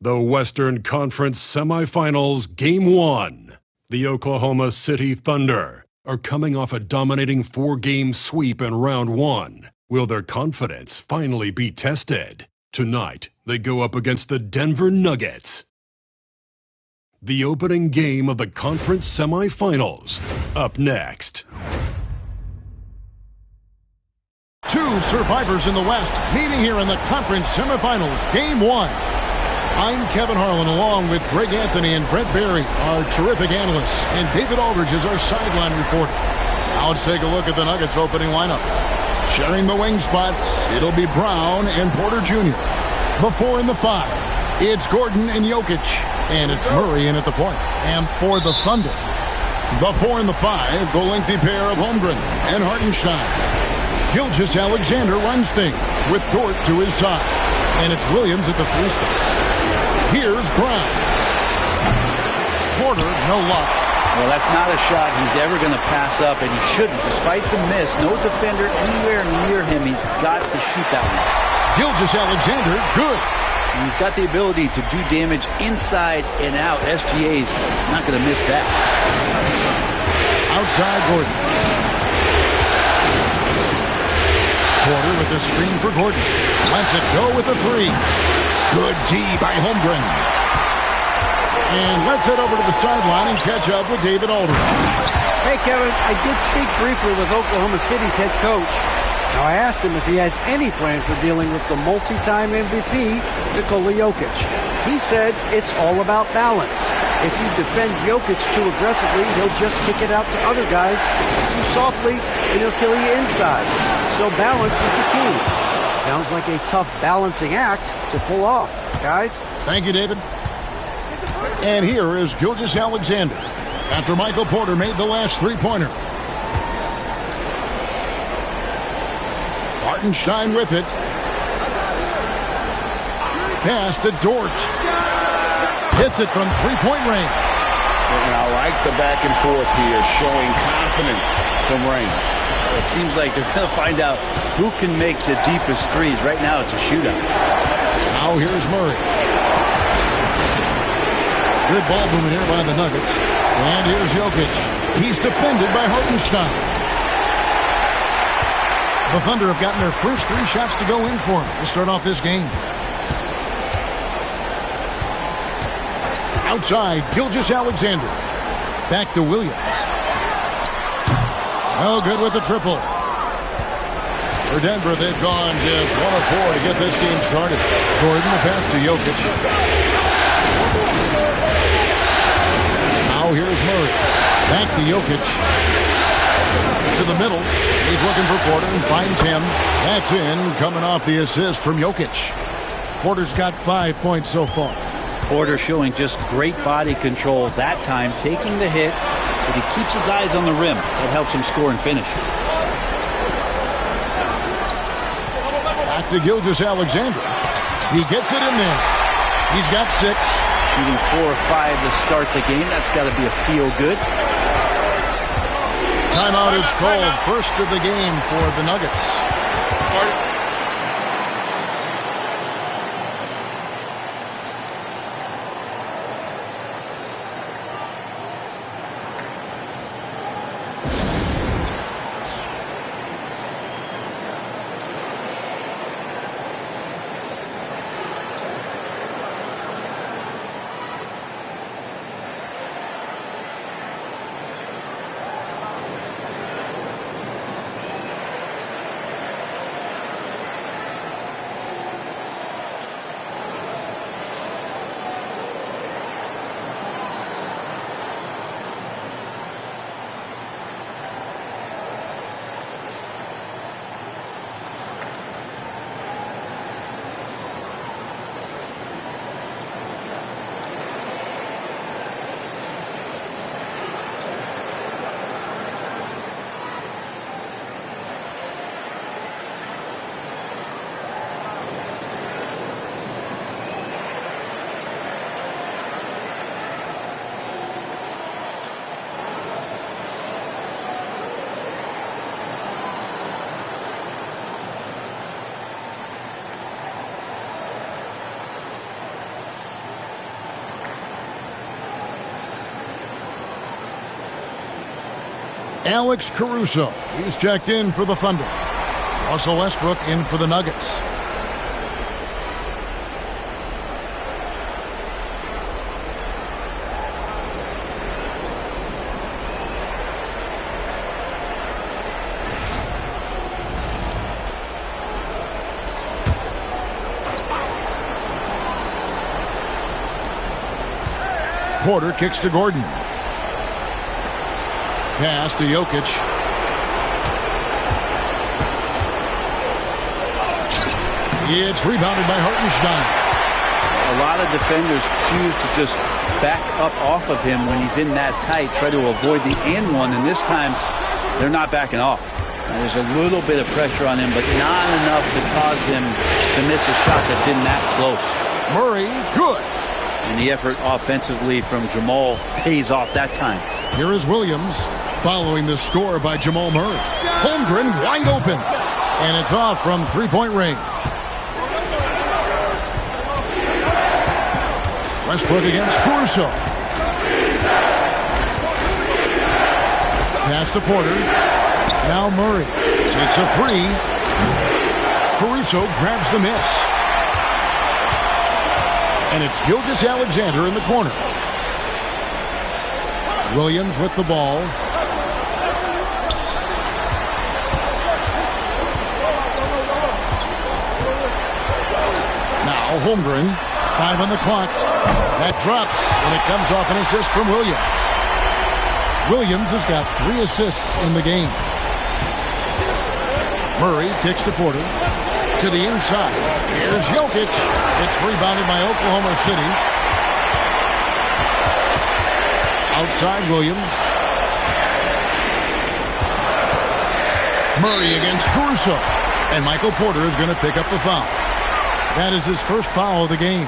The Western Conference Semifinals Game 1. The Oklahoma City Thunder are coming off a dominating 4-game sweep in Round 1. Will their confidence finally be tested? Tonight, they go up against the Denver Nuggets. The opening game of the conference semifinals. Up next. Two survivors in the West meeting here in the conference semifinals, Game 1. I'm Kevin Harlan, along with Greg Anthony and Brett Barry, our terrific analysts, and David Aldridge is our sideline reporter. Now let's take a look at the Nuggets' opening lineup. Sharing the wing spots, it'll be Brown and Porter Jr. Before in the 5, it's Gordon and Jokic, and it's Murray in at the point. And for the Thunder, before in the 5, the lengthy pair of Holmgren and Hartenstein. Gilgeous-Alexander runs things with Dort to his side, and it's Williams at the 3 spot. Here's Brown. Porter, no luck. Well, that's not a shot he's ever going to pass up, and he shouldn't. Despite the miss, no defender anywhere near him. He's got to shoot that one. Gilgeous-Alexander, good. He's got the ability to do damage inside and out. SGA's not going to miss that. Outside Gordon. Porter with the screen for Gordon. Lets it go with the 3. Good D by Holmgren. And let's head over to the sideline and catch up with David Aldridge. Hey, Kevin, I did speak briefly with Oklahoma City's head coach. Now, I asked him if he has any plan for dealing with the multi-time MVP, Nikola Jokic. He said it's all about balance. If you defend Jokic too aggressively, he'll just kick it out to other guys too softly, and he'll kill you inside. So balance is the key. Sounds like a tough balancing act to pull off, guys. Thank you, David. And here is Gilgeous-Alexander after Michael Porter made the last 3-pointer. Hartenstein with it. Pass to Dort. Hits it from 3-point range. And I like the back and forth here, showing confidence from Rain. It seems like they're going to find out who can make the deepest threes. Right now, it's a shootout. Now here's Murray. Good ball movement here by the Nuggets. And here's Jokic. He's defended by Hartenstein. The Thunder have gotten their first 3 shots to go in for them to start off this game. Outside, Gilgeous-Alexander. Back to Williams. No good with the triple. For Denver, they've gone just 1 of 4 to get this game started. Gordon, the pass to Jokic. Now here's Murray. Back to Jokic. To the middle. He's looking for Porter and finds him. That's in, coming off the assist from Jokic. Porter's got 5 points so far. Porter showing just great body control that time, taking the hit, but he keeps his eyes on the rim. That helps him score and finish. Back to Gilgeous-Alexander. He gets it in there. He's got 6. Shooting 4 or 5 to start the game. That's got to be a feel-good. Timeout is called. First of the game for the Nuggets. Alex Caruso. He's checked in for the Thunder. Russell Westbrook in for the Nuggets. Porter kicks to Gordon. Pass to Jokic. It's rebounded by Hartenstein. A lot of defenders choose to just back up off of him when he's in that tight, try to avoid the and one, and this time they're not backing off. And there's a little bit of pressure on him, but not enough to cause him to miss a shot that's in that close. Murray, good. And the effort offensively from Jamal pays off that time. Here is Williams following the score by Jamal Murray. Holmgren wide open. And it's off from three-point range. Westbrook against Caruso. Pass to Porter. Now Murray takes a three. Caruso grabs the miss. And it's Gilgeous-Alexander in the corner. Williams with the ball. Now Holmgren. 5 on the clock. That drops, and it comes off an assist from Williams. Williams has got 3 assists in the game. Murray kicks to Porter. To the inside. Here's Jokic. It's rebounded by Oklahoma City. Outside Williams. Murray against Caruso. And Michael Porter is going to pick up the foul. That is his first foul of the game.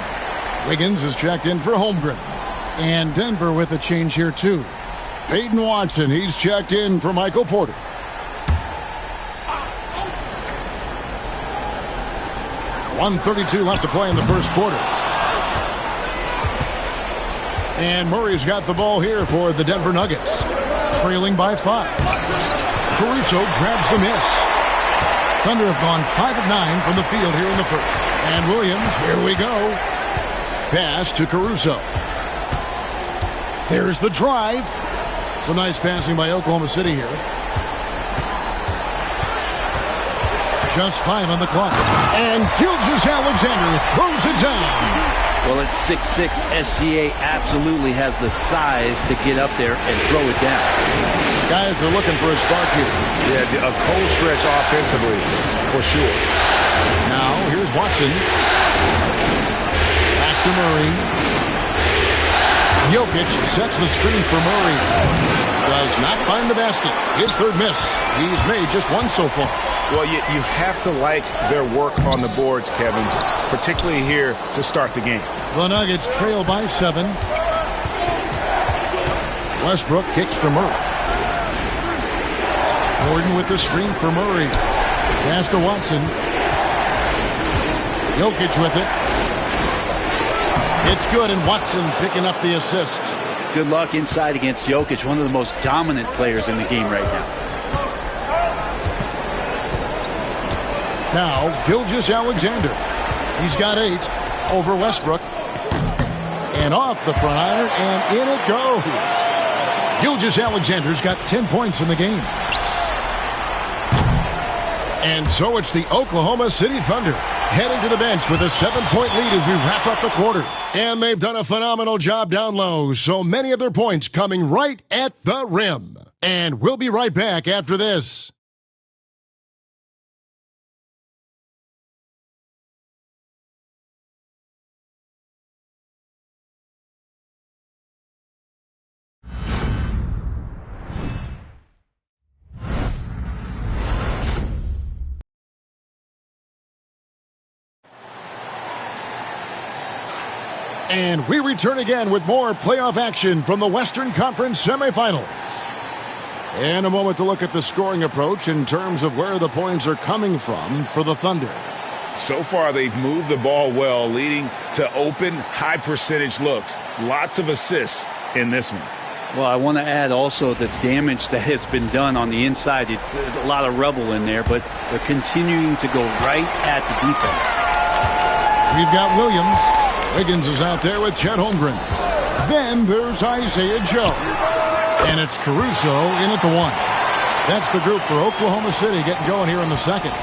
Wiggins is checked in for Holmgren. And Denver with a change here too. Peyton Watson, he's checked in for Michael Porter. .132 left to play in the first quarter. And Murray's got the ball here for the Denver Nuggets. Trailing by 5. Caruso grabs the miss. Thunder have gone 5 of 9 from the field here in the first. And Williams, here we go. Pass to Caruso. There's the drive. Some nice passing by Oklahoma City here. Just 5 on the clock. And Gilgeous-Alexander throws it down. Well, at 6'6", SGA absolutely has the size to get up there and throw it down. Guys are looking for a spark here. Yeah, a cold stretch offensively, for sure. Now, here's Watson. Back to Murray. Jokic sets the screen for Murray. Does not find the basket. His third miss. He's made just 1 so far. Well, you have to like their work on the boards, Kevin, particularly here to start the game. The Nuggets trail by 7. Westbrook kicks to Murray. Gordon with the screen for Murray. Pass to Watson. Jokic with it. It's good, and Watson picking up the assist. Good luck inside against Jokic, one of the most dominant players in the game right now. Now, Gilgeous-Alexander. He's got 8 over Westbrook. And off the front iron, and in it goes. Gilgeous-Alexander's got 10 points in the game. And so it's the Oklahoma City Thunder heading to the bench with a 7-point lead as we wrap up the quarter. And they've done a phenomenal job down low, so many of their points coming right at the rim. And we'll be right back after this. And we return again with more playoff action from the Western Conference semifinals. And a moment to look at the scoring approach in terms of where the points are coming from for the Thunder. So far, they've moved the ball well, leading to open, high-percentage looks. Lots of assists in this one. Well, I want to add also the damage that has been done on the inside. It's a lot of rubble in there, but they're continuing to go right at the defense. We've got Williams. Wiggins is out there with Chet Holmgren. Then there's Isaiah Joe. And it's Caruso in at the 1. That's the group for Oklahoma City getting going here in the second.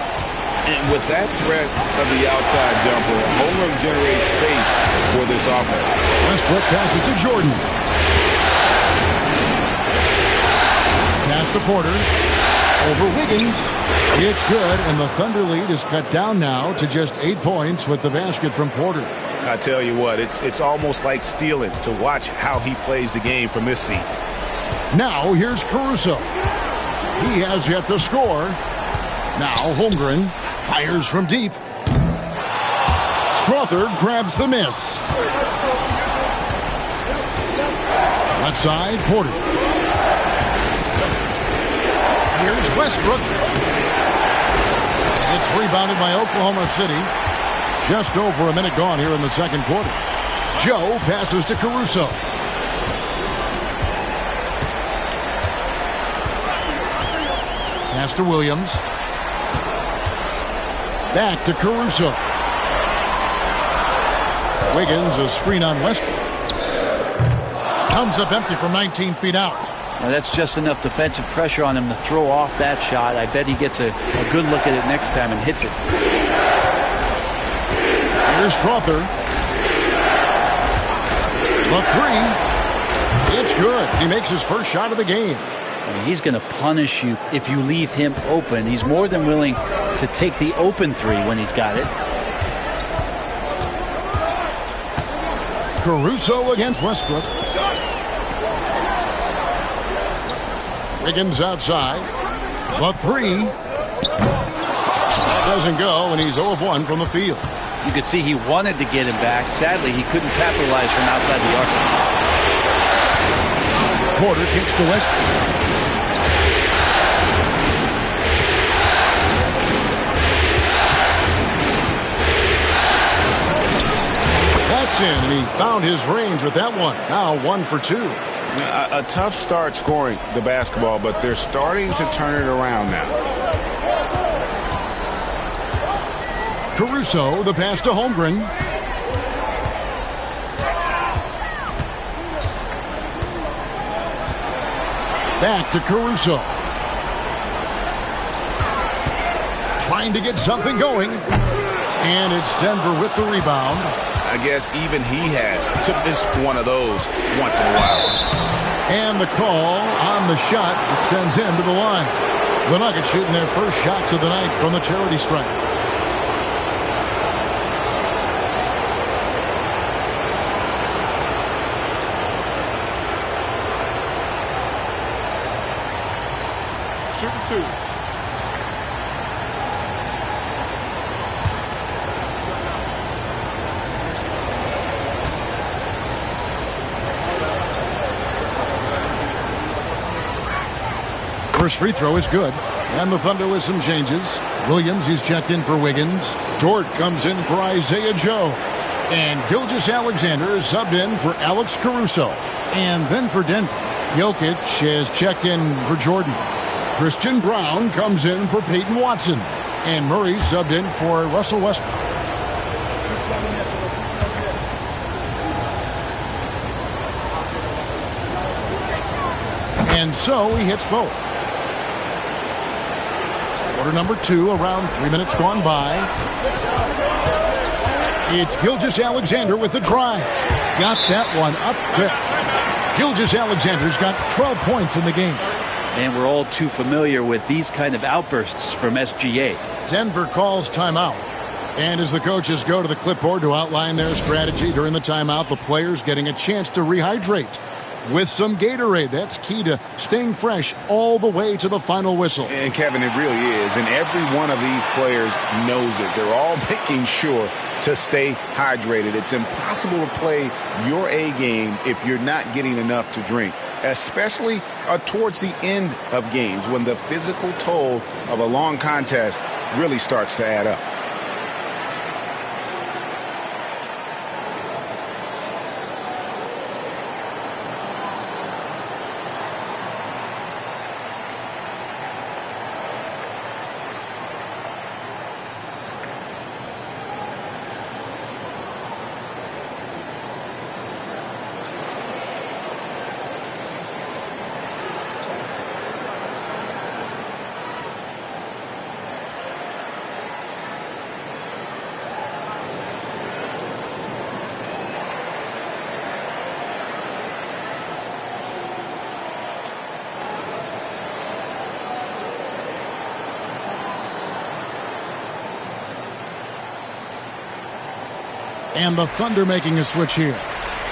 And with that threat of the outside jumper, Holmgren generates space for this offense. Westbrook passes to Jordan. Pass to Porter. Over Wiggins. It's good, and the Thunder lead is cut down now to just 8 points with the basket from Porter. I tell you what, it's almost like stealing to watch how he plays the game from this seat. Now here's Caruso. He has yet to score. Now Holmgren fires from deep. Strother grabs the miss. Left side, Porter. Here's Westbrook. It's rebounded by Oklahoma City. Just over a minute gone here in the second quarter. Joe passes to Caruso. Pass to Williams. Back to Caruso. Wiggins, a screen on Westbrook. Comes up empty from 19 feet out. Now that's just enough defensive pressure on him to throw off that shot. I bet he gets a good look at it next time and hits it. Here's Strother. The 3. It's good. He makes his first shot of the game. I mean, he's going to punish you if you leave him open. He's more than willing to take the open 3 when he's got it. Caruso against Westbrook. Wiggins outside. The 3. That doesn't go, and he's 0 of 1 from the field. You could see he wanted to get him back. Sadly, he couldn't capitalize from outside the arc. Porter kicks to Westbrook. That's in, and he found his range with that one. Now 1 for 2. A tough start scoring the basketball, but they're starting to turn it around now. Caruso, the pass to Holmgren. Back to Caruso. Trying to get something going. And it's Denver with the rebound. I guess even he has to miss one of those once in a while. And the call on the shot that sends him to the line. The Nuggets shooting their first shots of the night from the charity stripe. Shooting 2. First free throw is good. And the Thunder with some changes. Williams, he's checked in for Wiggins. Dort comes in for Isaiah Joe. And Gilgeous-Alexander is subbed in for Alex Caruso. And then for Denver, Jokic has checked in for Jordan. Christian Brown comes in for Peyton Watson. And Murray subbed in for Russell Westbrook. And so he hits both. Quarter number 2, around 3 minutes gone by. It's Gilgeous-Alexander with the drive. Got that one up quick. Gilgeous-Alexander's got 12 points in the game. And we're all too familiar with these kind of outbursts from SGA. Denver calls timeout. And as the coaches go to the clipboard to outline their strategy during the timeout, the players getting a chance to rehydrate with some Gatorade. That's key to staying fresh all the way to the final whistle. And Kevin, it really is. And every one of these players knows it. They're all making sure to stay hydrated. It's impossible to play your A game if you're not getting enough to drink, especially towards the end of games when the physical toll of a long contest really starts to add up. And the Thunder making a switch here.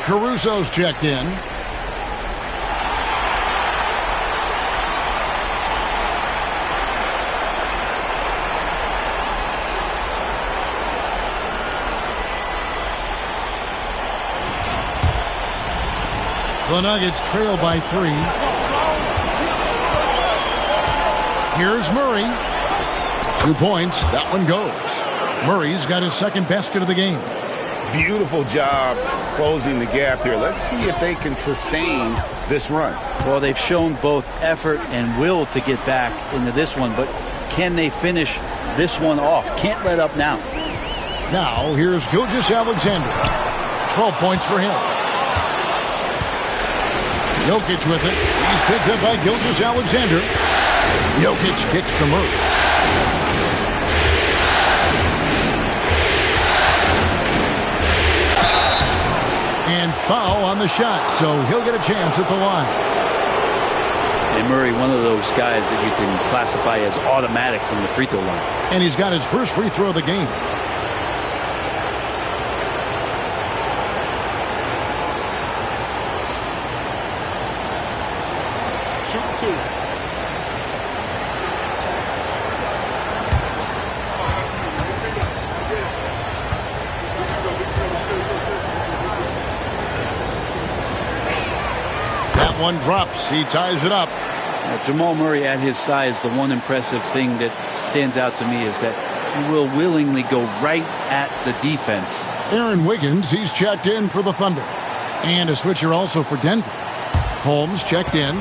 Caruso's checked in. The Nuggets trail by 3. Here's Murray. 2 points. That one goes. Murray's got his second basket of the game. Beautiful job closing the gap here. Let's see if they can sustain this run. Well, they've shown both effort and will to get back into this one, but can they finish this one off? Can't let up now. Now, here's Gilgeous-Alexander. 12 points for him. Jokic with it. He's picked up by Gilgeous-Alexander. Jokic kicks to Murray. And foul on the shot, so he'll get a chance at the line. And Murray, one of those guys that you can classify as automatic from the free throw line. And he's got his first free throw of the game. Shoot 2. That one drops. He ties it up. Jamal Murray at his size, the one impressive thing that stands out to me is that he will willingly go right at the defense. Aaron Wiggins, he's checked in for the Thunder. And a switcher also for Denver. Holmes checked in.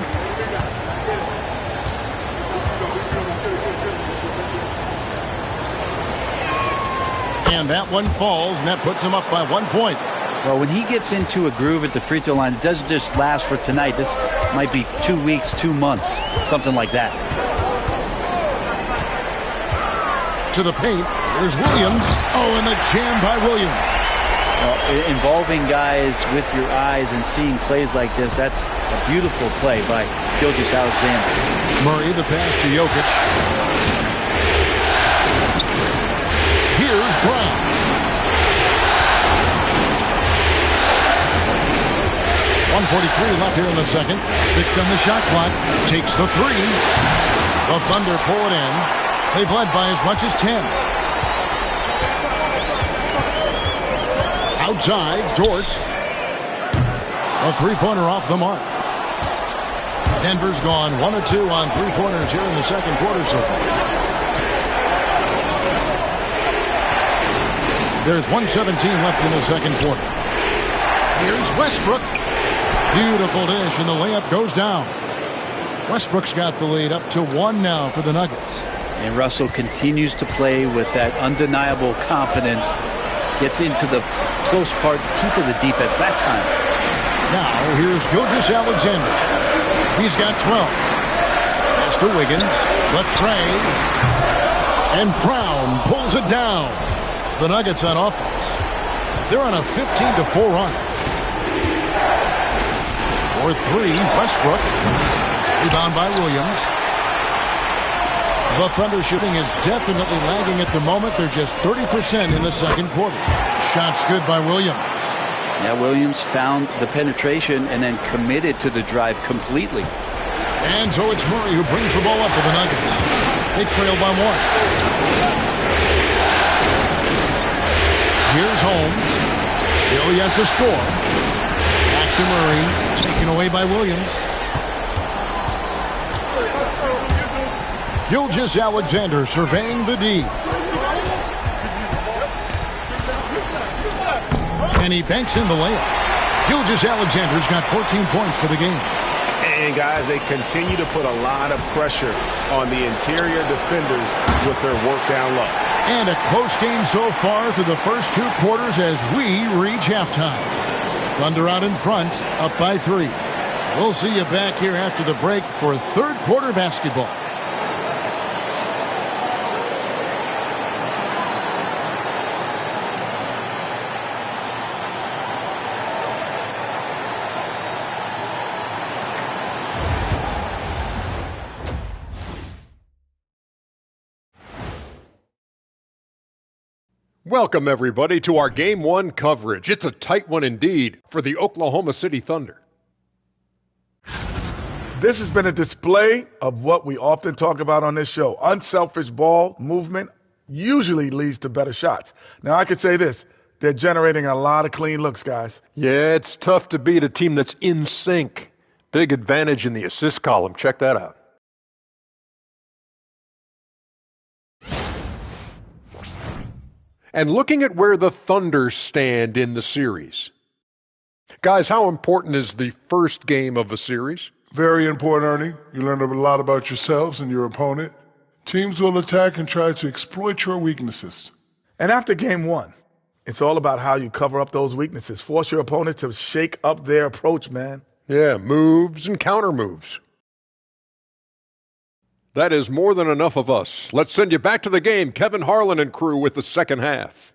And that one falls, and that puts him up by 1 point. Well, when he gets into a groove at the free throw line, it doesn't just last for tonight. This might be 2 weeks, 2 months, something like that. To the paint. Here's Williams. Oh, and the jam by Williams. Involving guys with your eyes and seeing plays like this, that's a beautiful play by Gilgeous-Alexander. Murray, the pass to Jokic. Here's Brown. .143 left here in the second. 6 on the shot clock. Takes the 3. The Thunder pull it in. They've led by as much as 10. Outside, Dort. A three-pointer off the mark. Denver's gone 1 of 2 on three-pointers here in the second quarter so far. There's 1:17 left in the second quarter. Here's Westbrook. Beautiful dish, and the layup goes down. Westbrook's got the lead up to 1 now for the Nuggets. And Russell continues to play with that undeniable confidence. Gets into the close part, teeth of the defense that time. Now, here's Gilgeous-Alexander. He's got 12. Pass to Wiggins. The tray. And Brown pulls it down. The Nuggets on offense. They're on a 15-4 run. For 3, Westbrook. Rebound by Williams. The Thunder shooting is definitely lagging at the moment. They're just 30% in the second quarter. Shots good by Williams. Yeah, Williams found the penetration and then committed to the drive completely. And so it's Murray who brings the ball up for the Nuggets. They trail by 1. Here's Holmes. Still yet to score. Back to Murray. Taken away by Williams. Gilgeous-Alexander surveying the D. And he banks in the layup. Gilgeous-Alexander's got 14 points for the game. And, guys, they continue to put a lot of pressure on the interior defenders with their work down low. And a close game so far through the first 2 quarters as we reach halftime. Thunder out in front, up by 3. We'll see you back here after the break for third quarter basketball. Welcome, everybody, to our Game 1 coverage. It's a tight one indeed for the Oklahoma City Thunder. This has been a display of what we often talk about on this show. Unselfish ball movement usually leads to better shots. Now, I could say this. They're generating a lot of clean looks, guys. Yeah, it's tough to beat a team that's in sync. Big advantage in the assist column. Check that out. And looking at where the Thunder stand in the series. Guys, how important is the first game of a series? Very important, Ernie. You learn a lot about yourselves and your opponent. Teams will attack and try to exploit your weaknesses. And after game 1, it's all about how you cover up those weaknesses. Force your opponent to shake up their approach, man. Yeah, moves and counter moves. That is more than enough of us. Let's send you back to the game. Kevin Harlan and crew with the second half.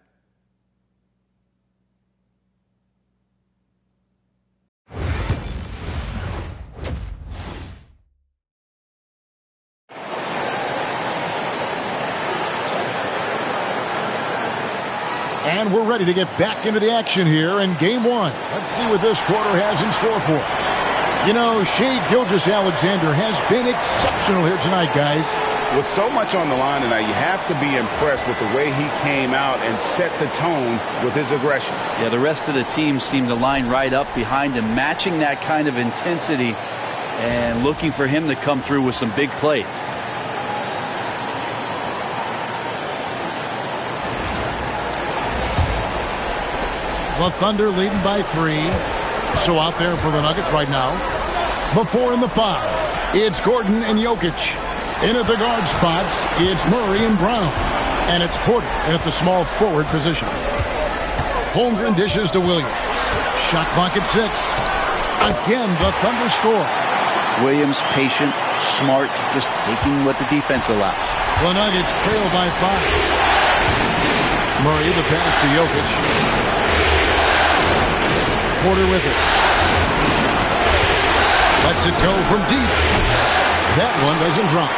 And we're ready to get back into the action here in game 1. Let's see what this quarter has in store for us. You know, Shai Gilgeous-Alexander has been exceptional here tonight, guys. With so much on the line tonight, you have to be impressed with the way he came out and set the tone with his aggression. Yeah, the rest of the team seemed to line right up behind him, matching that kind of intensity and looking for him to come through with some big plays. The Thunder leading by 3. So out there for the Nuggets right now. The 4 and the 5. It's Gordon and Jokic. In at the guard spots, it's Murray and Brown. And it's Porter in at the small forward position. Holmgren dishes to Williams. Shot clock at 6. Again, the Thunder score. Williams, patient, smart, just taking what the defense allows. The Nuggets trail by 5. Murray, the pass to Jokic. Porter with it. Lets it go from deep. That one doesn't drop.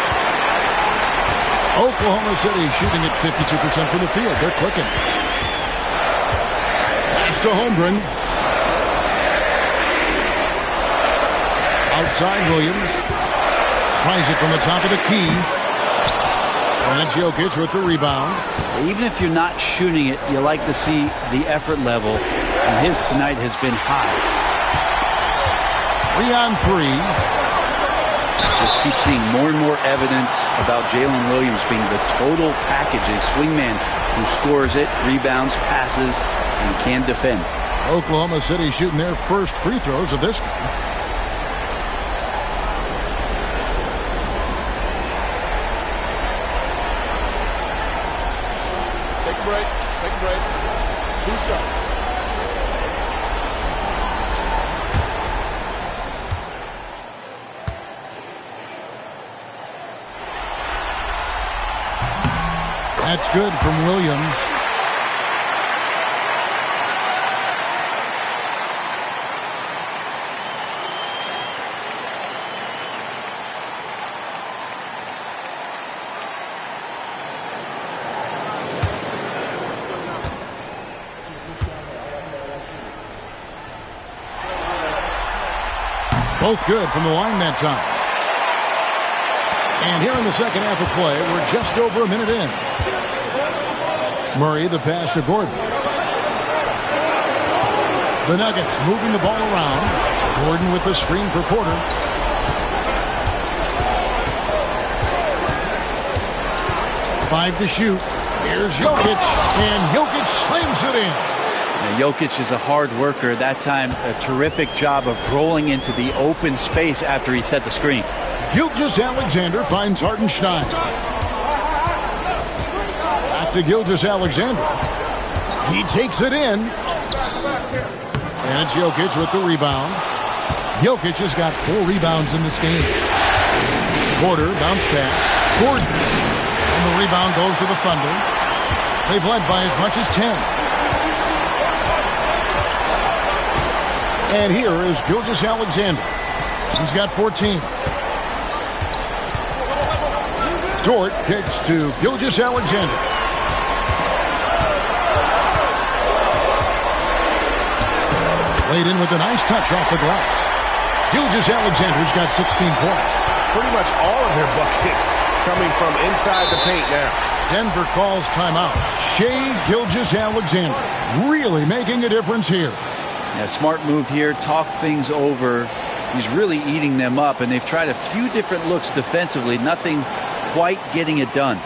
Oklahoma City shooting at 52% from the field. They're clicking. Pass to Holmgren. Outside Williams. Tries it from the top of the key. And it's Jokic with the rebound. Even if you're not shooting it, you like to see the effort level. And his tonight has been high. 3 on 3. Just keep seeing more and more evidence about Jalen Williams being the total package, a swingman who scores it, rebounds, passes, and can defend. Oklahoma City shooting their first free throws of this game. Take a break. Take a break. 2 shots. That's good from Williams. Both good from the line that time. And here in the second half of play, we're just over a minute in. Murray, the pass to Gordon. The Nuggets moving the ball around. Gordon with the screen for Porter. Five to shoot. Here's Jokic, and Jokic slams it in. Jokic is a hard worker. That time, a terrific job of rolling into the open space after he set the screen. Gilgeous-Alexander finds Hartenstein. Back to Gilgeous-Alexander. He takes it in. And it's Jokic with the rebound. Jokic has got 4 rebounds in this game. Porter, bounce pass. Gordon. And the rebound goes to the Thunder. They've led by as much as 10. And here is Gilgeous-Alexander. He's got 14. Dort kicks to Gilgeous-Alexander. Laid in with a nice touch off the glass. Gilgeous-Alexander's got 16 points. Pretty much all of their buckets coming from inside the paint now. Denver calls timeout. Shai Gilgeous-Alexander really making a difference here. Yeah, smart move here. Talk things over. He's really eating them up, and they've tried a few different looks defensively. Nothing quite getting it done.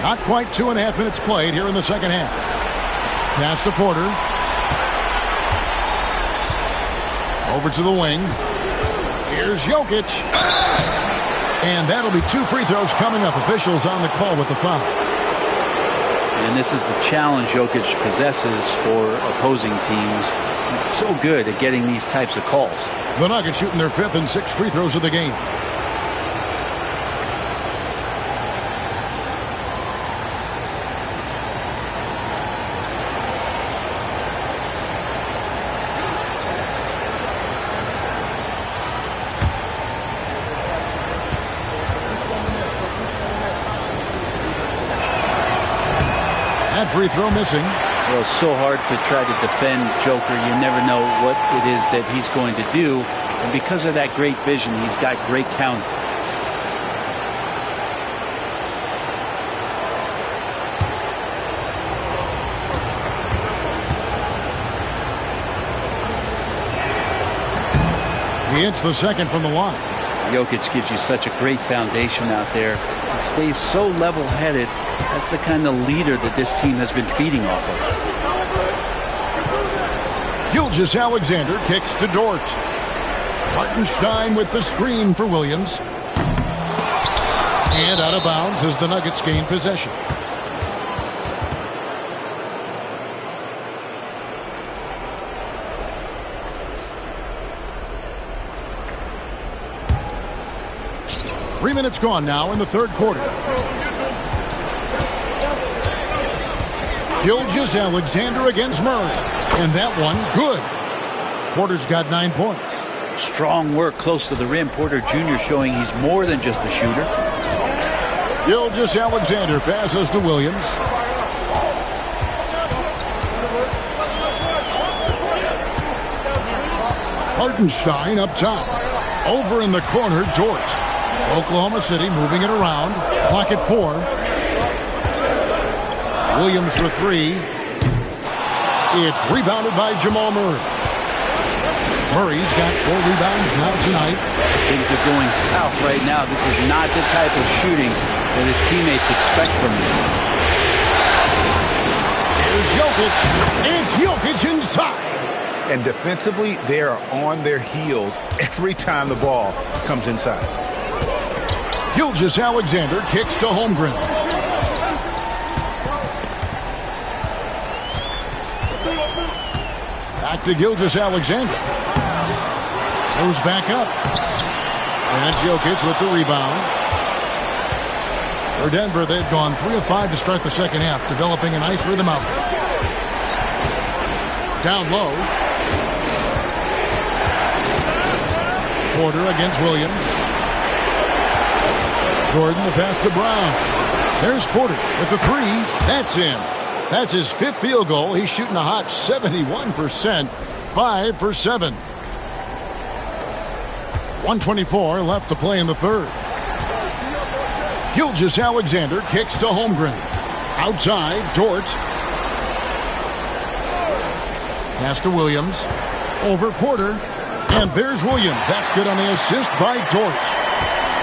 Not quite 2.5 minutes played here in the second half. Pass to Porter. Over to the wing. Here's Jokic. And that'll be 2 free throws coming up. Officials on the call with the foul. And this is the challenge Jokic possesses for opposing teams. He's so good at getting these types of calls. The Nuggets shooting their 5th and 6th free throws of the game. Free throw missing. Well, it's so hard to try to defend Joker. You never know what it is that he's going to do. And because of that great vision, he's got great counter. He hits the second from the line. Jokic gives you such a great foundation out there. He stays so level-headed. That's the kind of leader that this team has been feeding off of. Gilgeous-Alexander kicks to Dort. Hartenstein with the screen for Williams. And out of bounds as the Nuggets gain possession. Three minutes gone now in the third quarter. Gilgeous-Alexander against Murray. And that one, good. Porter's got 9 points. Strong work close to the rim. Porter Jr. showing he's more than just a shooter. Gilgeous-Alexander passes to Williams. Hartenstein up top. Over in the corner, Dort. Oklahoma City moving it around. Clock at 4. Williams for 3. It's rebounded by Jamal Murray. Murray's got 4 rebounds now tonight. Things are going south right now. This is not the type of shooting that his teammates expect from him. Here's Jokic. It's Jokic inside. And defensively, they are on their heels every time the ball comes inside. Gilgeous-Alexander kicks to Holmgren. Back to Gilgeous-Alexander. Goes back up. And that's Jokic with the rebound. For Denver, they've gone 3 of 5 to start the second half, developing a nice rhythm out there. Down low. Porter against Williams. Gordon, the pass to Brown. There's Porter with the three. That's in. That's his 5th field goal. He's shooting a hot 71%. 5 for 7. 1:24 left to play in the third. Gilgeous-Alexander kicks to Holmgren. Outside, Dort. Pass to Williams. Over Porter. And there's Williams. That's good on the assist by Dort.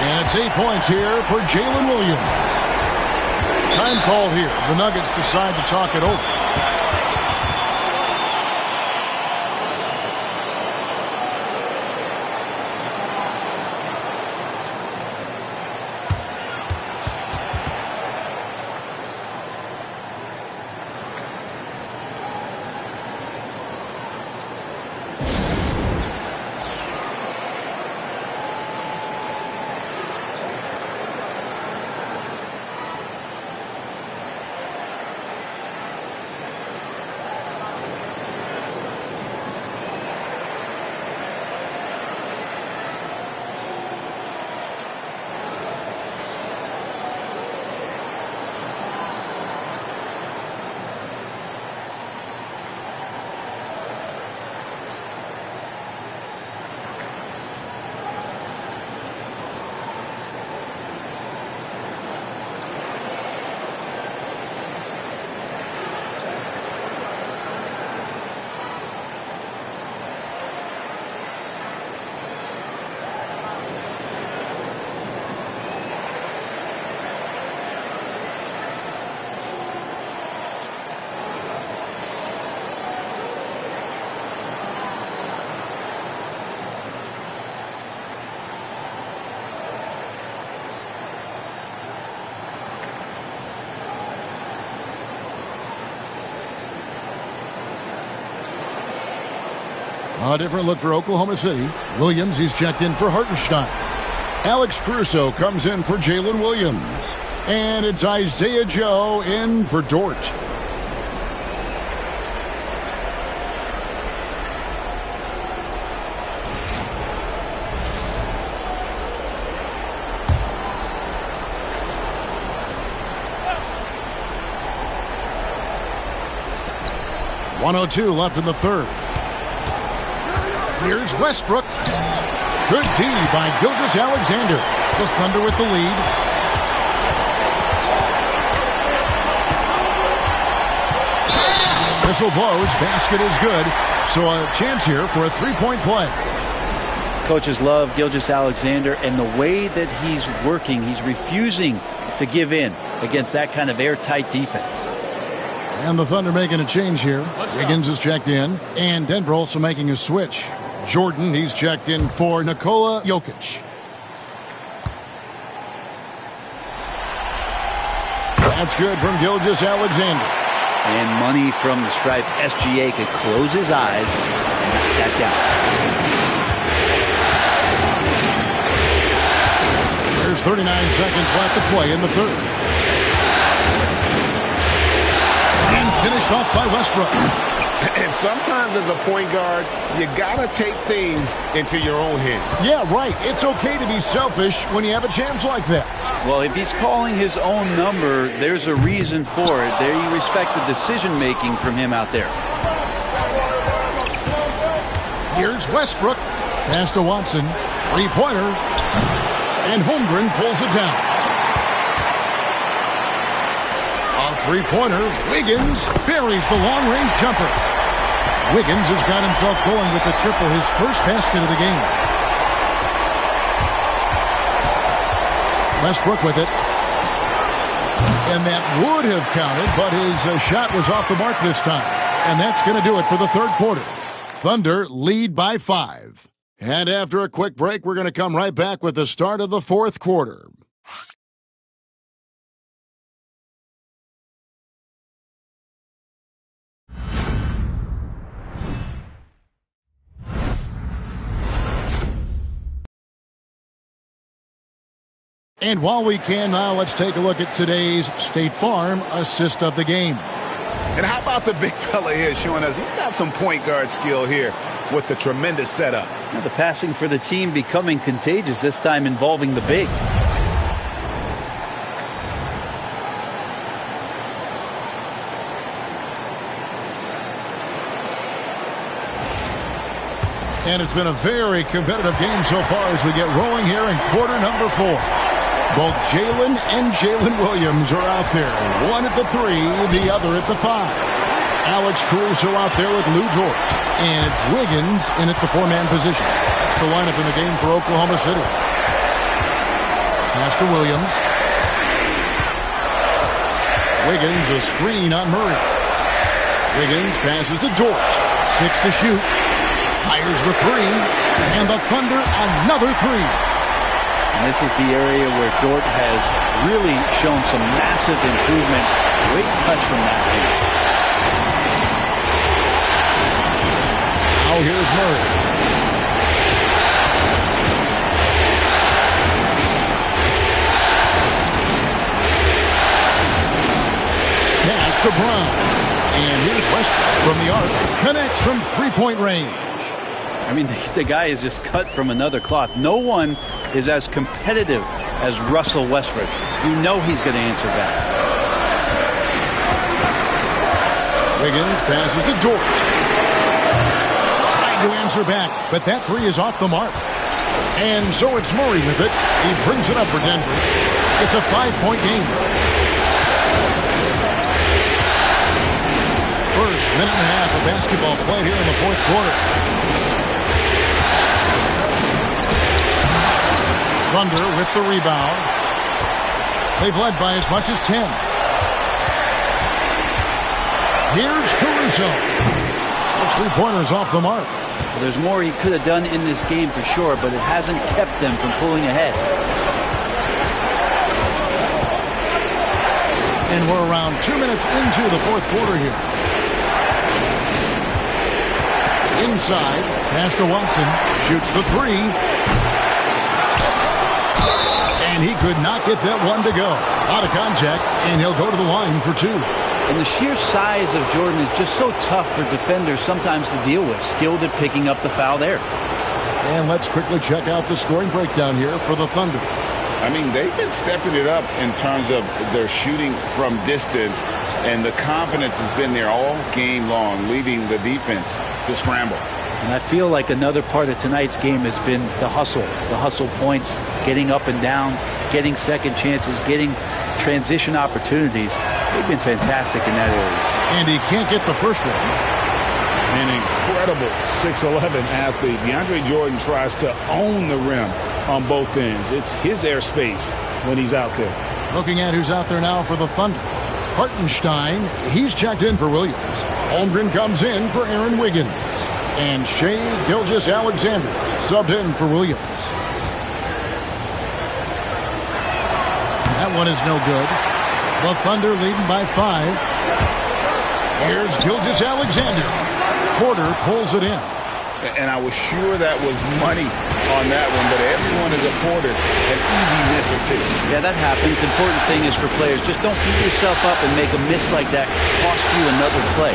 And it's 8 points here for Jalen Williams. Time called here. The Nuggets decide to talk it over. A different look for Oklahoma City. Williams, he's checked in for Hartenstein. Alex Caruso comes in for Jalen Williams. And it's Isaiah Joe in for Dort. .102 left in the third. Here's Westbrook. Good D by Gilgeous-Alexander. The Thunder with the lead. Whistle blows. Basket is good. So a chance here for a three-point play. Coaches love Gilgeous-Alexander, and the way that he's working, he's refusing to give in against that kind of airtight defense. And the Thunder making a change here. Wiggins is checked in, and Denver also making a switch. Jordan, he's checked in for Nikola Jokic. That's good from Gilgeous-Alexander. And money from the stripe. SGA could close his eyes and knock that down. There's 39 seconds left to play in the third. And finished off by Westbrook. And sometimes as a point guard, you got to take things into your own hands. Yeah, right. It's okay to be selfish when you have a chance like that. Well, if he's calling his own number, there's a reason for it. There you respect the decision-making from him out there. Here's Westbrook. Pass to Watson. Three-pointer. And Holmgren pulls it down. A three-pointer. Wiggins buries the long-range jumper. Wiggins has got himself going with the triple, his first basket of the game. Westbrook with it. And that would have counted, but his shot was off the mark this time. And that's going to do it for the third quarter. Thunder lead by 5. And after a quick break, we're going to come right back with the start of the fourth quarter. And while we can now, let's take a look at today's State Farm assist of the game. And how about the big fella here showing us he's got some point guard skill here with the tremendous setup. Now the passing for the team becoming contagious, this time involving the big. And it's been a very competitive game so far as we get rolling here in quarter number 4. Both Jalen and Jalen Williams are out there. One at the 3, the other at the 5. Alex Caruso out there with Lou Dort. And it's Wiggins in at the 4-man position. That's the lineup in the game for Oklahoma City. Pass to Williams. Wiggins, a screen on Murray. Wiggins passes to Dort. 6 to shoot. Fires the 3. And the Thunder another 3. And this is the area where Dort has really shown some massive improvement. Great touch from that man. Now here's Murray. Pass to Brown. And here's Westbrook from the arc. Connects from three-point range. I mean, the guy is just cut from another cloth. No one is as competitive as Russell Westbrook. You know he's going to answer back. Wiggins passes to Dort. Trying to answer back, but that 3 is off the mark. And so it's Murray with it. He brings it up for Denver. It's a 5-point game. First minute and a half of basketball played here in the fourth quarter. Thunder with the rebound. They've led by as much as 10. Here's Caruso. Those 3-pointers off the mark. Well, there's more he could have done in this game for sure, but it hasn't kept them from pulling ahead. And we're around 2 minutes into the fourth quarter here. Inside, pass to Watson. Shoots the 3. And he could not get that one to go. Out of contact, and he'll go to the line for 2. And the sheer size of Jordan is just so tough for defenders sometimes to deal with. Skilled at picking up the foul there. And let's quickly check out the scoring breakdown here for the Thunder. I mean, they've been stepping it up in terms of their shooting from distance, and the confidence has been there all game long, leading the defense to scramble. And I feel like another part of tonight's game has been the hustle points, getting up and down, getting second chances, getting transition opportunities. They've been fantastic in that area. And he can't get the first one. An incredible 6'11" athlete. DeAndre Jordan tries to own the rim on both ends. It's his airspace when he's out there. Looking at who's out there now for the Thunder. Hartenstein, he's checked in for Williams. Holmgren comes in for Aaron Wiggins. And Shai Gilgeous-Alexander subbed in for Williams. That one is no good. The Thunder leading by 5. Here's Gilgeous-Alexander. Porter pulls it in. And I was sure that was money on that one, but everyone is afforded an easy miss or 2. Yeah, that happens. Important thing is for players, just don't beat yourself up and make a miss like that cost you another play.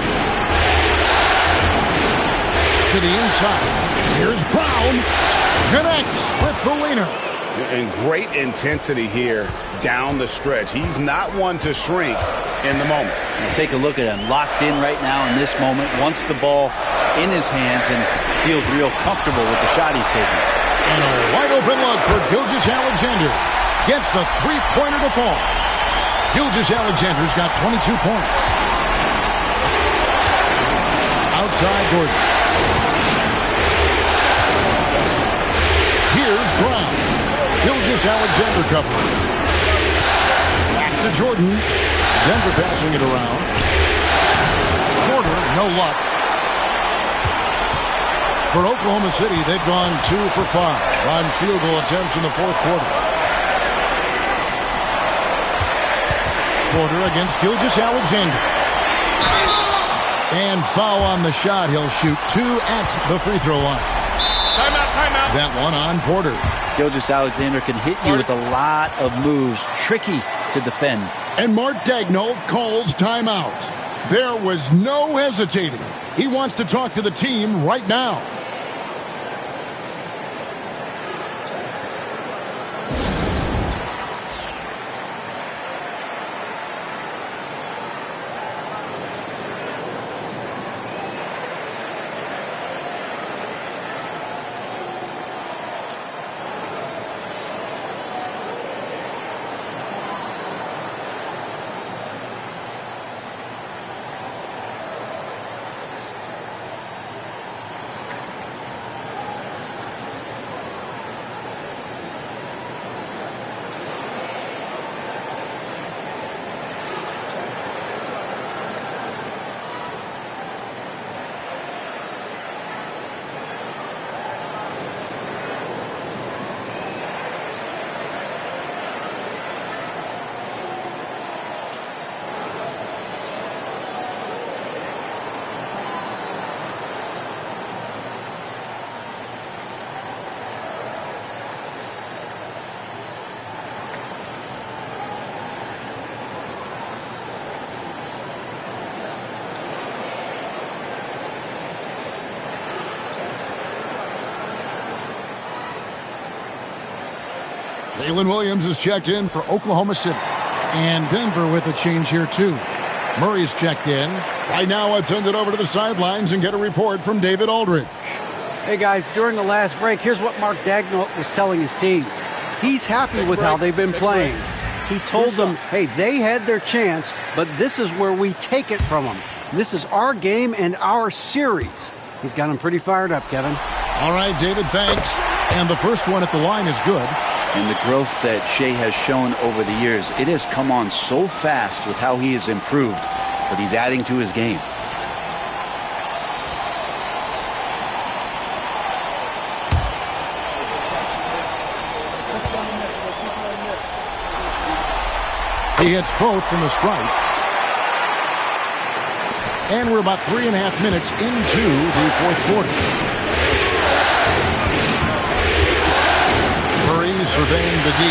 To the inside. Here's Brown. Connects with the winner. And great intensity here down the stretch. He's not one to shrink in the moment. And take a look at him. Locked in right now in this moment. Wants the ball in his hands and feels real comfortable with the shot he's taking. And a wide open look for Gilgeous-Alexander. Gets the 3-pointer to fall. Gilgeous-Alexander's got 22 points. Outside Gordon. Here's Brown. Gilgeous-Alexander covering. Back to Jordan. Denver passing it around. Porter, no luck. For Oklahoma City, they've gone 2 for 5 on field goal attempts in the fourth quarter. Porter against Gilgeous-Alexander. And foul on the shot. He'll shoot 2 at the free throw line. Timeout, timeout. that one on Porter. Gilgeous-Alexander can hit you with a lot of moves. Tricky to defend. And Mark Daigneault calls timeout. There was no hesitating. He wants to talk to the team right now. Jalen Williams is checked in for Oklahoma City. And Denver with a change here, too. Murray's checked in. Right now, let's send it over to the sidelines and get a report from David Aldridge. Hey, guys, during the last break, here's what Mark Daigneault was telling his team. He's happy with how they've been playing. He told them, hey, they had their chance, but this is where we take it from them. This is our game and our series. He's got them pretty fired up, Kevin. All right, David, thanks. And the first one at the line is good. And the growth that Shea has shown over the years, it has come on so fast with how he has improved, but he's adding to his game. He hits both from the stripe. And we're about 3.5 minutes into the fourth quarter. Surveying the D.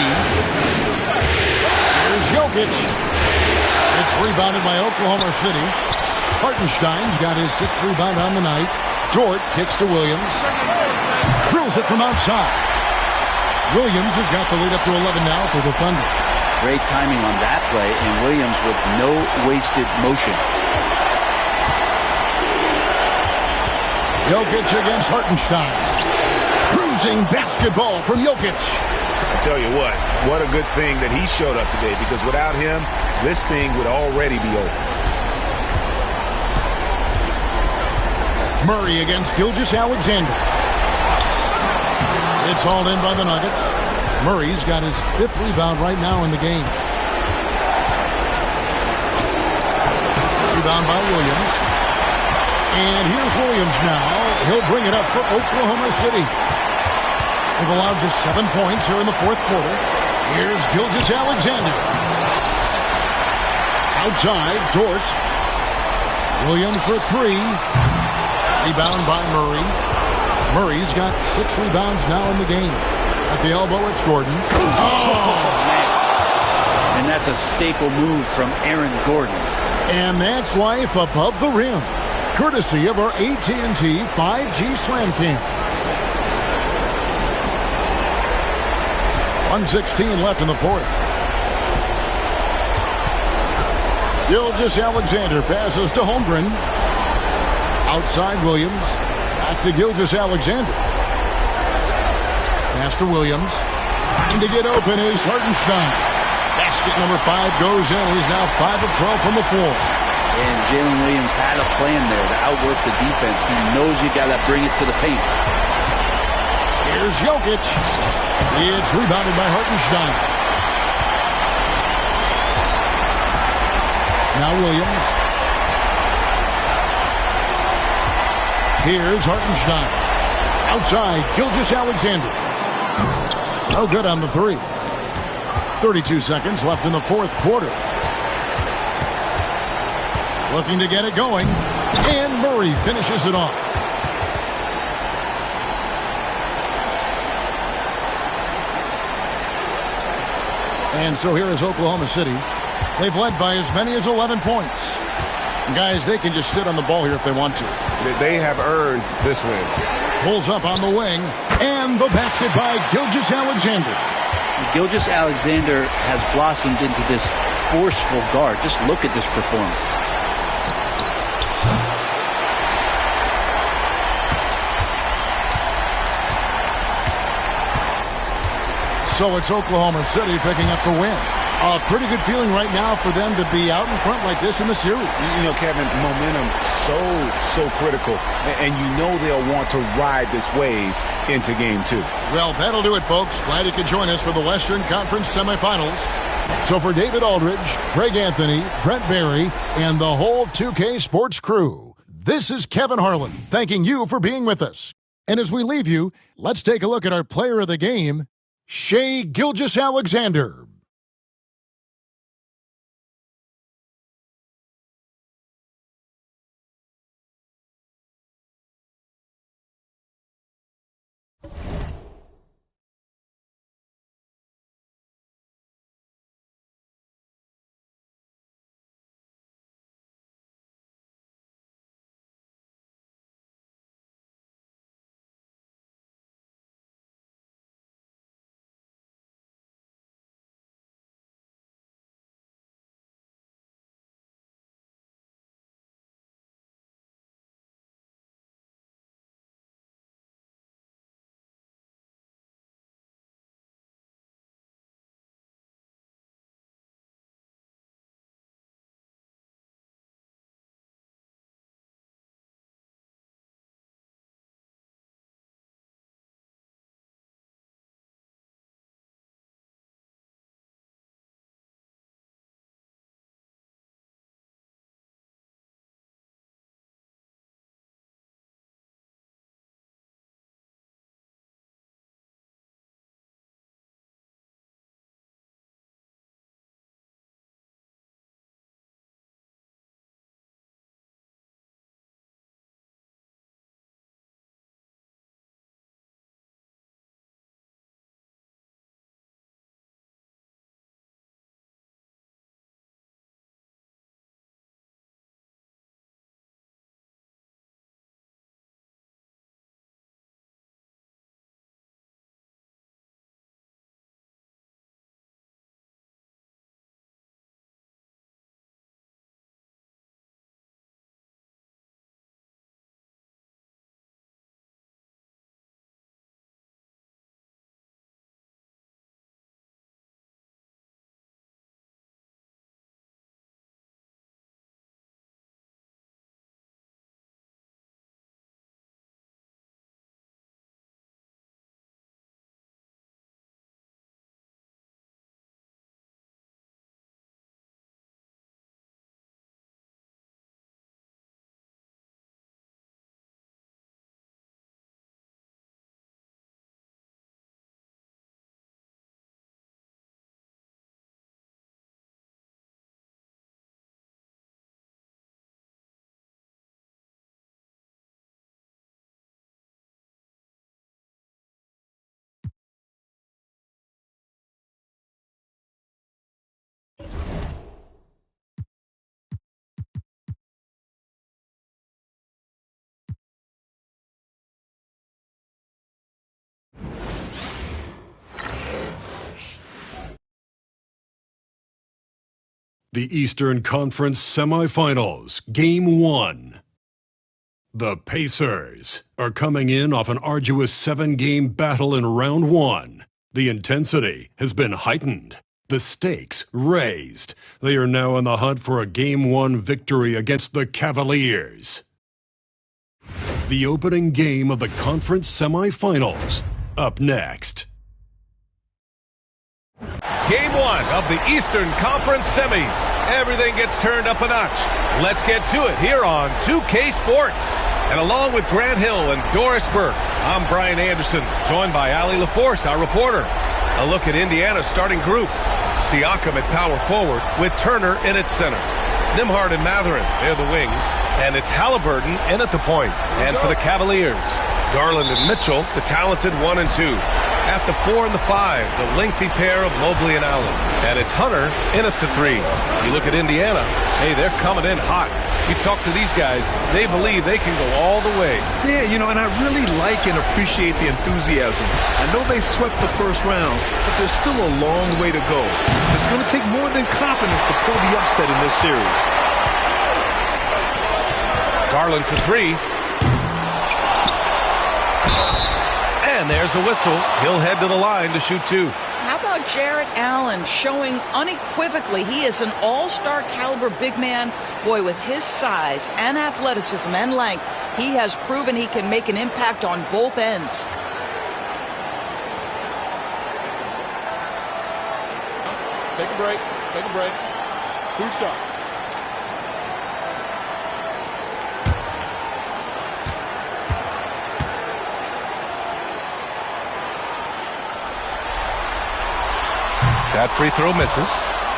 Here's Jokic. It's rebounded by Oklahoma City. Hartenstein's got his 6th rebound on the night. Dort kicks to Williams. Drills it from outside. Williams has got the lead up to 11 now for the Thunder. Great timing on that play, and Williams with no wasted motion. Jokic against Hartenstein. Cruising basketball from Jokic. I tell you what a good thing that he showed up today, because without him, this thing would already be over. Murray against Gilgeous-Alexander. It's hauled in by the Nuggets. Murray's got his 5th rebound right now in the game. Rebound by Williams. And here's Williams now. He'll bring it up for Oklahoma City. They've allowed just 7 points here in the fourth quarter. Here's Gilgeous-Alexander. Outside, Dort. Williams for 3. Rebound by Murray. Murray's got 6 rebounds now in the game. At the elbow, it's Gordon. Oh, man. And that's a staple move from Aaron Gordon. And that's life above the rim, courtesy of our AT&T 5G Slam Cam. 1:16 left in the fourth. Gilgeous-Alexander passes to Holmgren. Outside Williams. Back to Gilgeous-Alexander. Pass to Williams. Trying to get open is Hartenstein. Basket number 5 goes in. He's now 5 of 12 from the floor. And Jalen Williams had a plan there to outwork the defense. He knows you got to bring it to the paint. Here's Jokic. It's rebounded by Hartenstein. Now Williams. Here's Hartenstein. Outside, Gilgeous-Alexander. No good on the 3. 32 seconds left in the fourth quarter. Looking to get it going. And Murray finishes it off. And so here is Oklahoma City. They've led by as many as 11 points. Guys, they can just sit on the ball here if they want to. They have earned this win. Pulls up on the wing, and the basket by Gilgeous-Alexander. Gilgeous-Alexander has blossomed into this forceful guard. Just look at this performance. So it's Oklahoma City picking up the win. A pretty good feeling right now for them to be out in front like this in the series. You know, Kevin, momentum so critical. And you know they'll want to ride this wave into game 2. Well, that'll do it, folks. Glad you could join us for the Western Conference semifinals. So for David Aldridge, Greg Anthony, Brent Barry, and the whole 2K Sports crew, this is Kevin Harlan thanking you for being with us. And as we leave you, let's take a look at our player of the game, Shai Gilgeous-Alexander. The Eastern Conference Semifinals, Game 1. The Pacers are coming in off an arduous 7-game battle in Round 1. The intensity has been heightened, the stakes raised. They are now in the hunt for a Game 1 victory against the Cavaliers. The opening game of the conference semifinals, up next. Game 1 of the Eastern Conference semis. Everything gets turned up a notch. Let's get to it here on 2K Sports. And along with Grant Hill and Doris Burke, I'm Brian Anderson, joined by Ali LaForce, our reporter. A look at Indiana's starting group. Siakam at power forward with Turner in at center. Nembhard and Mathurin, they're the wings. And it's Halliburton in at the point. And for the Cavaliers, Garland and Mitchell, the talented 1 and 2. At the 4 and the 5, the lengthy pair of Mobley and Allen. And it's Hunter in at the 3. You look at Indiana, hey, they're coming in hot. You talk to these guys, they believe they can go all the way. Yeah, you know, and I really like and appreciate the enthusiasm. I know they swept the first round, but there's still a long way to go. It's going to take more than confidence to pull the upset in this series. Garland for 3. And there's a whistle. He'll head to the line to shoot 2. How about Jarrett Allen showing unequivocally he is an all-star caliber big man? Boy, with his size and athleticism and length, he has proven he can make an impact on both ends. Take a break. Take a break. 2 shots. That free throw misses.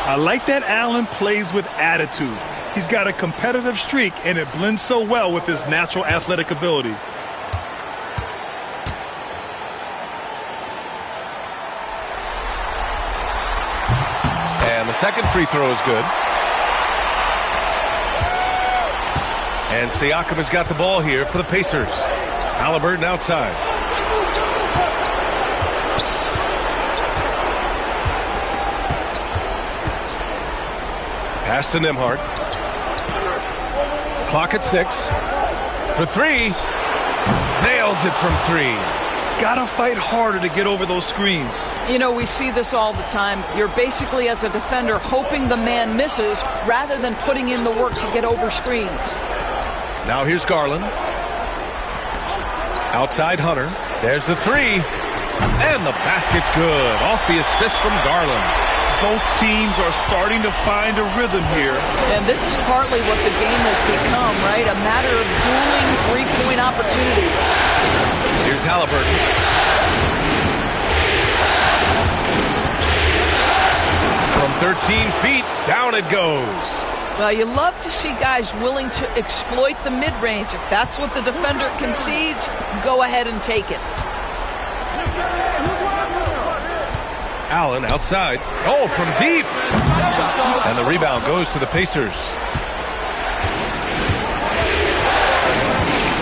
I like that Allen plays with attitude. He's got a competitive streak, and it blends so well with his natural athletic ability. And the second free throw is good. And Siakam has got the ball here for the Pacers. Halliburton outside. Pass to Nembhard. Clock at 6. For 3. Nails it from 3. Gotta fight harder to get over those screens. You know, we see this all the time. You're basically, as a defender, hoping the man misses rather than putting in the work to get over screens. Now here's Garland. Outside Hunter. There's the 3. And the basket's good. Off the assist from Garland. Both teams are starting to find a rhythm here. And this is partly what the game has become, right? A matter of dueling three-point opportunities. Here's Halliburton. From 13 feet, down it goes. Well, you love to see guys willing to exploit the mid-range. If that's what the defender concedes, go ahead and take it. Allen outside. Oh, from deep. And the rebound goes to the Pacers.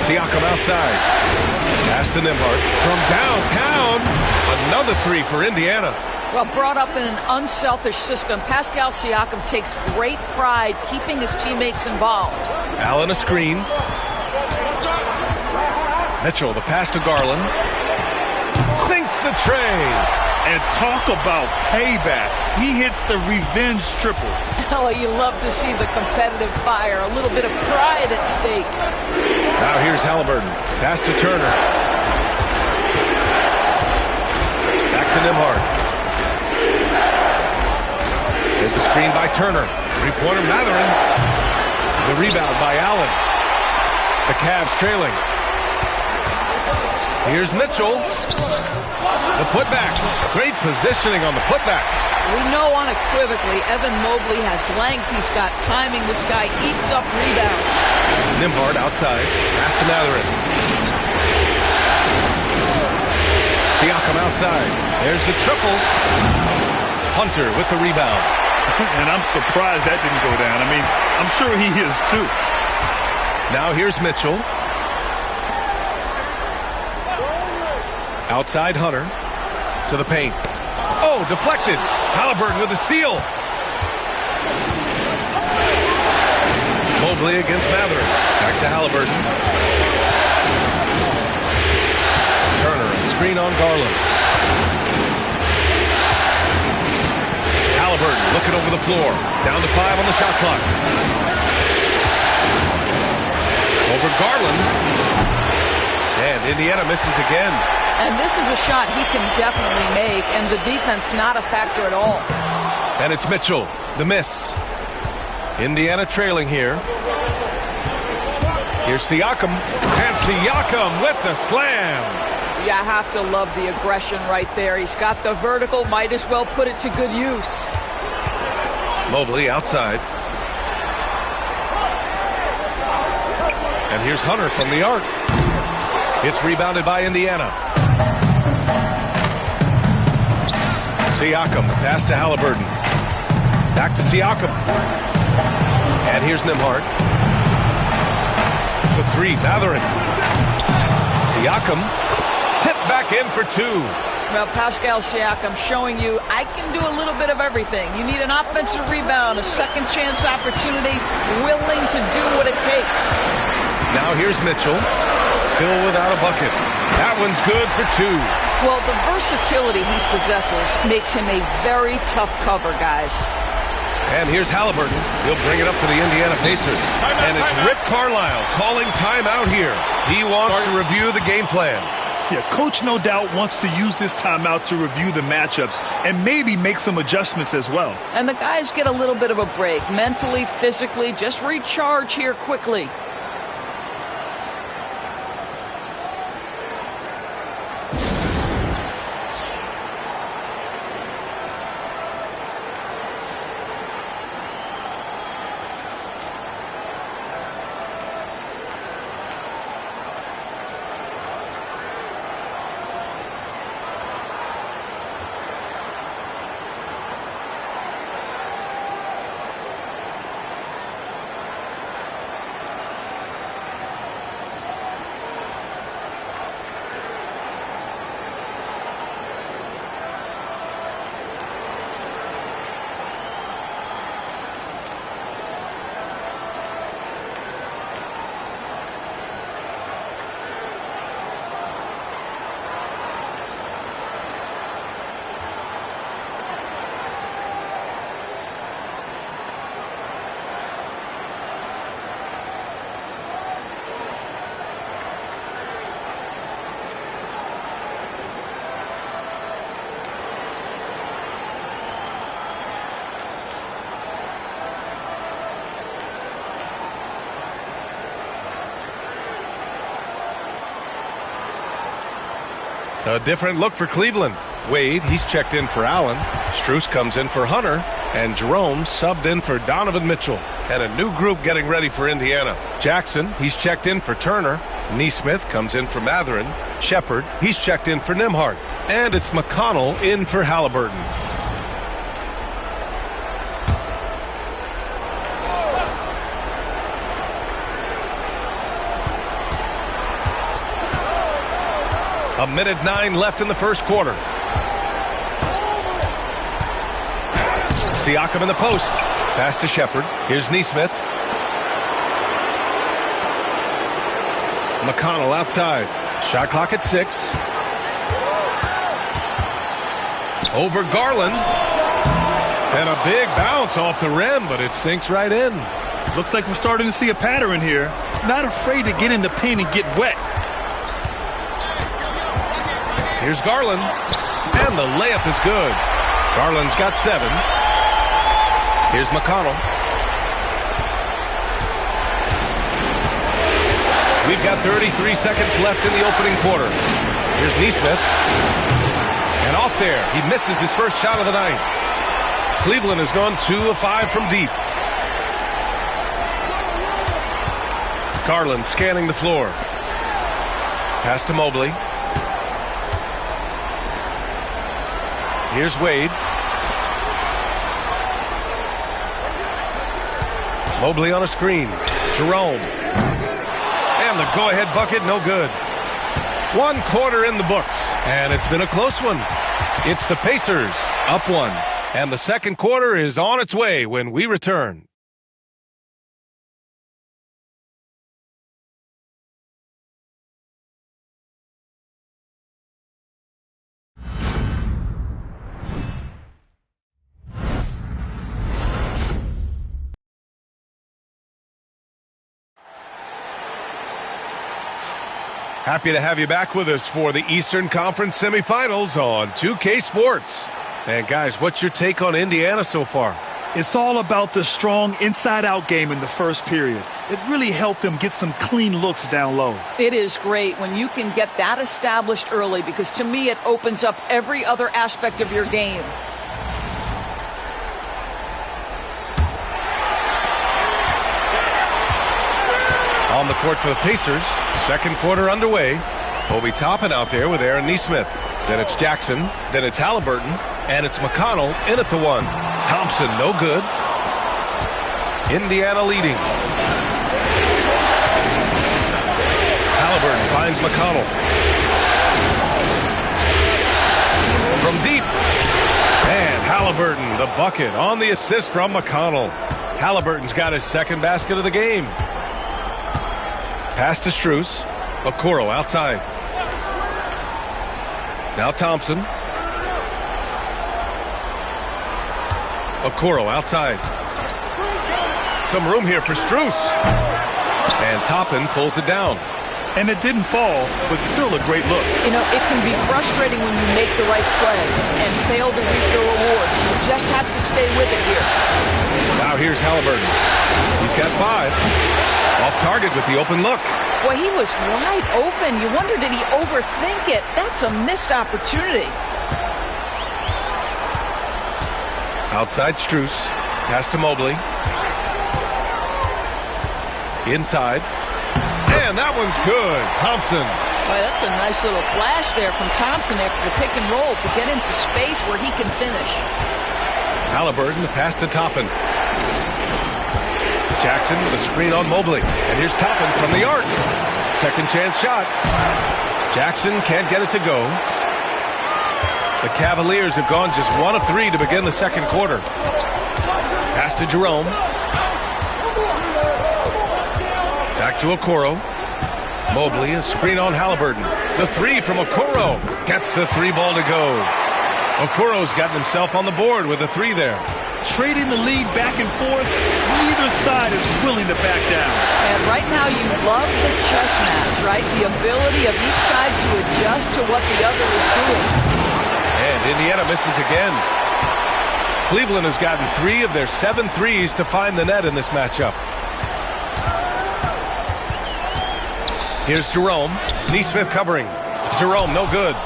Siakam outside. Pass to Nembhard. From downtown. Another 3 for Indiana. Well, brought up in an unselfish system, Pascal Siakam takes great pride keeping his teammates involved. Allen a screen. Mitchell, the pass to Garland. Sinks the tray. And talk about payback. He hits the revenge triple. Oh, you love to see the competitive fire. A little bit of pride at stake. Now here's Halliburton. Pass to Turner. Back to Nembhard. There's a screen by Turner. Three-pointer Mathurin. The rebound by Allen. The Cavs trailing. Here's Mitchell. The putback. Great positioning on the putback. We know unequivocally Evan Mobley has length. He's got timing. This guy eats up rebounds. Nembhard outside. Pass to Mathurin. Siakam outside. There's the triple. Hunter with the rebound. And I'm surprised that didn't go down. I mean, I'm sure he is too. Now here's Mitchell. Outside Hunter to the paint. Oh, deflected. Halliburton with a steal. Mobley against Mathurin. Back to Halliburton. Turner, a screen on Garland. Halliburton looking over the floor. Down to 5 on the shot clock. Over Garland. And Indiana misses again. And this is a shot he can definitely make, and the defense not a factor at all. And it's Mitchell, the miss. Indiana trailing here. Here's Siakam. And Siakam with the slam. Yeah, I have to love the aggression right there. He's got the vertical, might as well put it to good use. Mobley outside. And here's Hunter from the arc. It's rebounded by Indiana. Siakam, pass to Halliburton. Back to Siakam. And here's Nembhard. For three, Mathurin. Siakam, tip back in for two. Well, Pascal Siakam showing you I can do a little bit of everything. You need an offensive rebound, a second chance opportunity, willing to do what it takes. Now here's Mitchell, still without a bucket. That one's good for two. Well, the versatility he possesses makes him a very tough cover, guys. And here's Halliburton. He'll bring it up for the Indiana Pacers. And it's Rick Carlisle calling timeout here. He wants to review the game plan. Yeah, coach no doubt wants to use this timeout to review the matchups and maybe make some adjustments as well. And the guys get a little bit of a break, mentally, physically, just recharge here quickly. A different look for Cleveland. Wade, he's checked in for Allen. Strus comes in for Hunter. And Jerome subbed in for Donovan Mitchell. And a new group getting ready for Indiana. Jackson, he's checked in for Turner. Neesmith comes in for Mathurin. Shepard, he's checked in for Nembhard. And it's McConnell in for Halliburton. A minute 9 left in the first quarter. Siakam in the post. Pass to Shepard. Here's Neesmith. McConnell outside. Shot clock at 6. Over Garland. And a big bounce off the rim, but it sinks right in. Looks like we're starting to see a pattern here. Not afraid to get in the paint and get wet. Here's Garland, and the layup is good. Garland's got 7. Here's McConnell. We've got 33 seconds left in the opening quarter. Here's Neesmith. And off there, he misses his first shot of the night. Cleveland has gone 2 of 5 from deep. Garland scanning the floor. Pass to Mobley. Here's Wade. Mobley on a screen. Jerome. And the go-ahead bucket, no good. 1 quarter in the books, and it's been a close one. It's the Pacers, up 1. And the second quarter is on its way when we return. Happy to have you back with us for the Eastern Conference semifinals on 2K Sports. And guys, what's your take on Indiana so far? It's all about the strong inside-out game in the first period. It really helped them get some clean looks down low. It is great when you can get that established early because to me it opens up every other aspect of your game. On the court for the Pacers, second quarter underway. Obi Toppin out there with Aaron Neesmith. Then it's Jackson. Then it's Halliburton. And it's McConnell in at the 1. Thompson, no good. Indiana leading. Halliburton finds McConnell. From deep. And Halliburton, the bucket on the assist from McConnell. Halliburton's got his second basket of the game. Pass to Strus. Okoro outside. Now Thompson. Okoro outside. Some room here for Strus. And Toppin pulls it down. And it didn't fall, but still a great look. You know, it can be frustrating when you make the right play and fail to reap the reward. You just have to stay with it here. Now here's Halliburton. He's got 5. Off target with the open look. Boy, he was wide open. You wonder, did he overthink it? That's a missed opportunity. Outside Strus. Pass to Mobley. Inside. And that one's good. Thompson. Boy, that's a nice little flash there from Thompson after the pick and roll to get into space where he can finish. Halliburton, the pass to Toppin. Jackson with a screen on Mobley. And here's Toppin from the arc. Second chance shot. Jackson can't get it to go. The Cavaliers have gone just 1 of 3 to begin the second quarter. Pass to Jerome. Back to Okoro. Mobley, a screen on Halliburton. The 3 from Okoro. Gets the 3 ball to go. Okoro's gotten himself on the board with a 3 there. Trading the lead back and forth, neither side is willing to back down. And right now you love the chess match, right? The ability of each side to adjust to what the other is doing. And Indiana misses again. Cleveland has gotten 3 of their 7 threes to find the net in this matchup. Here's Jerome. Neesmith covering. Jerome, no good.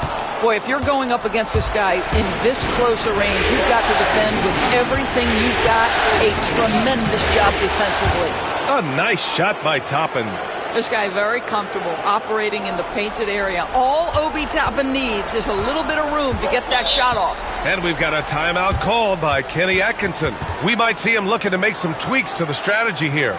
Boy, if you're going up against this guy in this close a range, you've got to defend with everything you've got. A tremendous job defensively. A nice shot by Toppin. This guy very comfortable operating in the painted area. All Obi Toppin needs is a little bit of room to get that shot off. And we've got a timeout called by Kenny Atkinson. We might see him looking to make some tweaks to the strategy here.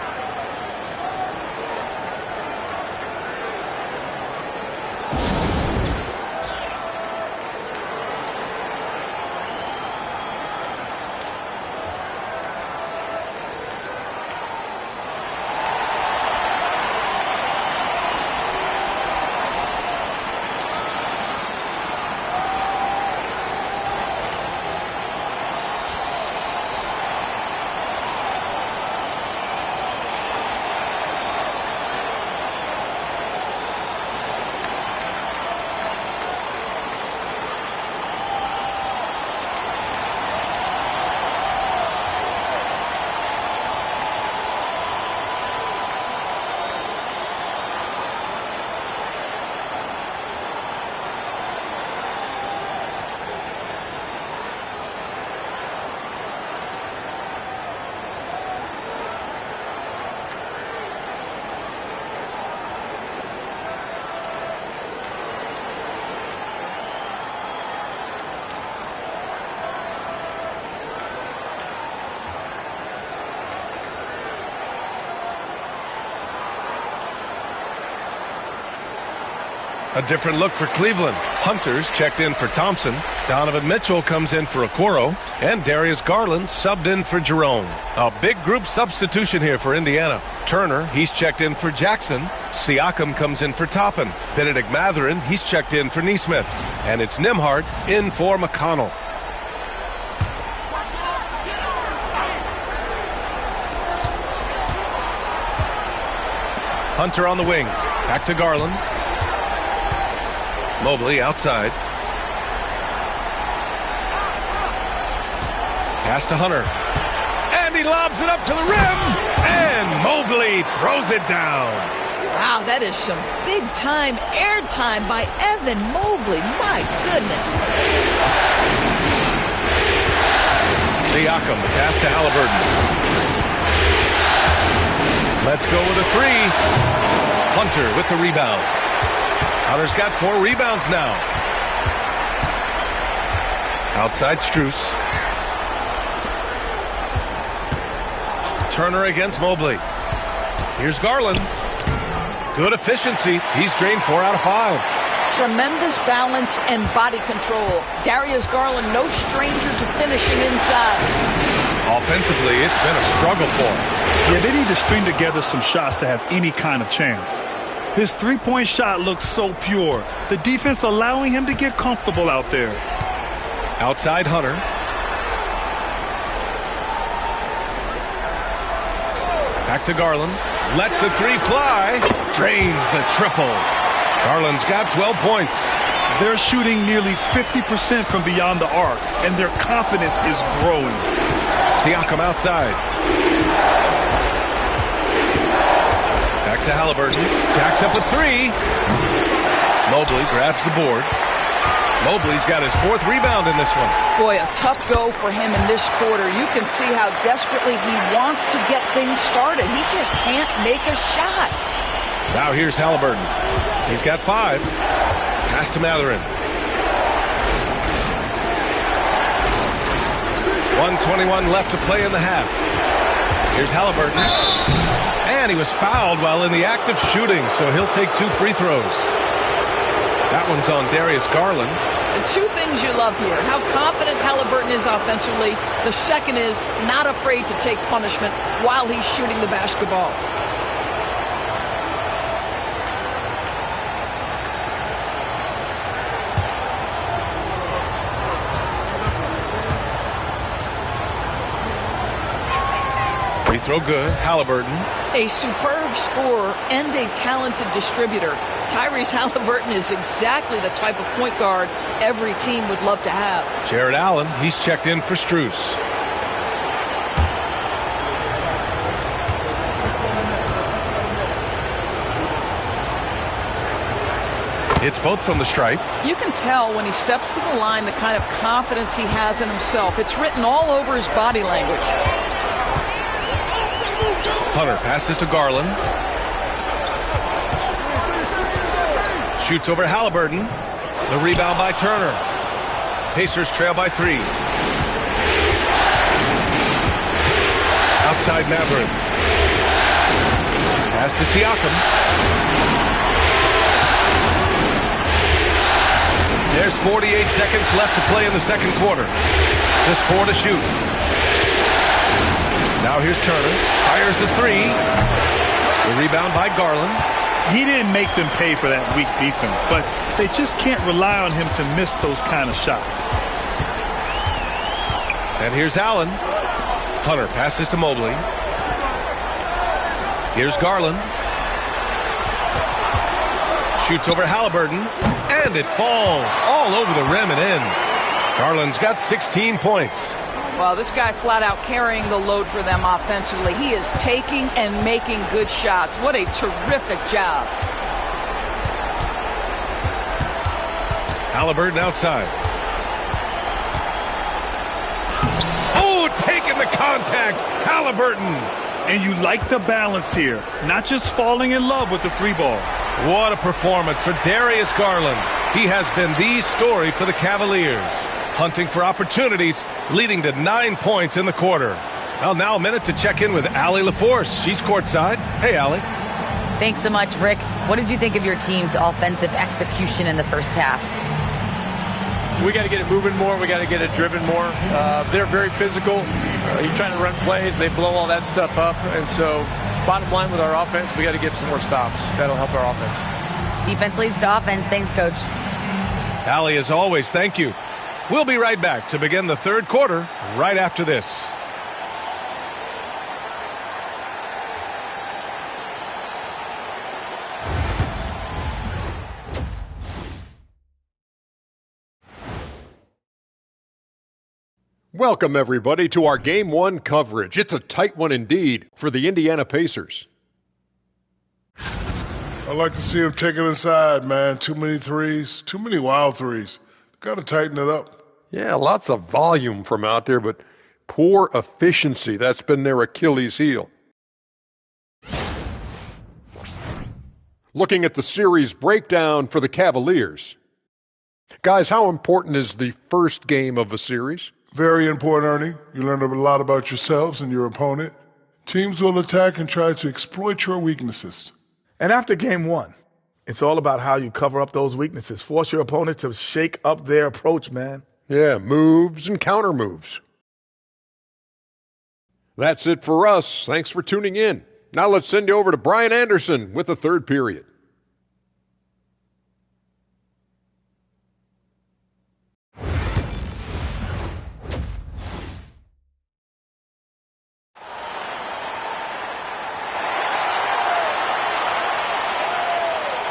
A different look for Cleveland. Hunter's checked in for Thompson. Donovan Mitchell comes in for Okoro. And Darius Garland subbed in for Jerome. A big group substitution here for Indiana. Turner, he's checked in for Jackson. Siakam comes in for Toppin. Benedict Mathurin, he's checked in for Neesmith. And it's Nembhard in for McConnell. Hunter on the wing. Back to Garland. Mobley outside. Pass to Hunter. And he lobs it up to the rim. And Mobley throws it down. Wow, that is some big-time airtime by Evan Mobley. My goodness. Siakam, the pass to Halliburton. Let's go with a 3. Hunter with the rebound. Hunter's got 4 rebounds now. Outside Strus. Turner against Mobley. Here's Garland. Good efficiency. He's drained 4 out of 5. Tremendous balance and body control. Darius Garland, no stranger to finishing inside. Offensively, it's been a struggle for him. Yeah, they need to string together some shots to have any kind of chance. His three-point shot looks so pure. The defense allowing him to get comfortable out there. Outside Hunter. Back to Garland. Lets the 3 fly. Drains the triple. Garland's got 12 points. They're shooting nearly 50% from beyond the arc, and their confidence is growing. Siakam outside. Back to Halliburton. Jacks up a 3. Mobley grabs the board. Mobley's got his 4th rebound in this one. Boy, a tough go for him in this quarter. You can see how desperately he wants to get things started. He just can't make a shot. Now here's Halliburton. He's got 5. Pass to Mathurin. 1:21 left to play in the half. Here's Halliburton. And he was fouled while in the act of shooting, so he'll take 2 free throws. That one's on Darius Garland. The 2 things you love here, how confident Halliburton is offensively. The second is not afraid to take punishment while he's shooting the basketball. Free throw good. Halliburton. A superb scorer and a talented distributor. Tyrese Halliburton is exactly the type of point guard every team would love to have. Jared Allen, he's checked in for Strus. Hits both from the stripe. You can tell when he steps to the line the kind of confidence he has in himself. It's written all over his body language. Hunter passes to Garland. Shoots over Halliburton. The rebound by Turner. Pacers trail by 3. Outside Mathurin. Pass to Siakam. There's 48 seconds left to play in the second quarter. Just 4 to shoot. Now here's Turner. Fires the 3. The rebound by Garland. He didn't make them pay for that weak defense, but they just can't rely on him to miss those kind of shots. And here's Allen. Hunter passes to Mobley. Here's Garland. Shoots over Halliburton. And it falls all over the rim and in. Garland's got 16 points. Well, this guy flat out carrying the load for them offensively. He is taking and making good shots. What a terrific job. Halliburton outside. Oh, taking the contact. Halliburton. And you like the balance here. Not just falling in love with the 3-ball. What a performance for Darius Garland. He has been the story for the Cavaliers. Hunting for opportunities, leading to 9 points in the quarter. Well, now a minute to check in with Allie LaForce. She's courtside. Hey, Allie. Thanks so much, Rick. What did you think of your team's offensive execution in the first half? We got to get it moving more. We got to get it driven more. They're very physical. You're trying to run plays. They blow all that stuff up. And so, bottom line with our offense, we got to get some more stops. That'll help our offense. Defense leads to offense. Thanks, Coach. Allie, as always, thank you. We'll be right back to begin the third quarter right after this. Welcome, everybody, to our Game 1 coverage. It's a tight one indeed for the Indiana Pacers. I like to see him take it inside, man. Too many threes, too many wild threes. Got to tighten it up. Yeah, lots of volume from out there, but poor efficiency. That's been their Achilles heel. Looking at the series breakdown for the Cavaliers. Guys, how important is the first game of a series? Very important, Ernie. You learn a lot about yourselves and your opponent. Teams will attack and try to exploit your weaknesses. And after game one, it's all about how you cover up those weaknesses. Force your opponent to shake up their approach, man. Yeah, moves and counter moves. That's it for us. Thanks for tuning in. Now let's send you over to Brian Anderson with the third period.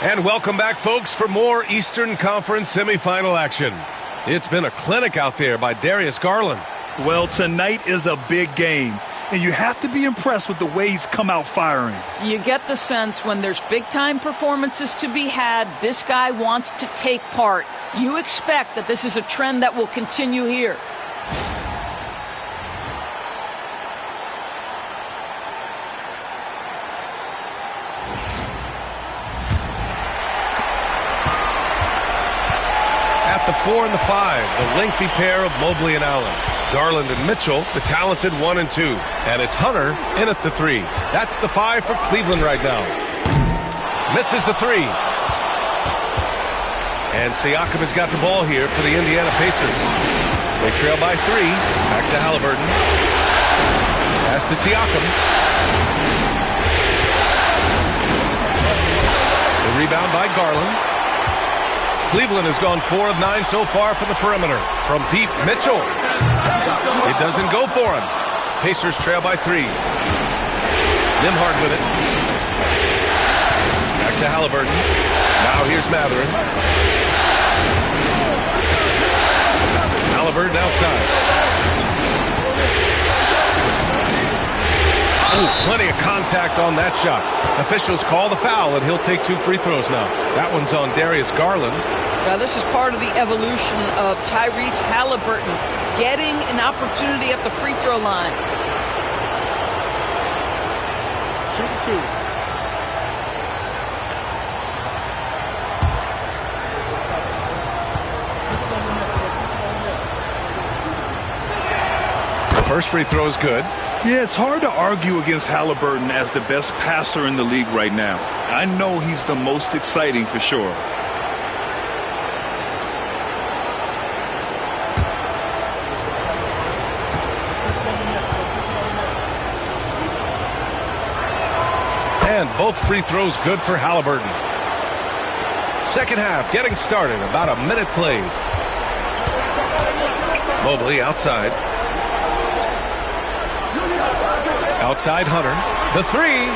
And welcome back, folks, for more Eastern Conference semifinal action. It's been a clinic out there by Darius Garland. Well, tonight is a big game, and you have to be impressed with the way he's come out firing. You get the sense when there's big-time performances to be had, this guy wants to take part. You expect that this is a trend that will continue here. The 4 and the 5, the lengthy pair of Mobley and Allen. Garland and Mitchell, the talented 1 and 2. And it's Hunter in at the 3. That's the 5 for Cleveland right now. Misses the 3. And Siakam has got the ball here for the Indiana Pacers. They trail by 3. Back to Halliburton. Pass to Siakam. The rebound by Garland. Cleveland has gone 4 of 9 so far from the perimeter. From deep, Mitchell. It doesn't go for him. Pacers trail by 3. Nembhard with it. Back to Halliburton. Now here's Mathurin. Halliburton outside. Ooh, plenty of contact on that shot. Officials call the foul, and he'll take 2 free throws now. That one's on Darius Garland. Now, this is part of the evolution of Tyrese Halliburton getting an opportunity at the free throw line. Shoot 2. The first free throw is good. Yeah, it's hard to argue against Halliburton as the best passer in the league right now. I know he's the most exciting for sure. And both free throws good for Halliburton. Second half getting started, about a minute played. Mobley outside. Outside Hunter. The 3.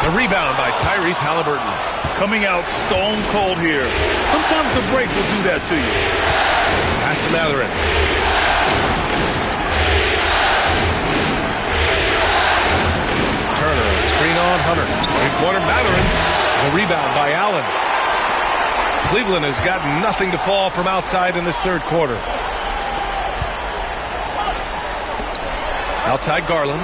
The rebound by Tyrese Halliburton. Coming out stone cold here. Sometimes the break will do that to you. Pass to Mathurin. Turner, screen on Hunter. Three-pointer Mathurin. The rebound by Allen. Cleveland has got nothing to fall from outside in this third quarter. Outside Garland.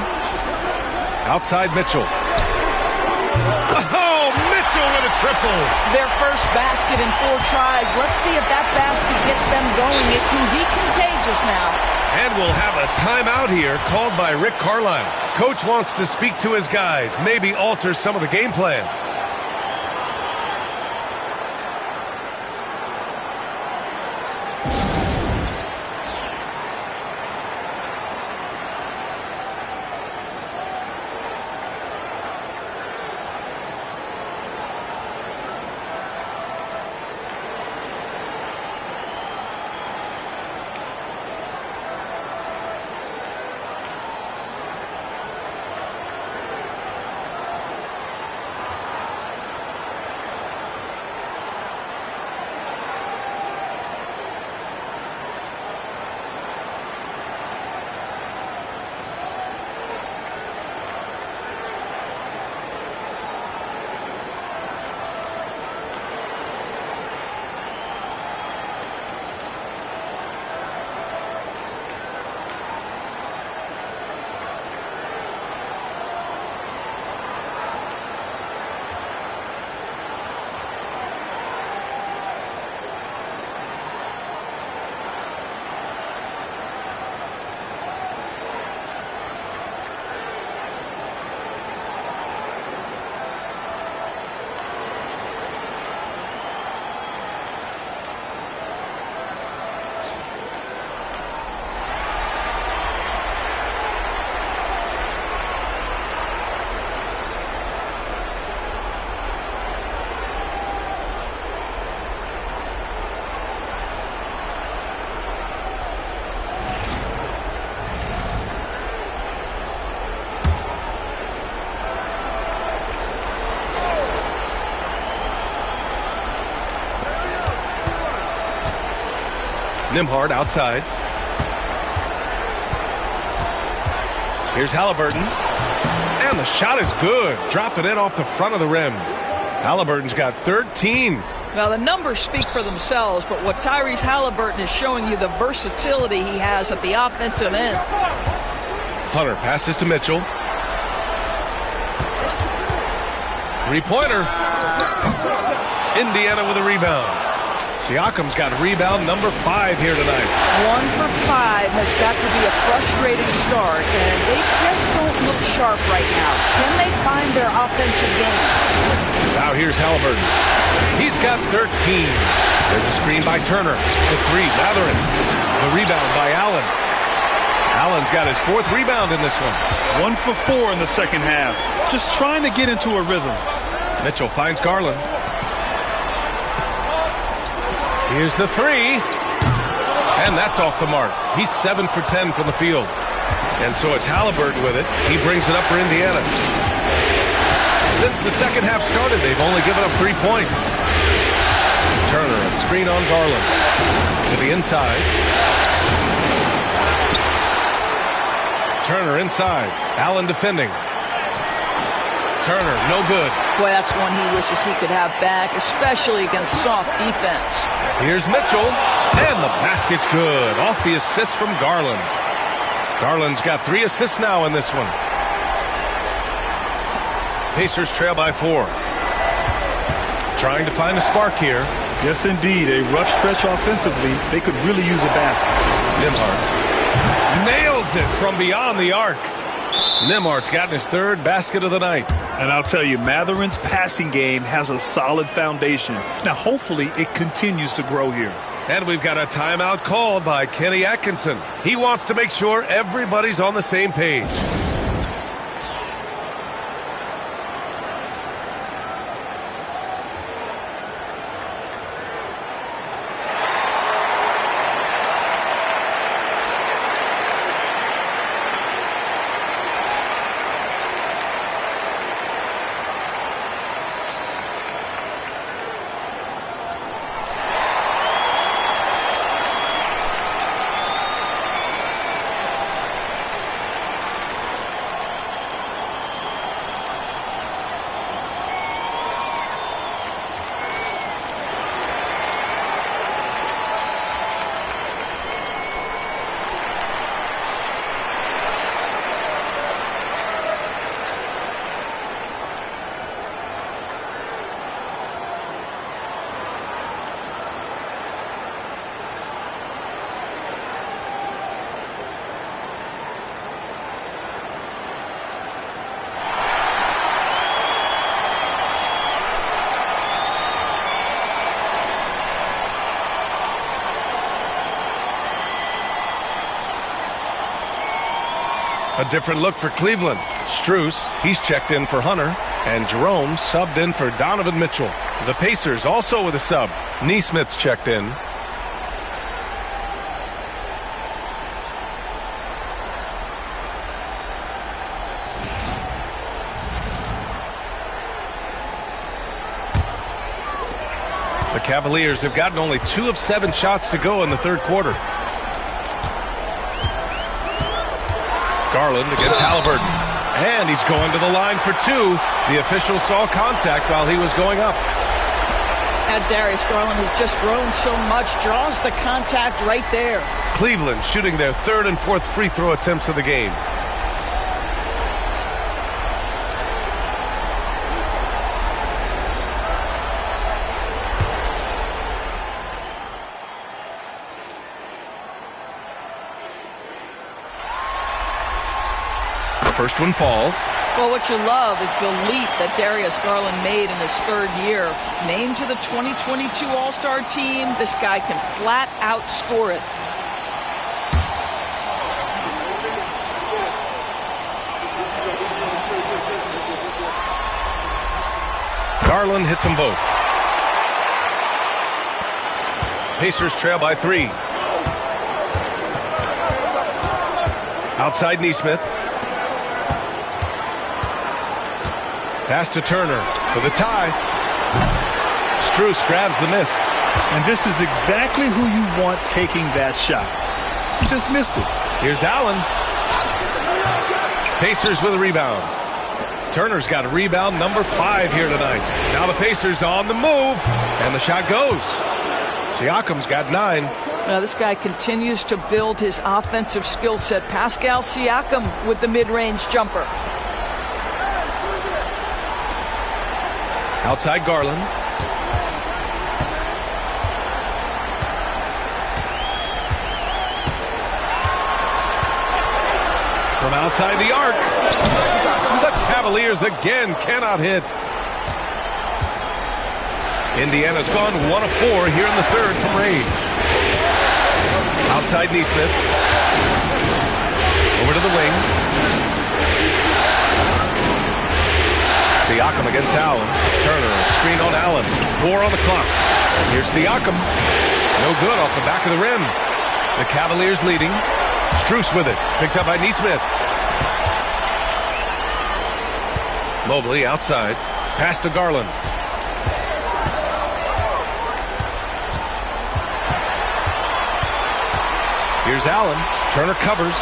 Outside Mitchell. Oh, Mitchell with a triple. Their first basket in 4 tries. Let's see if that basket gets them going. It can be contagious now. And we'll have a timeout here called by Rick Carlisle. Coach wants to speak to his guys, maybe alter some of the game plan. Nembhard outside. Here's Halliburton. And the shot is good. Dropping it off the front of the rim. Halliburton's got 13. Well, the numbers speak for themselves, but what Tyrese Halliburton is showing you, the versatility he has at the offensive end. Hunter passes to Mitchell. Three-pointer. Indiana with a rebound. Siakam's got rebound number 5 here tonight. 1 for 5 has got to be a frustrating start, and they just don't look sharp right now. Can they find their offensive game? Now here's Halliburton. He's got 13. There's a screen by Turner. The 3, Mathurin. The rebound by Allen. Allen's got his 4th rebound in this one. 1 for 4 in the second half. Just trying to get into a rhythm. Mitchell finds Garland. Here's the 3. And that's off the mark. He's 7 for 10 from the field. And so it's Halliburton with it. He brings it up for Indiana. Since the second half started, they've only given up 3 points. Turner, a screen on Garland. To the inside. Turner inside. Allen defending. Turner, no good. Boy, that's one he wishes he could have back, especially against soft defense. Here's Mitchell, and the basket's good. Off the assist from Garland. Garland's got 3 assists now in this one. Pacers trail by 4. Trying to find a spark here. Yes, indeed. A rough stretch offensively. They could really use a basket. Nembhard nails it from beyond the arc. Nembhard's gotten his 3rd basket of the night. And I'll tell you, Mathurin's passing game has a solid foundation. Now, hopefully, it continues to grow here. And we've got a timeout called by Kenny Atkinson. He wants to make sure everybody's on the same page. A different look for Cleveland. Strus, he's checked in for Hunter. And Jerome subbed in for Donovan Mitchell. The Pacers also with a sub. Neesmith's checked in. The Cavaliers have gotten only 2 of 7 shots to go in the 3rd quarter. Garland against Halliburton. And he's going to the line for 2. The official saw contact while he was going up. And Darius Garland has just grown so much, draws the contact right there. Cleveland shooting their 3rd and 4th free throw attempts of the game. First one falls. Well, what you love is the leap that Darius Garland made in his 3rd year. Named to the 2022 All-Star team, this guy can flat out score it. Garland hits them both. Pacers trail by 3. Outside Neesmith. Pass to Turner for the tie. Strus grabs the miss. And this is exactly who you want taking that shot. He just missed it. Here's Allen. Pacers with a rebound. Turner's got a rebound number 5 here tonight. Now the Pacers on the move, and the shot goes. Siakam's got 9. Now this guy continues to build his offensive skill set. Pascal Siakam with the mid-range jumper. Outside Garland. From outside the arc. The Cavaliers again cannot hit. Indiana's gone 1 of 4 here in the third from range. Outside Neesmith. Over to the wing. Siakam against Allen. Turner, screen on Allen. 4 on the clock. Here's Siakam. No good off the back of the rim. The Cavaliers leading. Strus with it. Picked up by Neesmith. Mobley outside. Pass to Garland. Here's Allen. Turner covers.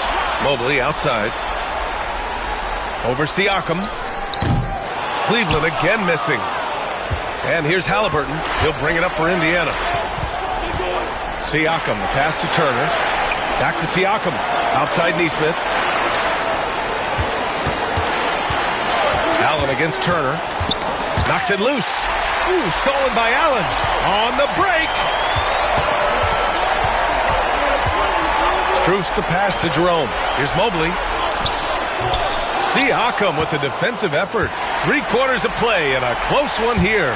Mobley outside. Over Siakam. Cleveland again missing. And here's Halliburton. He'll bring it up for Indiana. Siakam, the pass to Turner. Back to Siakam. Outside Neesmith. Allen against Turner. Knocks it loose. Ooh, stolen by Allen. On the break. Strus the pass to Jerome. Here's Mobley. Siakam with the defensive effort. 3/4 of play and a close one here.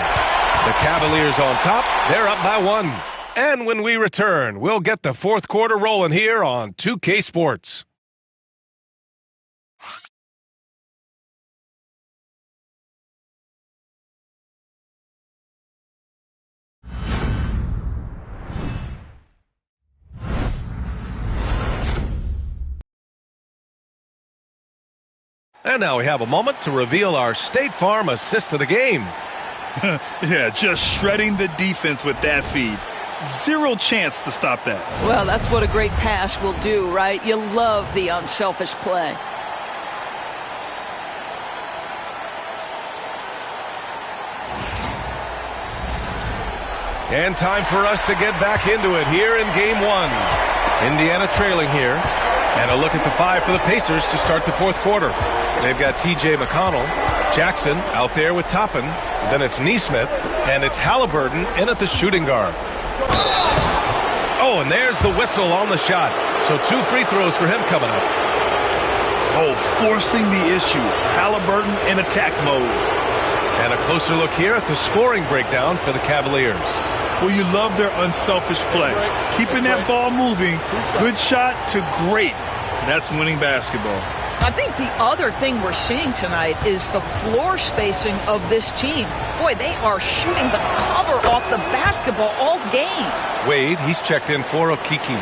The Cavaliers on top. They're up by 1. And when we return, we'll get the fourth quarter rolling here on 2K Sports. And now we have a moment to reveal our State Farm assist of the game. Yeah, just shredding the defense with that feed. Zero chance to stop that. Well, that's what a great pass will do, right? You love the unselfish play. And time for us to get back into it here in Game 1. Indiana trailing here. And a look at the 5 for the Pacers to start the fourth quarter. They've got T.J. McConnell, Jackson out there with Toppin. Then it's Neesmith, and it's Halliburton in at the shooting guard. Oh, and there's the whistle on the shot. So 2 free throws for him coming up. Oh, forcing the issue. Halliburton in attack mode. And a closer look here at the scoring breakdown for the Cavaliers. Well, you love their unselfish play. Keeping that ball moving, good shot to great. That's winning basketball. I think the other thing we're seeing tonight is the floor spacing of this team. Boy, they are shooting the cover off the basketball all game. Wade, he's checked in for Okiki.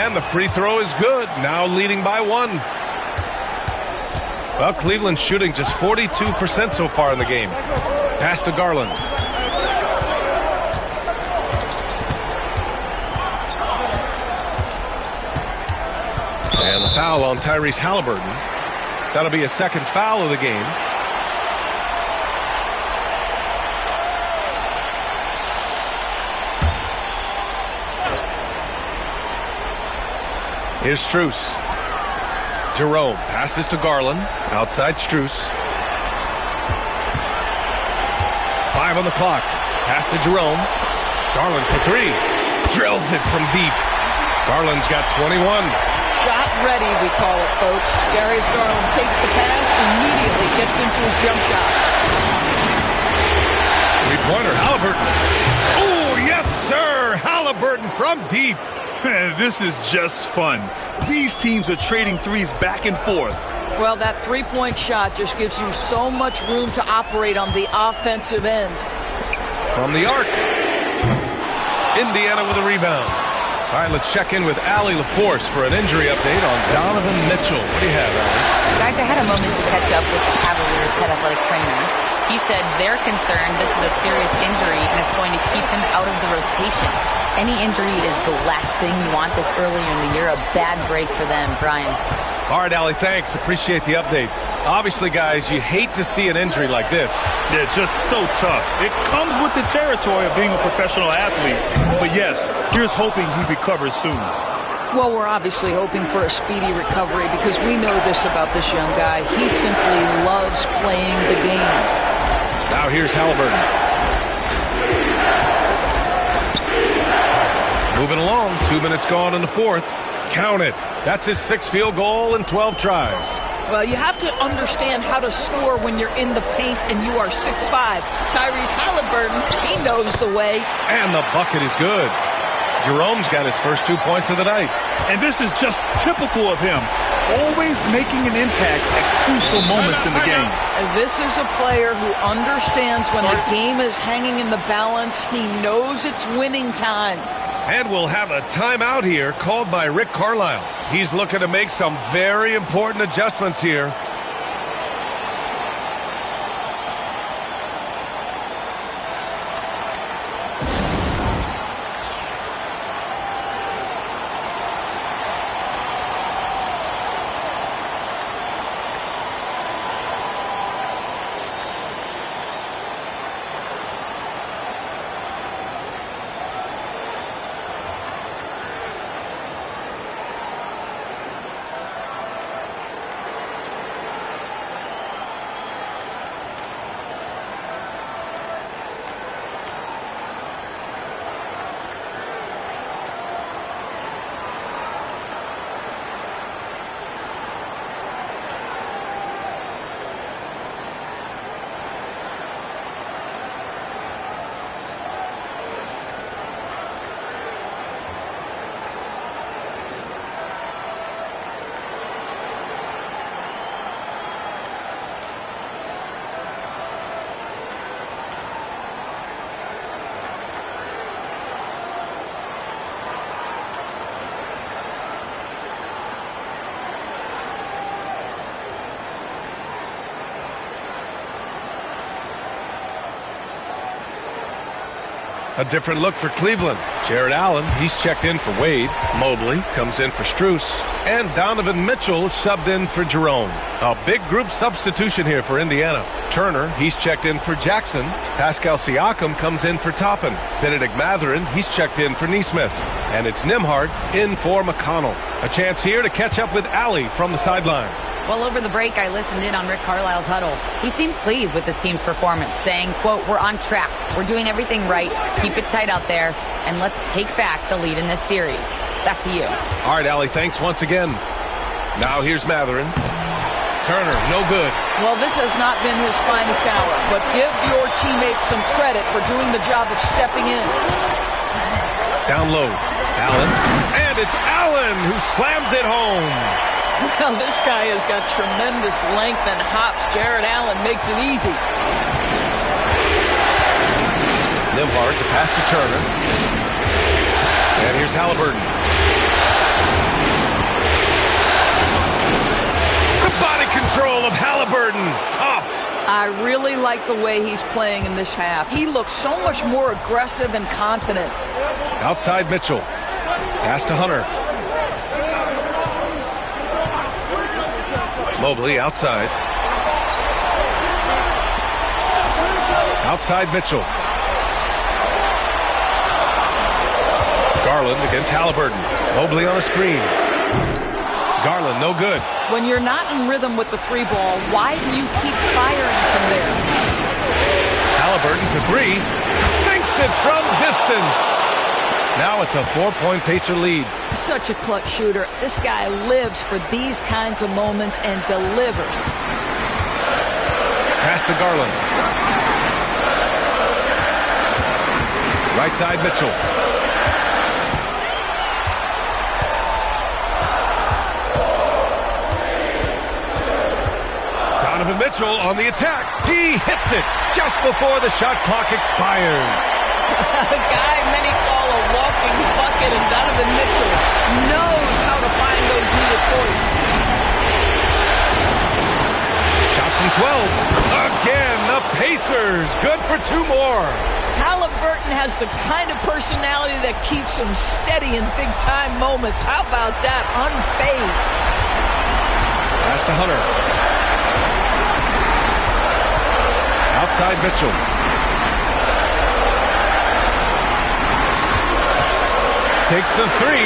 And the free throw is good. Now leading by 1. Well, Cleveland's shooting just 42% so far in the game. Pass to Garland. And the foul on Tyrese Halliburton. That'll be a second foul of the game. Here's Strus. Jerome passes to Garland. Outside Strus. 5 on the clock. Pass to Jerome. Garland for 3. Drills it from deep. Garland's got 21. Shot ready, we call it, folks. Darius Garland takes the pass, immediately gets into his jump shot. Three-pointer, Halliburton. Oh, yes, sir. Halliburton from deep. This is just fun. These teams are trading threes back and forth. Well, that three-point shot just gives you so much room to operate on the offensive end. From the arc. Indiana with a rebound. All right, let's check in with Allie LaForce for an injury update on Donovan Mitchell. What do you have, Allie? Guys, I had a moment to catch up with the Cavaliers head athletic trainer. He said they're concerned this is a serious injury and it's going to keep him out of the rotation. Any injury is the last thing you want this earlier in the year. A bad break for them. Brian. All right, Allie, thanks. Appreciate the update. Obviously, guys, you hate to see an injury like this. Yeah, just so tough. It comes with the territory of being a professional athlete. But yes, here's hoping he recovers soon. Well, we're obviously hoping for a speedy recovery because we know this about this young guy. He simply loves playing the game. Now here's Halliburton. Moving along, 2 minutes gone in the fourth. Count it. That's his 6th field goal in 12 tries. Well, you have to understand how to score when you're in the paint and you are 6'5". Tyrese Halliburton, he knows the way. And the bucket is good. Jerome's got his first 2 points of the night. And this is just typical of him. Always making an impact at crucial moments in the game. And this is a player who understands when the game is hanging in the balance. He knows it's winning time. And we'll have a timeout here called by Rick Carlisle. He's looking to make some very important adjustments here. A different look for Cleveland. Jared Allen, he's checked in for Wade. Mobley comes in for Strus. And Donovan Mitchell is subbed in for Jerome. A big group substitution here for Indiana. Turner, he's checked in for Jackson. Pascal Siakam comes in for Toppin. Benedict Mathurin, he's checked in for Nesmith. And it's Nimhart in for McConnell. A chance here to catch up with Allie from the sideline. Well, over the break, I listened in on Rick Carlisle's huddle. He seemed pleased with his team's performance, saying, quote, "We're on track. We're doing everything right. Keep it tight out there, and let's take back the lead in this series." Back to you. All right, Allie, thanks once again. Now here's Mathurin. Turner, no good. Well, this has not been his finest hour, but give your teammates some credit for doing the job of stepping in. Down low, Allen. And it's Allen who slams it home. Well, this guy has got tremendous length and hops. Jared Allen makes it easy. Nimhart, the pass to Turner. And here's Halliburton. The body control of Halliburton. Tough. I really like the way he's playing in this half. He looks so much more aggressive and confident. Outside Mitchell. Pass to Hunter. Mobley outside. Outside Mitchell. Garland against Halliburton. Mobley on a screen. Garland, no good. When you're not in rhythm with the three ball, why do you keep firing from there? Halliburton for three. Sinks it from distance. Now it's a 4-point Pacer lead. Such a clutch shooter. This guy lives for these kinds of moments and delivers. Pass to Garland. Right side Mitchell. Donovan Mitchell on the attack. He hits it just before the shot clock expires. A guy many call a walking bucket, and Donovan Mitchell knows how to find those needed points. Shot from 12. Again, the Pacers. Good for 2 more. Halliburton has the kind of personality that keeps him steady in big-time moments. How about that? Unfazed. Pass to Hunter. Outside Mitchell. Takes the 3.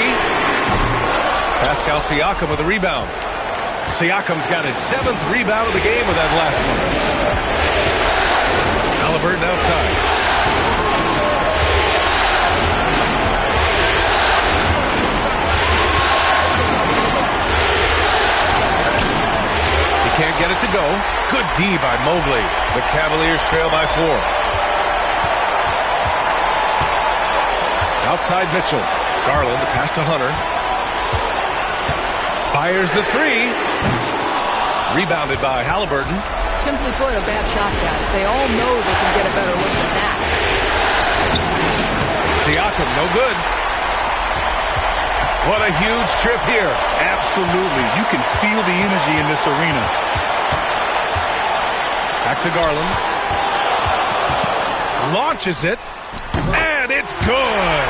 Pascal Siakam with a rebound. Siakam's got his 7th rebound of the game with that last one. Halliburton outside. He can't get it to go. Good D by Mobley. The Cavaliers trail by 4. Outside Mitchell. Garland, the pass to Hunter. Fires the 3. Rebounded by Halliburton. Simply put, a bad shot, guys. They all know they can get a better look than that. Siakam, no good. What a huge trip here. Absolutely. You can feel the energy in this arena. Back to Garland. Launches it. And it's good.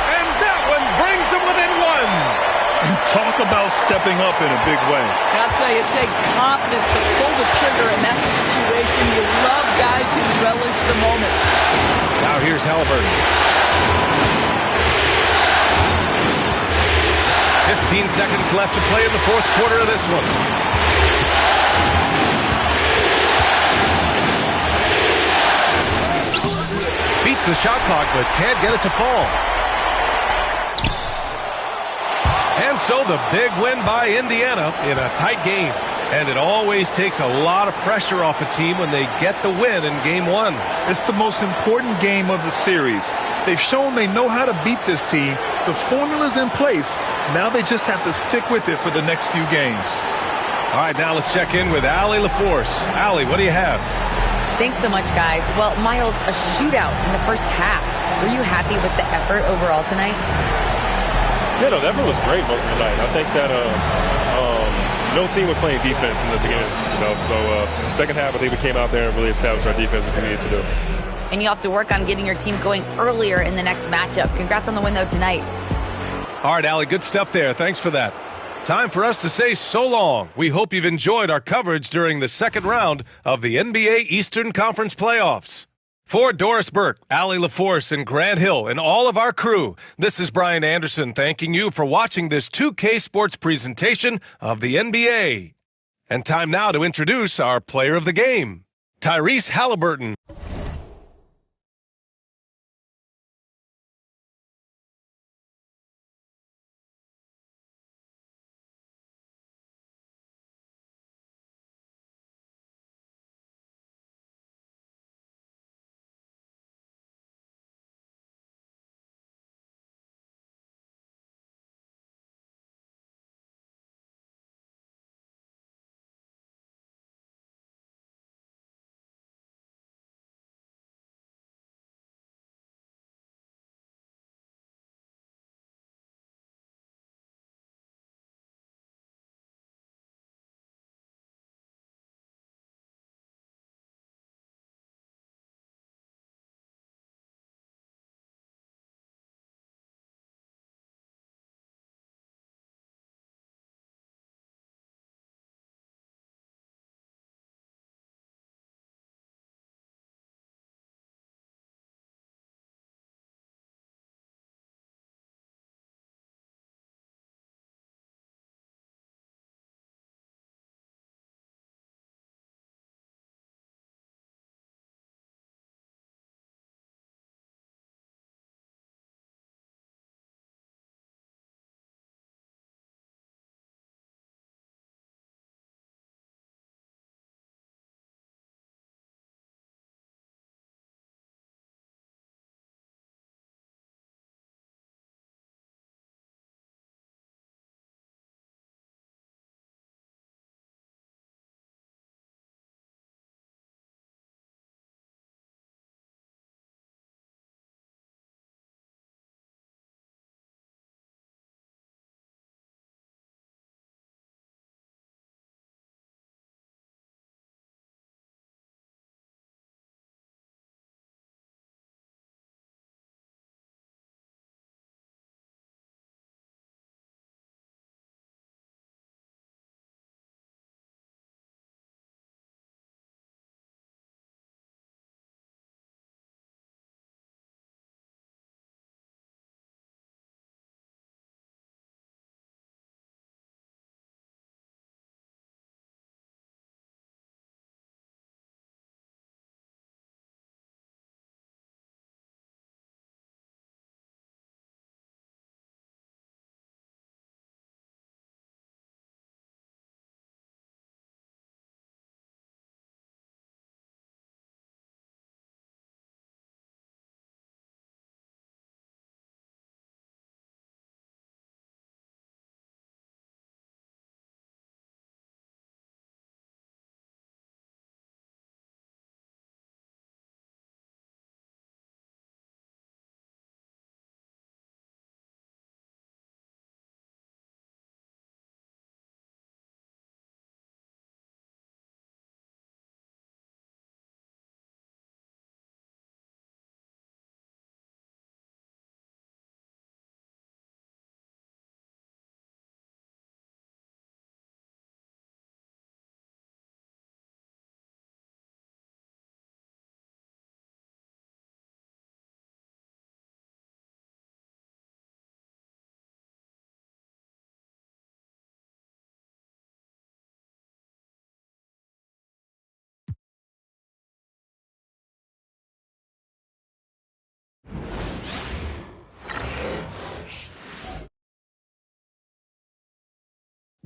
And that one brings them within 1. Talk about stepping up in a big way. I'll tell you, it takes confidence to pull the trigger in that situation. You love guys who relish the moment. Now here's Halliburton. 15 seconds left to play in the 4th quarter of this one. Beats the shot clock, but can't get it to fall. And so the big win by Indiana in a tight game. And it always takes a lot of pressure off a team when they get the win in Game 1. It's the most important game of the series. They've shown they know how to beat this team. The formula's in place. Now they just have to stick with it for the next few games. All right, now let's check in with Allie LaForce. Allie, what do you have? Thanks so much, guys. Well, Miles, a shootout in the first half. Were you happy with the effort overall tonight? Yeah, no, the effort was great most of the night. I think that no team was playing defense in the beginning, so second half I think we came out there and really established our defense as we needed to do. And you have to work on getting your team going earlier in the next matchup. Congrats on the win, though, tonight. All right, Allie, good stuff there. Thanks for that. Time for us to say so long. We hope you've enjoyed our coverage during the second round of the NBA Eastern Conference playoffs. For Doris Burke, Allie LaForce, and Grant Hill, and all of our crew, this is Brian Anderson thanking you for watching this 2K Sports presentation of the NBA. And time now to introduce our player of the game, Tyrese Halliburton.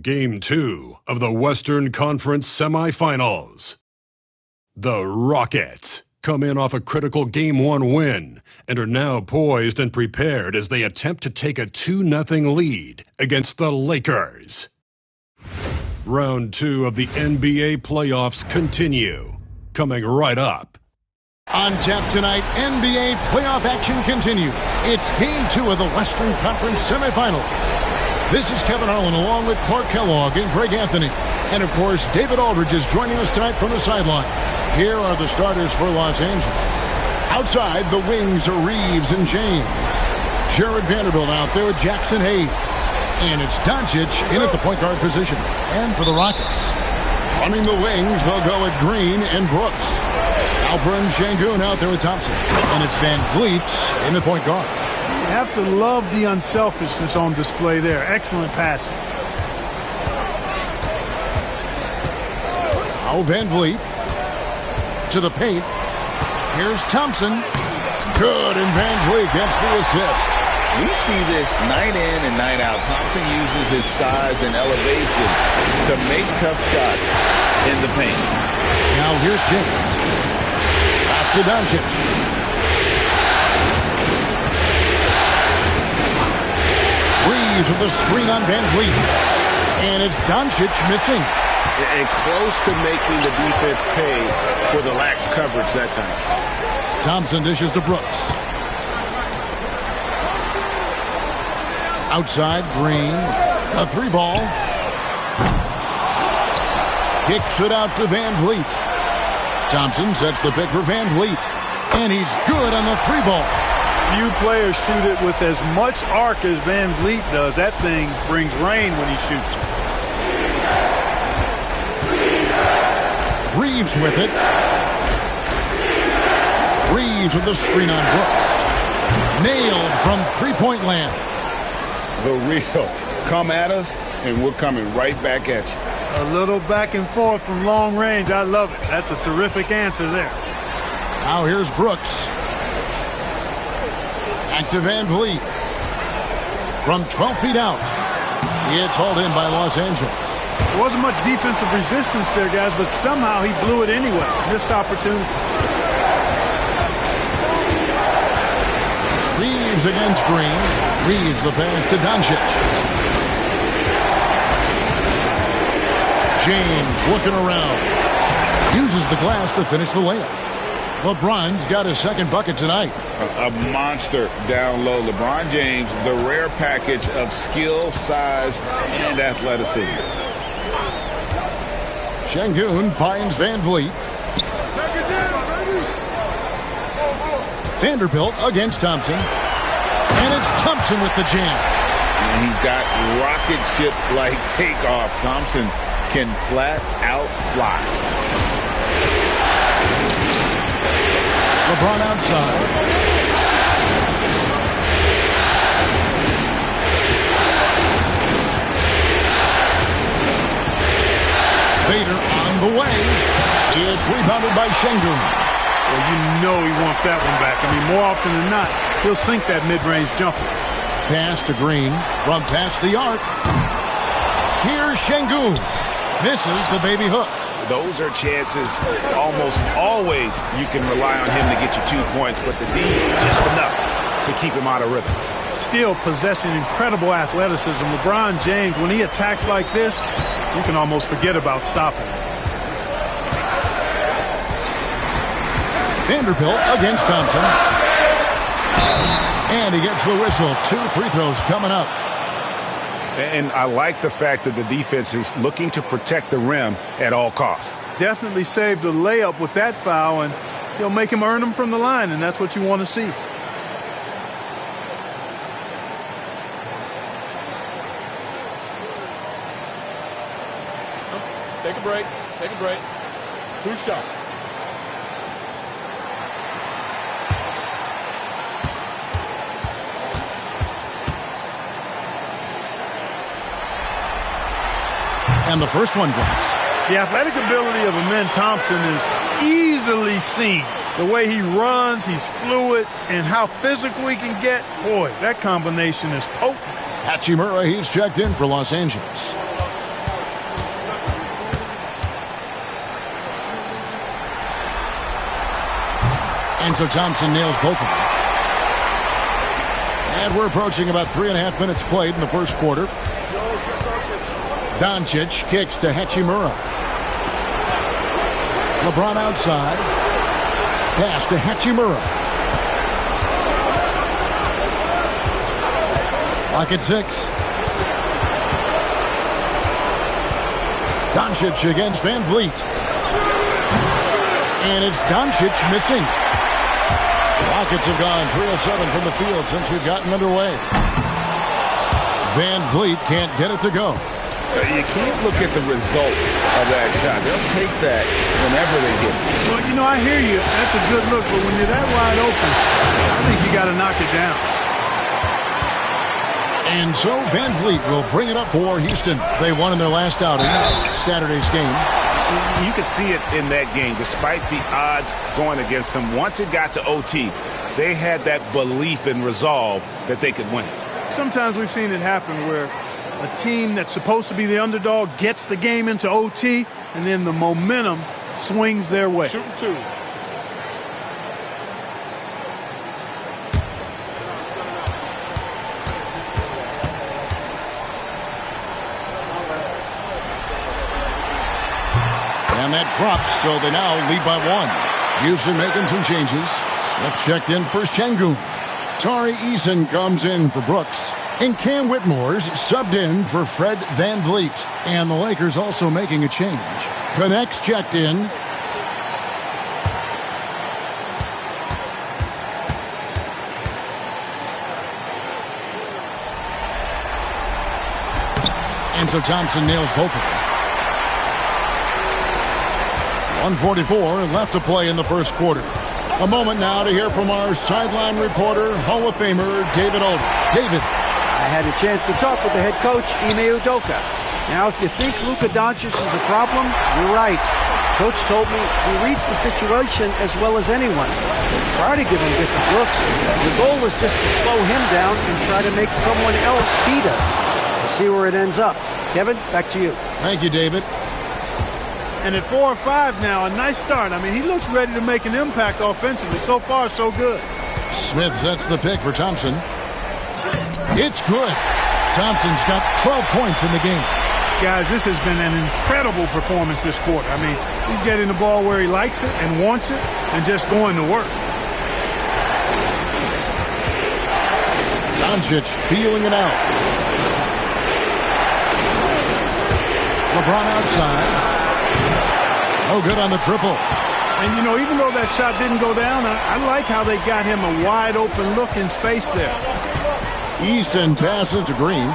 Game 2 of the Western Conference semifinals. The Rockets come in off a critical Game 1 win and are now poised and prepared as they attempt to take a 2-0 lead against the Lakers. Round 2 of the NBA playoffs continue, coming right up. On tap tonight, NBA playoff action continues. It's Game 2 of the Western Conference semifinals. This is Kevin Harlan along with Clark Kellogg and Greg Anthony. And, of course, David Aldridge is joining us tonight from the sideline. Here are the starters for Los Angeles. Outside, the wings are Reeves and James. Jared Vanderbilt out there with Jackson Hayes. And it's Doncic in at the point guard position. And for the Rockets, running the wings, they'll go with Green and Brooks. Alperen Sengun out there with Thompson. And it's Van Vliet in the point guard. You have to love the unselfishness on display there. Excellent passing. Now Van Vliet to the paint. Here's Thompson. Good, and Van Vliet gets the assist. We see this night in and night out. Thompson uses his size and elevation to make tough shots in the paint. Now here's James. Back to Doncic. Reeves with the screen on Van Vliet. And it's Doncic missing. And close to making the defense pay for the lax coverage that time. Thompson dishes to Brooks. Outside, Green. A 3-ball. Kicks it out to Van Vliet. Thompson sets the pick for Van Vliet. And he's good on the 3-ball. Few players shoot it with as much arc as Van Vliet does. That thing brings rain when he shoots it. Reeves with it. Reeves with the screen on Brooks. Nailed from three-point land. The real. Come at us, and we're coming right back at you. A little back and forth from long range. I love it. That's a terrific answer there. Now here's Brooks. Back to Van Vliet. From 12 feet out. It's hauled in by Los Angeles. There wasn't much defensive resistance there, guys, but somehow he blew it anyway. Missed opportunity. Reeves against Green. Reeves the pass to Doncic. James looking around. Uses the glass to finish the layup. LeBron's got his second bucket tonight. A monster down low. LeBron James, the rare package of skill, size, and athleticism. Sengun finds Van Vliet. Vanderbilt against Thompson. And it's Thompson with the jam. And he's got rocket ship-like takeoff. Thompson can flat out fly. LeBron outside. Vader on the way. It's rebounded by Sengun. Well, you know he wants that one back. I mean, more often than not, he'll sink that mid-range jumper. Pass to Green from past the arc. Here's Sengun. Misses the baby hook. Those are chances almost always you can rely on him to get you 2 points, but the D just enough to keep him out of rhythm. Still possessing incredible athleticism. LeBron James, when he attacks like this, you can almost forget about stopping him. Vanderbilt against Thompson. And he gets the whistle. 2 free throws coming up. And I like the fact that the defense is looking to protect the rim at all costs. Definitely saved a layup with that foul, and he'll make him earn them from the line, and that's what you want to see. Take a break. Take a break. 2 shots. And the first one drops. The athletic ability of Amen Thompson is easily seen. The way he runs, he's fluid, and how physical he can get. Boy, that combination is potent. Hachimura, he's checked in for Los Angeles. And so Thompson nails both of them. And we're approaching about 3.5 minutes played in the first quarter. Doncic kicks to Hachimura. LeBron outside. Pass to Hachimura. Lock at 6. Doncic against Van Vliet. And it's Doncic missing. Rockets have gone 3-of-7 from the field since we've gotten underway. Van Vliet can't get it to go. You can't look at the result of that shot. They'll take that whenever they get it. Well, you know, I hear you. That's a good look. But when you're that wide open, I think you got to knock it down. And so Van Vliet will bring it up for Houston. They won in their last outing, Saturday's game. You could see it in that game. Despite the odds going against them, once it got to OT, they had that belief and resolve that they could win. Sometimes we've seen it happen where a team that's supposed to be the underdog gets the game into OT, and then the momentum swings their way. Shoot 2. And that drops, so they now lead by 1. Houston making some changes. Smith checked in for Şengün. Tari Eason comes in for Brooks. And Cam Whitmore's subbed in for Fred Van Vliet. And the Lakers also making a change. Connects checked in. And so Thompson nails both of them. 1:44 left to play in the first quarter. A moment now to hear from our sideline reporter, Hall of Famer David Aldridge. David. I had a chance to talk with the head coach, Ime Udoka. Now, if you think Luka Doncic is a problem, you're right. Coach told me he reads the situation as well as anyone. He'll try to give him different looks. The goal is just to slow him down and try to make someone else beat us. We'll see where it ends up. Kevin, back to you. Thank you, David. And at 4 or 5 now, a nice start. I mean, he looks ready to make an impact offensively. So far, so good. Smith sets the pick for Thompson. It's good. Thompson's got 12 points in the game. Guys, this has been an incredible performance this quarter. I mean, he's getting the ball where he likes it and wants it and just going to work. Doncic feeling it out. LeBron outside. No good on the triple. And, you know, even though that shot didn't go down, I like how they got him a wide open look in space there. Easton passes to Green.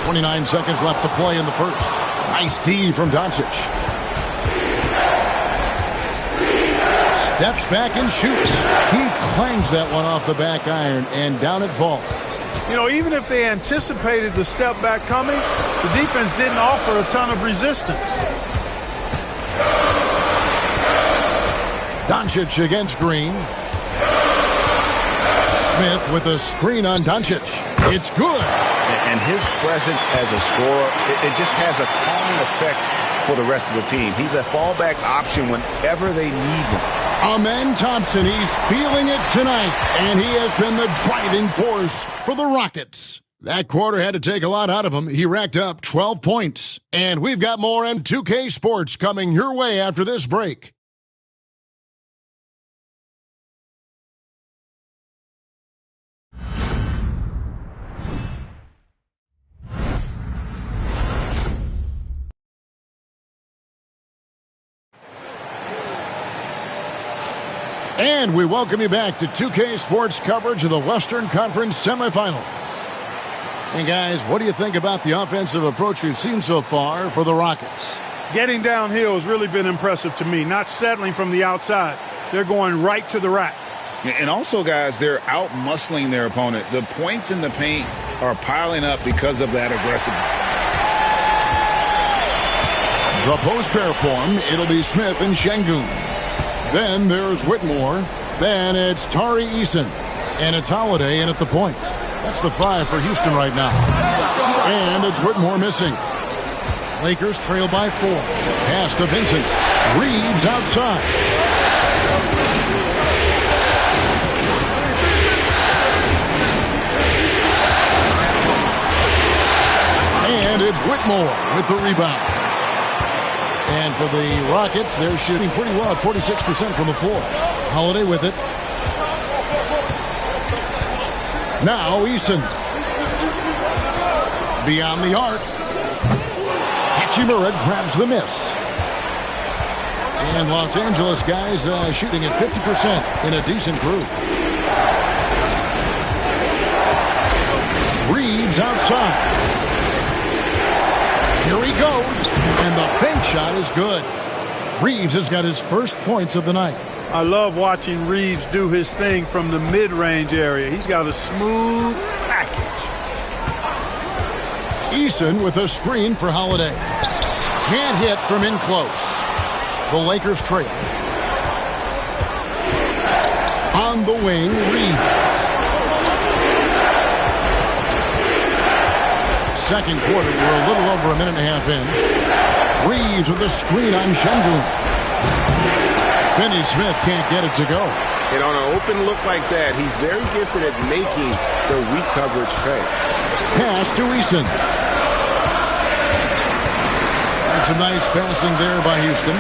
29 seconds left to play in the first. Nice D from Doncic. Steps back and shoots. He clangs that one off the back iron, and down it falls. You know, even if they anticipated the step back coming, the defense didn't offer a ton of resistance. Doncic against Green. Smith with a screen on Doncic. It's good. And his presence as a scorer, it just has a calming effect for the rest of the team. He's a fallback option whenever they need one. Amen Thompson, he's feeling it tonight, and he has been the driving force for the Rockets. That quarter had to take a lot out of him. He racked up 12 points. And we've got more M2K Sports coming your way after this break. And we welcome you back to 2K Sports coverage of the Western Conference semifinals. And guys, what do you think about the offensive approach we've seen so far for the Rockets? Getting downhill has really been impressive to me, not settling from the outside. They're going right to the rack. And also, guys, they're out-muscling their opponent. The points in the paint are piling up because of that aggressiveness. The post pair form, it'll be Smith and Şengün. Then there's Whitmore. Then it's Tari Eason. And it's Holiday in at the point. That's the 5 for Houston right now. And it's Whitmore missing. Lakers trail by 4. Pass to Vincent. Reeves outside. And it's Whitmore with the rebound. And for the Rockets, they're shooting pretty well at 46% from the floor. Holiday with it. Now Eason. Beyond the arc. Hachimura grabs the miss. And Los Angeles guys shooting at 50% in a decent group. Reeves outside. Here he goes. And the bank shot is good. Reeves has got his first points of the night. I love watching Reeves do his thing from the mid-range area. He's got a smooth package. Eason with a screen for Holiday. Can't hit from in close. The Lakers trail. On the wing, Reeves. Second quarter, we're a little over a minute and a half in. Reeves with a screen on Şengün. Finney Smith can't get it to go. And on an open look like that, he's very gifted at making the weak coverage pay. Pass to Eason. And some nice passing there by Houston.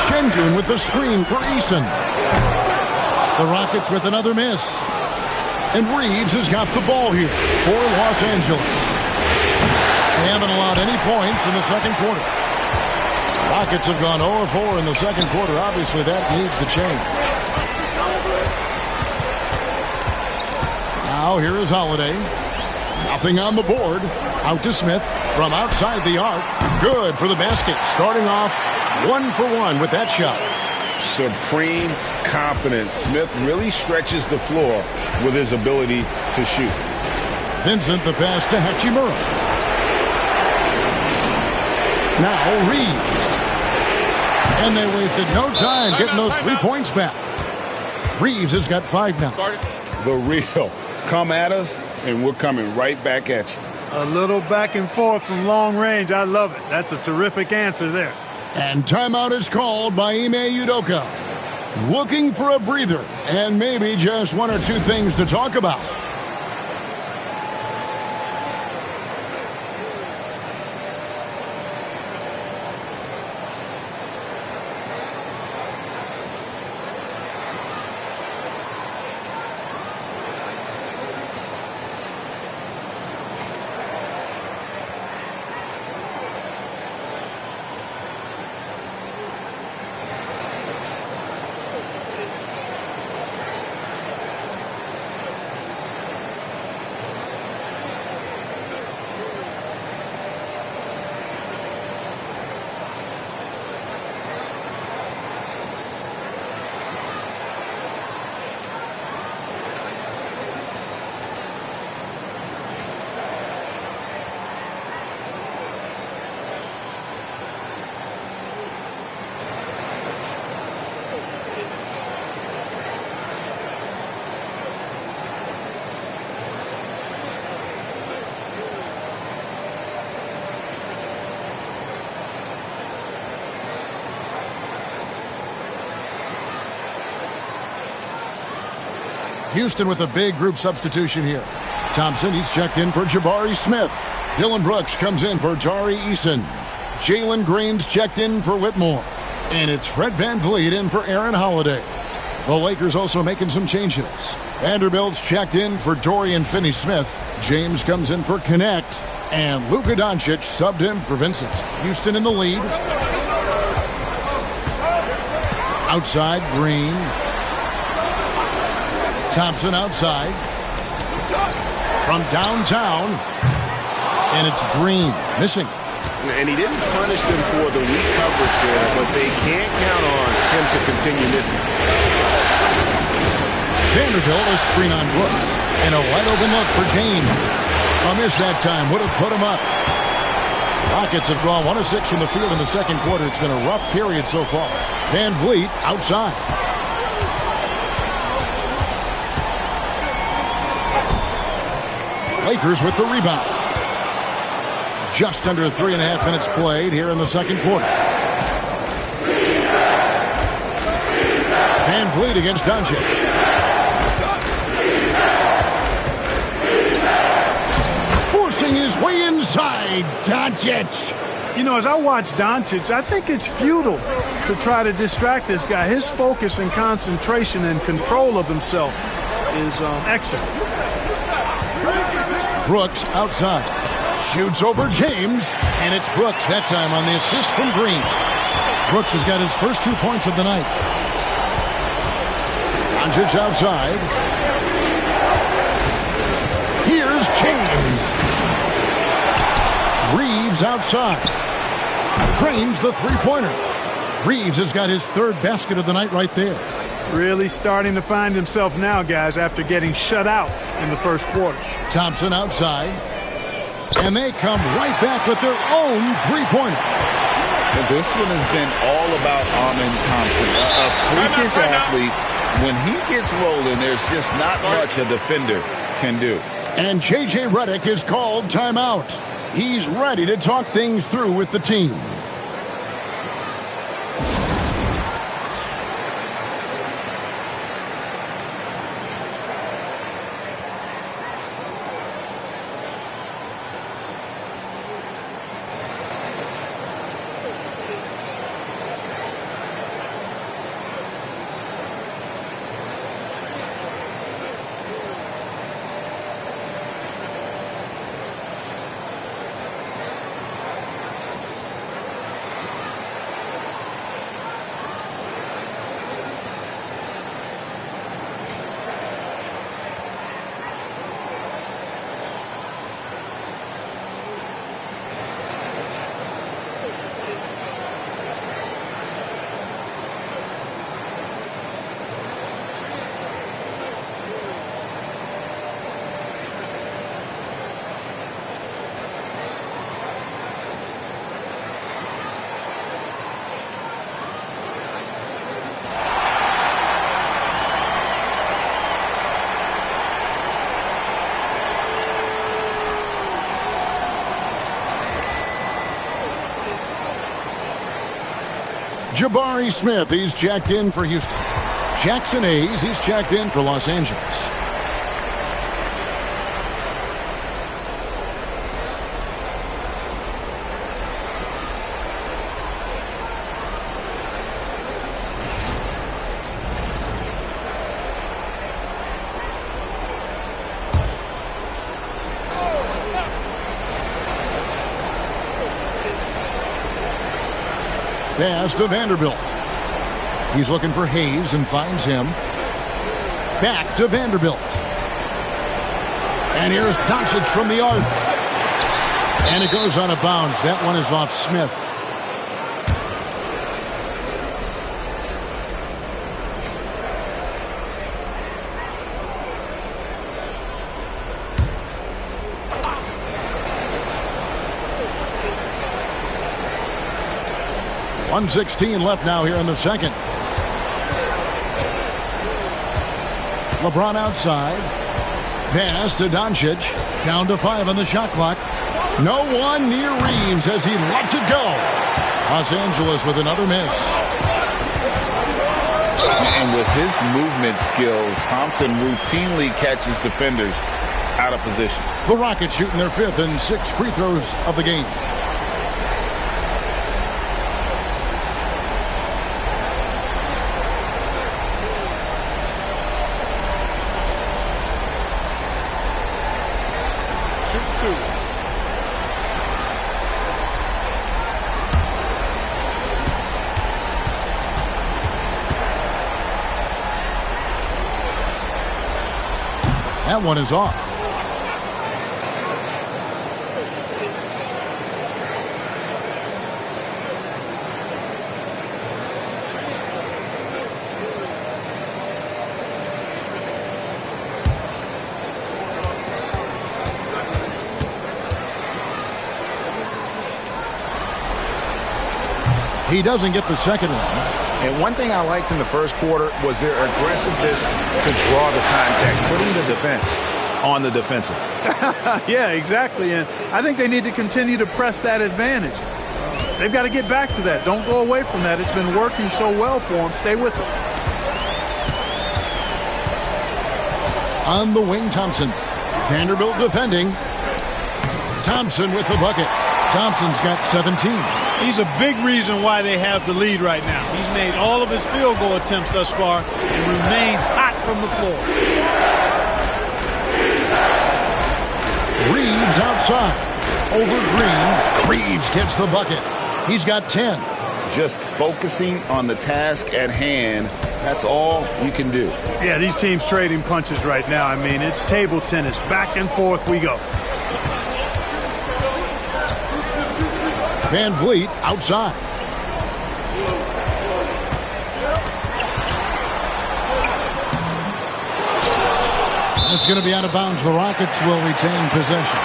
Şengün with the screen for Eason. The Rockets with another miss. And Reeves has got the ball here for Los Angeles. They haven't allowed any points in the second quarter. Rockets have gone 0-4 in the second quarter. Obviously, that needs to change. Now, here is Holiday. Nothing on the board. Out to Smith from outside the arc. Good for the basket. Starting off 1 for 1 with that shot. Supreme confidence. Smith really stretches the floor with his ability to shoot. Vincent, the pass to Hachimura. Now Reeves. And they wasted no time getting those 3 points back. Reeves has got 5 now. The real. Come at us, and we're coming right back at you. A little back and forth from long range. I love it. That's a terrific answer there. And timeout is called by Ime Udoka. Looking for a breather and maybe just 1 or 2 things to talk about. Houston with a big group substitution here. Thompson, he's checked in for Jabari Smith. Dylan Brooks comes in for Tari Eason. Jalen Green's checked in for Whitmore. And it's Fred VanVleet in for Aaron Holiday. The Lakers also making some changes. Vanderbilt's checked in for Dorian Finney-Smith. James comes in for Connect. And Luka Doncic subbed in for Vincent. Houston in the lead. Outside, Green. Thompson outside. From downtown. And it's Green missing. And he didn't punish them for the weak coverage there, but they can't count on him to continue missing. Vanderbilt a screen on Brooks. And a wide open look for James. A miss that time would have put him up. Rockets have gone 1 of 6 from the field in the second quarter. It's been a rough period so far. VanVleet outside. Lakers with the rebound. Just under 3.5 minutes played here in the second quarter. Van Vliet against Doncic. Forcing his way inside. Doncic. You know, as I watch Doncic, I think it's futile to try to distract this guy. His focus and concentration and control of himself is excellent. Brooks outside. Shoots over James. And it's Brooks that time on the assist from Green. Brooks has got his first 2 points of the night. Doncic outside. Here's James. Reeves outside. Drains the three-pointer. Reeves has got his third basket of the night right there. Really starting to find himself now, guys, after getting shut out in the first quarter. Thompson outside. And they come right back with their own three-pointer. And this one has been all about Amen Thompson, a freakish athlete. When he gets rolling, there's just not much a defender can do. And J.J. Redick is called timeout. He's ready to talk things through with the team. Jabari Smith, he's jacked in for Houston. Jackson Hayes, he's jacked in for Los Angeles. Pass to Vanderbilt. He's looking for Hayes and finds him. Back to Vanderbilt. And here's Doncic from the arc. And it goes out of bounds. That one is off Smith. .116 left now here in the second. LeBron outside. Pass to Doncic. Down to 5 on the shot clock. No one near Reeves as he lets it go. Los Angeles with another miss. And with his movement skills, Thompson routinely catches defenders out of position. The Rockets shooting their 5th and 6th free throws of the game. That one is off. He doesn't get the second one. And one thing I liked in the first quarter was their aggressiveness to draw the contact, putting the defense on the defensive. Yeah, exactly. And I think they need to continue to press that advantage. They've got to get back to that. Don't go away from that. It's been working so well for them. Stay with it. On the wing, Thompson. Vanderbilt defending. Thompson with the bucket. Thompson's got 17. He's a big reason why they have the lead right now. He's made all of his field goal attempts thus far and remains hot from the floor. Reeves outside. Over Green. Reeves gets the bucket. He's got 10. Just focusing on the task at hand, that's all you can do. Yeah, these teams trading punches right now. I mean, it's table tennis. Back and forth we go. Van Vliet outside. It's going to be out of bounds. The Rockets will retain possession.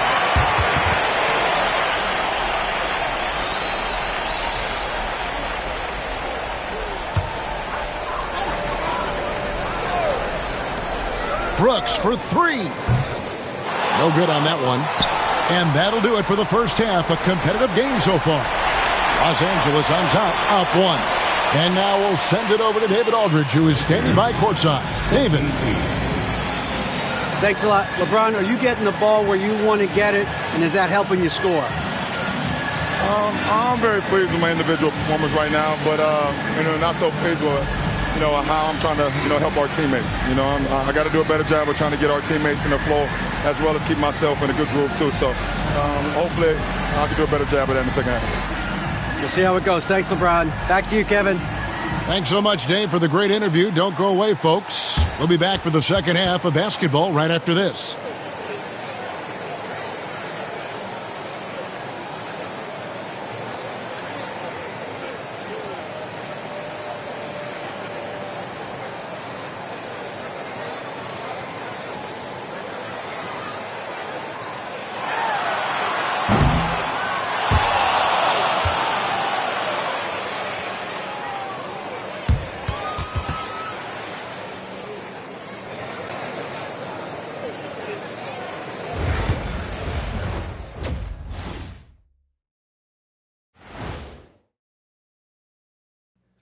Brooks for three. No good on that one. And that'll do it for the first half. A competitive game so far. Los Angeles on top, up one. And now we'll send it over to David Aldridge, who is standing by courtside. David. Thanks a lot. LeBron, are you getting the ball where you want to get it, and is that helping you score? I'm very pleased with my individual performance right now, but not so pleased with how I'm trying to help our teammates. I got to do a better job of trying to get our teammates in the flow, as well as keep myself in a good groove too. So hopefully I can do a better job of that in the second half. We'll see how it goes. Thanks, LeBron. Back to you, Kevin. Thanks so much, Dave, for the great interview. Don't go away, folks. We'll be back for the second half of basketball right after this.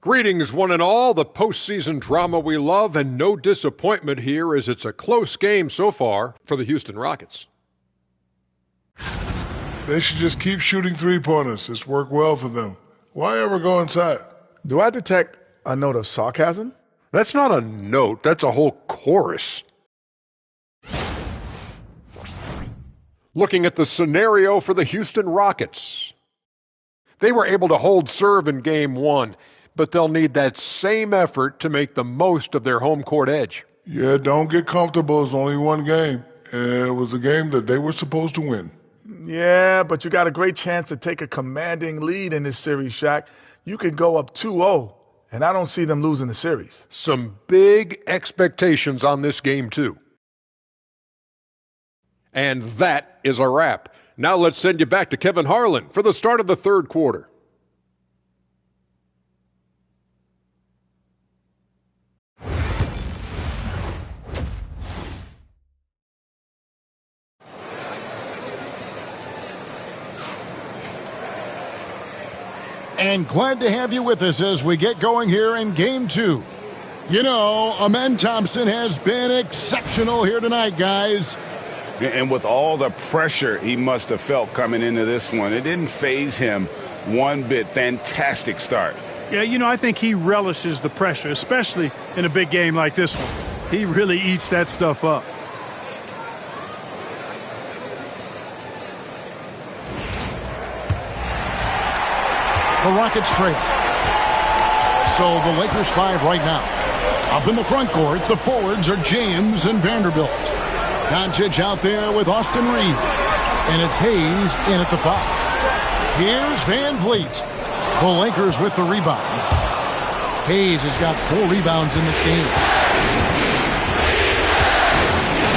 Greetings, one and all, the postseason drama we love, and no disappointment here as it's a close game so far for the Houston Rockets. They should just keep shooting three-pointers. It's worked well for them. Why ever go inside? Do I detect a note of sarcasm? That's not a note. That's a whole chorus. Looking at the scenario for the Houston Rockets. They were able to hold serve in Game 1, but they'll need that same effort to make the most of their home court edge. Yeah, don't get comfortable. It's only one game. It was a game that they were supposed to win. Yeah, but you got a great chance to take a commanding lead in this series, Shaq. You can go up 2-0, and I don't see them losing the series. Some big expectations on this game, too. And that is a wrap. Now let's send you back to Kevin Harlan for the start of the third quarter. And glad to have you with us as we get going here in Game 2. Amen Thompson has been exceptional here tonight, guys. And with all the pressure he must have felt coming into this one, it didn't faze him one bit. Fantastic start. Yeah, I think he relishes the pressure, especially in a big game like this one. He really eats that stuff up. The Rockets trail. So the Lakers 5 right now. Up in the front court, the forwards are James and Vanderbilt. Doncic out there with Austin Reeves. And it's Hayes in at the 5. Here's Van Vliet. The Lakers with the rebound. Hayes has got 4 rebounds in this game.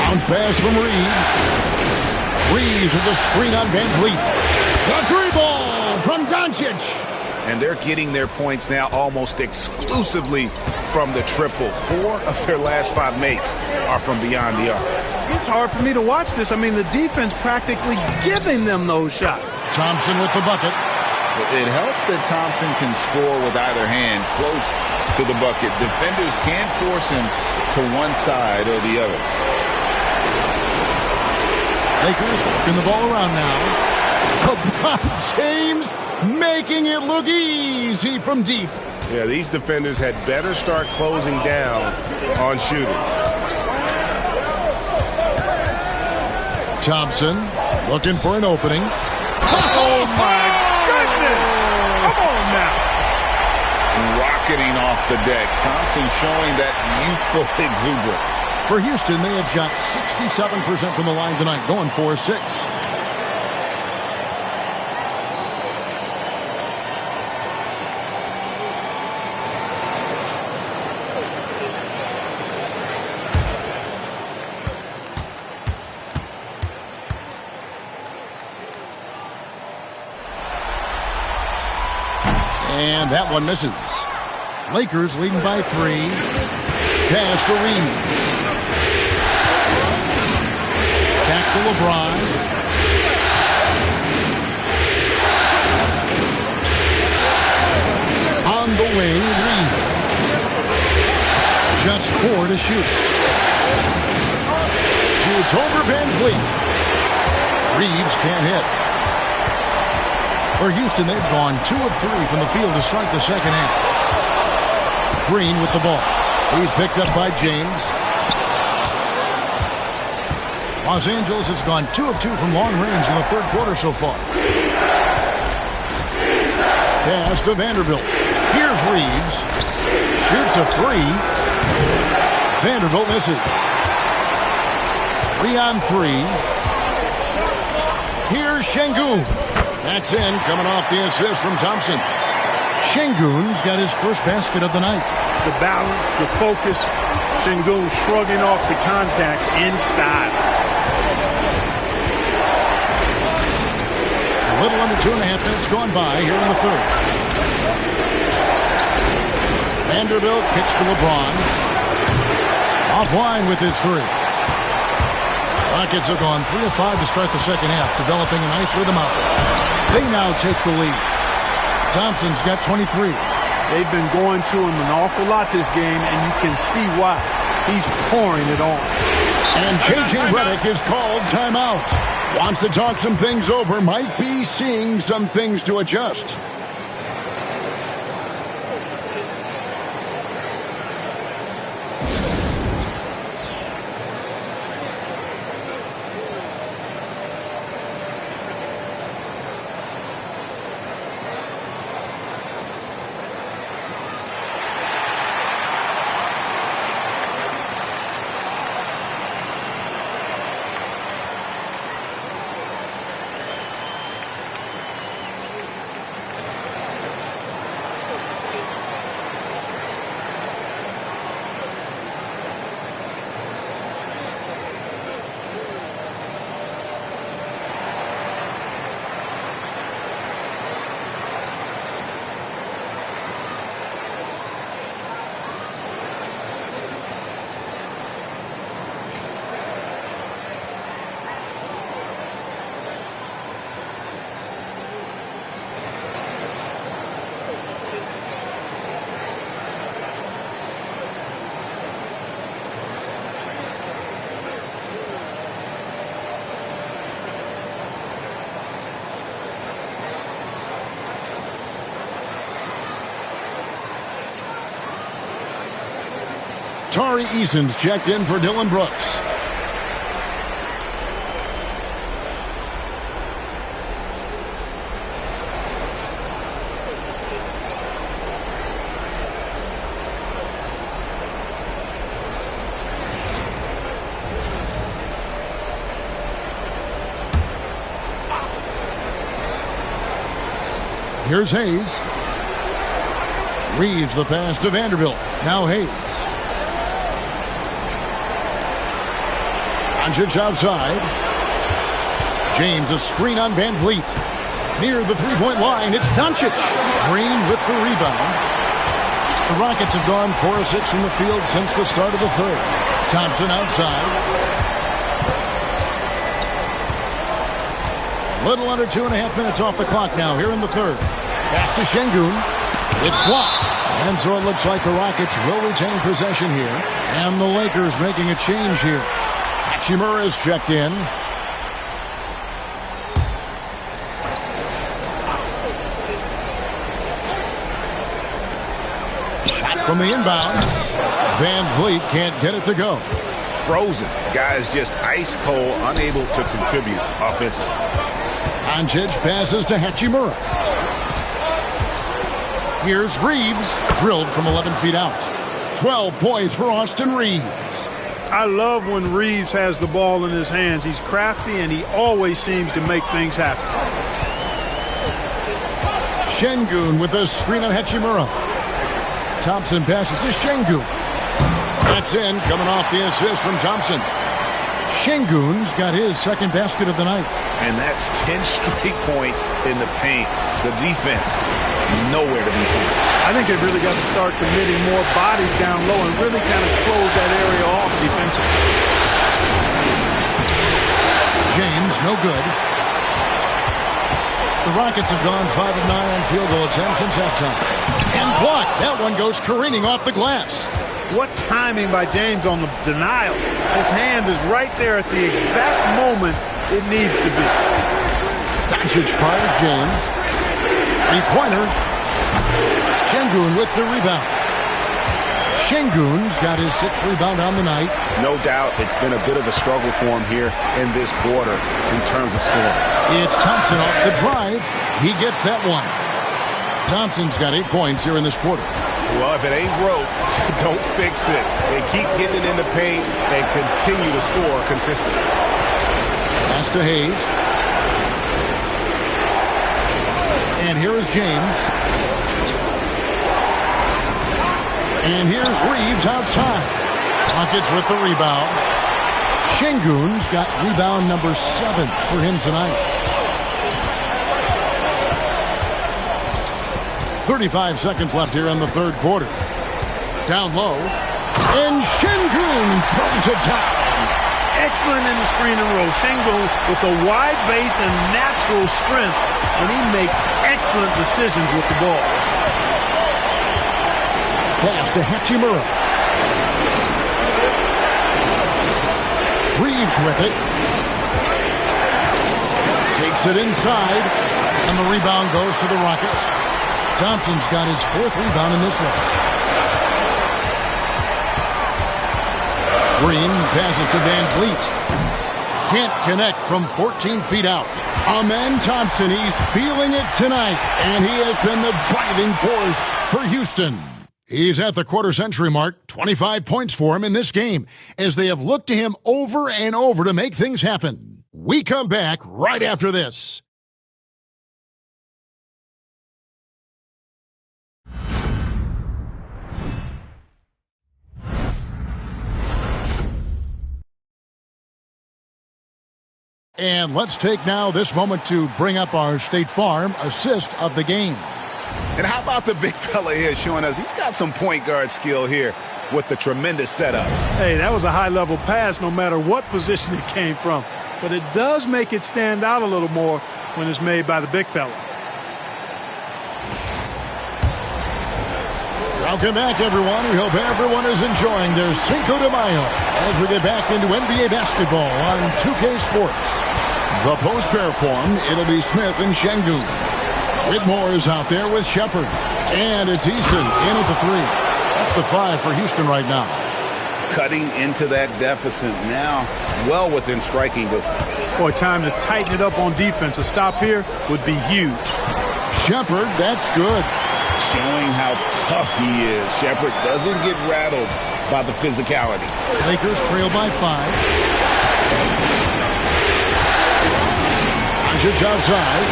Bounce pass from Reeves. Reeves with the screen on Van Vliet. The 3 ball from Doncic. and they're getting their points now almost exclusively from the triple. 4 of their last 5 makes are from beyond the arc. It's hard for me to watch this. I mean, the defense practically giving them those shots. Thompson with the bucket. It helps that Thompson can score with either hand close to the bucket. Defenders can't force him to one side or the other. Lakers working the ball around now. LeBron James making it look easy from deep. Yeah, these defenders had better start closing down on shooting. Thompson looking for an opening. Oh, my goodness! Come on now. Rocketing off the deck. Thompson showing that youthful exuberance. For Houston, they have shot 67% from the line tonight, going 4-6. And that one misses. Lakers leading by 3. Pass to Reeves. Back to LeBron. On the wing, Reeves. Just 4 to shoot. It's over Van Vliet. Reeves can't hit. For Houston, they've gone 2 of 3 from the field to start the second half. Green with the ball. He's picked up by James. Los Angeles has gone 2 of 2 from long range in the third quarter so far. Pass to Vanderbilt. Here's Reeves. Shoots a 3. Vanderbilt misses. 3 on 3. Here's Şengün. That's in, coming off the assist from Thompson. Şengün's got his first basket of the night. The balance, the focus. Şengün shrugging off the contact in style. A little under 2.5 minutes gone by here in the third. Vanderbilt kicks to LeBron. Offline with his 3. Rockets have gone 3 of 5 to start the second half, developing a nice rhythm out there. They now take the lead. Thompson's got 23. They've been going to him an awful lot this game, and you can see why. He's pouring it on. And J.J. Redick is called timeout. Wants to talk some things over. Might be seeing some things to adjust. Tari Eason's checked in for Dylan Brooks. Here's Hayes. Reeves the pass to Vanderbilt. Now Hayes. Doncic outside. James a screen on Van Vliet. Near the three-point line, it's Doncic. Green with the rebound. The Rockets have gone 4 of 6 from the field since the start of the third. Thompson outside. A little under 2.5 minutes off the clock now here in the third. Pass to Şengün. It's blocked. And so it looks like the Rockets will retain possession here. And the Lakers making a change here. Hachimura is checked in. Shot from the inbound. Van Vliet can't get it to go. Frozen. Guys just ice cold, unable to contribute offensively. Doncic passes to Hachimura. Here's Reeves, drilled from 11 feet out. 12 points for Austin Reeves. I love when Reeves has the ball in his hands. He's crafty, and he always seems to make things happen. Şengün with a screen on Hachimura. Thompson passes to Şengün. That's in, coming off the assist from Thompson. Şengün's got his second basket of the night. And that's 10 straight points in the paint. The defense, nowhere to be found. I think they've really got to start committing more bodies down low and really kind of close that area off defensively. James, no good. The Rockets have gone 5 of 9 on field goal attempts since halftime. And blocked. That one goes careening off the glass. What timing by James on the denial. His hand is right there at the exact moment it needs to be. Doncic fires James. Three-pointer. Şengün with the rebound. Şengün's got his 6th rebound on the night. No doubt it's been a bit of a struggle for him here in this quarter in terms of scoring. It's Thompson off the drive. He gets that one. Thompson's got 8 points here in this quarter. Well, if it ain't broke, don't fix it. They keep getting it in the paint and continue to score consistently. Pass to Hayes. And here is James. And here's Reeves outside. Rockets with the rebound. Şengün's got rebound number 7 for him tonight. 35 seconds left here in the third quarter. Down low. And Şengün throws it down. Excellent in the screen and roll. Şengün with a wide base and natural strength, and he makes excellent decisions with the ball. Pass to Hachimura. Reeves with it. Takes it inside, and the rebound goes to the Rockets. Thompson's got his 4th rebound in this one. Green passes to Van Vliet. Can't connect from 14 feet out. Amen Thompson, he's feeling it tonight, and he has been the driving force for Houston. He's at the quarter-century mark, 25 points for him in this game, as they have looked to him over and over to make things happen. We come back right after this. And let's take now this moment to bring up our State Farm assist of the game. And how about the big fella here showing us he's got some point guard skill here with the tremendous setup. Hey, that was a high-level pass no matter what position it came from. But it does make it stand out a little more when it's made by the big fella. Welcome back, everyone. We hope everyone is enjoying their Cinco de Mayo as we get back into NBA basketball on 2K Sports. The post-pair form, it'll be Smith and Şengün. Whitmore is out there with Shepard. And it's Easton in at the 3. That's the 5 for Houston right now. Cutting into that deficit now, well within striking distance. Boy, time to tighten it up on defense. A stop here would be huge. Shepard, that's good. Showing how tough he is. Shepard doesn't get rattled by the physicality. Lakers trail by 5. Doncic outside.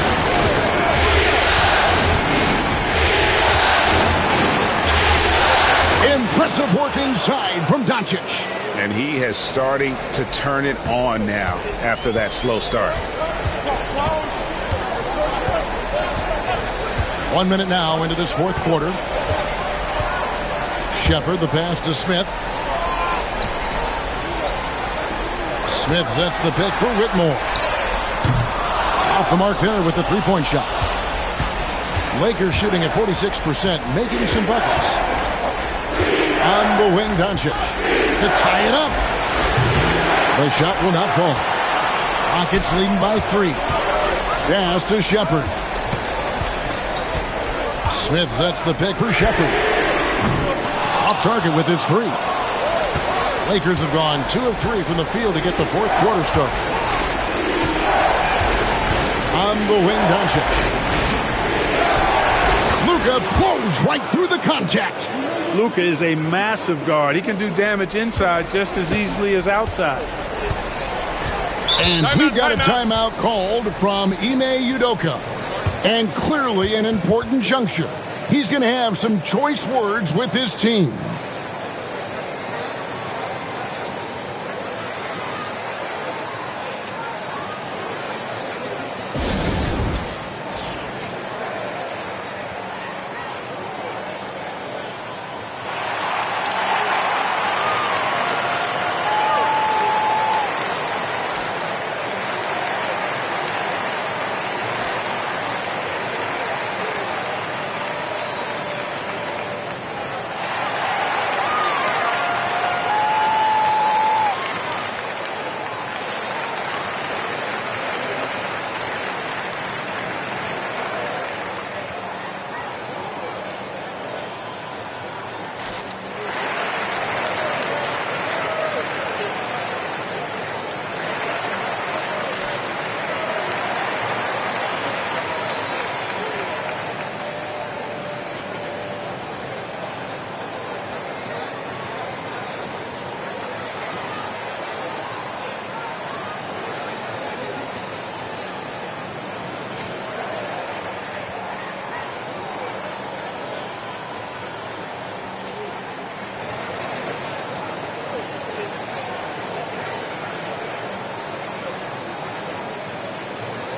Impressive work inside from Doncic. And he is starting to turn it on now after that slow start. 1 minute now into this fourth quarter. Shepard, the pass to Smith. Smith sets the pick for Whitmore. Off the mark there with the three-point shot. Lakers shooting at 46%, making some buckets. On the wing, Doncic to tie it up. The shot will not fall. Rockets leading by 3. Pass to Shepard. Smith sets the pick for Shepard. Off target with his 3. Lakers have gone 2 of 3 from the field to get the fourth quarter started. On the wing, Doncic. Luka blows right through the contact. Luka is a massive guard. He can do damage inside just as easily as outside. And we've got a timeout called from Ime Udoka. And clearly an important juncture. He's going to have some choice words with his team.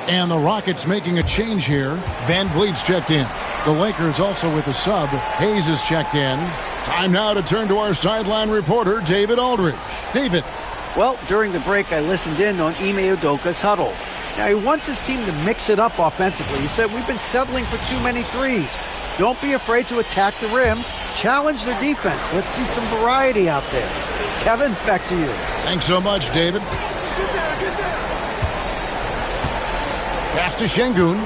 And the Rockets making a change here. Van Vliet's checked in. The Lakers also with a sub. Hayes is checked in. Time now to turn to our sideline reporter, David Aldridge. David. Well, during the break, I listened in on Ime Udoka's huddle. Now, he wants his team to mix it up offensively. He said, we've been settling for too many threes. Don't be afraid to attack the rim. Challenge their defense. Let's see some variety out there. Kevin, back to you. Thanks so much, David. Pass to Şengün.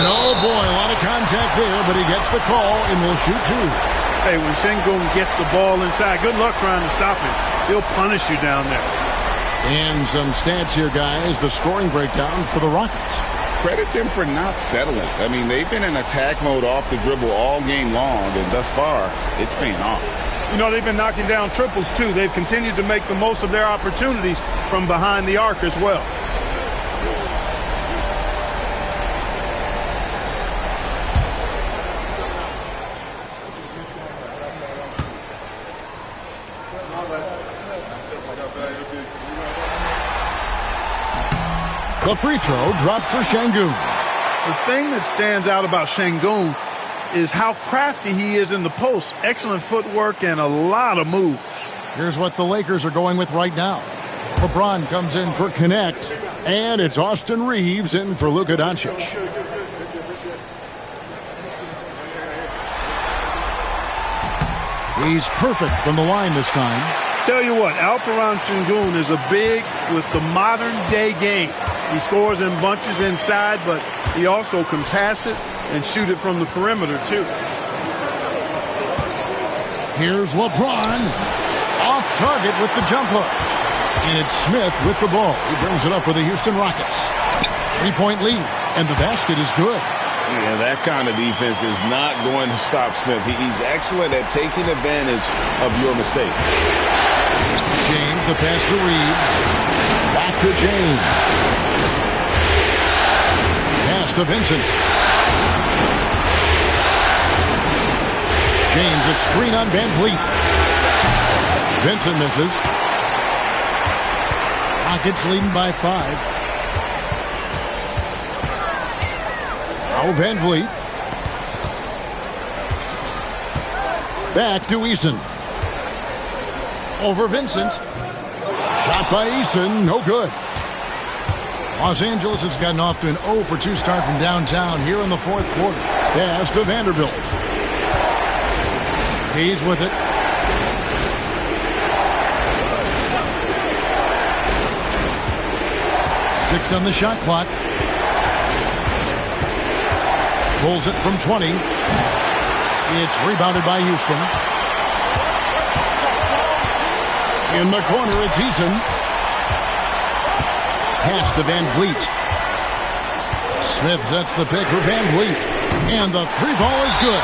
Oh, boy, a lot of contact there, but he gets the call and will shoot 2. Hey, when Şengün gets the ball inside, good luck trying to stop him. He'll punish you down there. And some stats here, guys. The scoring breakdown for the Rockets. Credit them for not settling. I mean, they've been in attack mode off the dribble all game long, and thus far, it's paying off. You know, they've been knocking down triples, too. They've continued to make the most of their opportunities from behind the arc as well. The free throw dropped for Şengün. The thing that stands out about Şengün is how crafty he is in the post. Excellent footwork and a lot of moves. Here's what the Lakers are going with right now. LeBron comes in for Connect, and it's Austin Reeves in for Luka Doncic. He's perfect from the line this time. Tell you what, Alperen Şengün is a big with the modern-day game. He scores in bunches inside, but he also can pass it and shoot it from the perimeter, too. Here's LeBron. Off target with the jump hook. And it's Smith with the ball. He brings it up for the Houston Rockets. 3-point lead, and the basket is good. Yeah, that kind of defense is not going to stop Smith. He's excellent at taking advantage of your mistakes. James, the pass to Reeves. Back to James. Pass to Vincent. James, a screen on Van Vliet. Vincent misses. Rockets leading by 5. Now Van Vliet. Back to Eason. Over Vincent. Shot by Eason, no good. Los Angeles has gotten off to an 0-for-2 start from downtown here in the fourth quarter. Pass to Vanderbilt. He's with it. Six on the shot clock. Pulls it from 20. It's rebounded by Houston. In the corner, it's Eason. Pass to Van Vliet. Smith sets the pick for Van Vliet. And the three ball is good.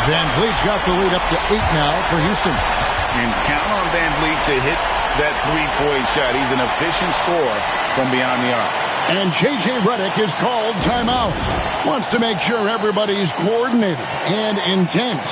Van Vliet's got the lead up to 8 now for Houston. And count on Van Vliet to hit that three-point shot. He's an efficient scorer from beyond the arc. And J.J. Redick is called timeout. Wants to make sure everybody's coordinated and intent.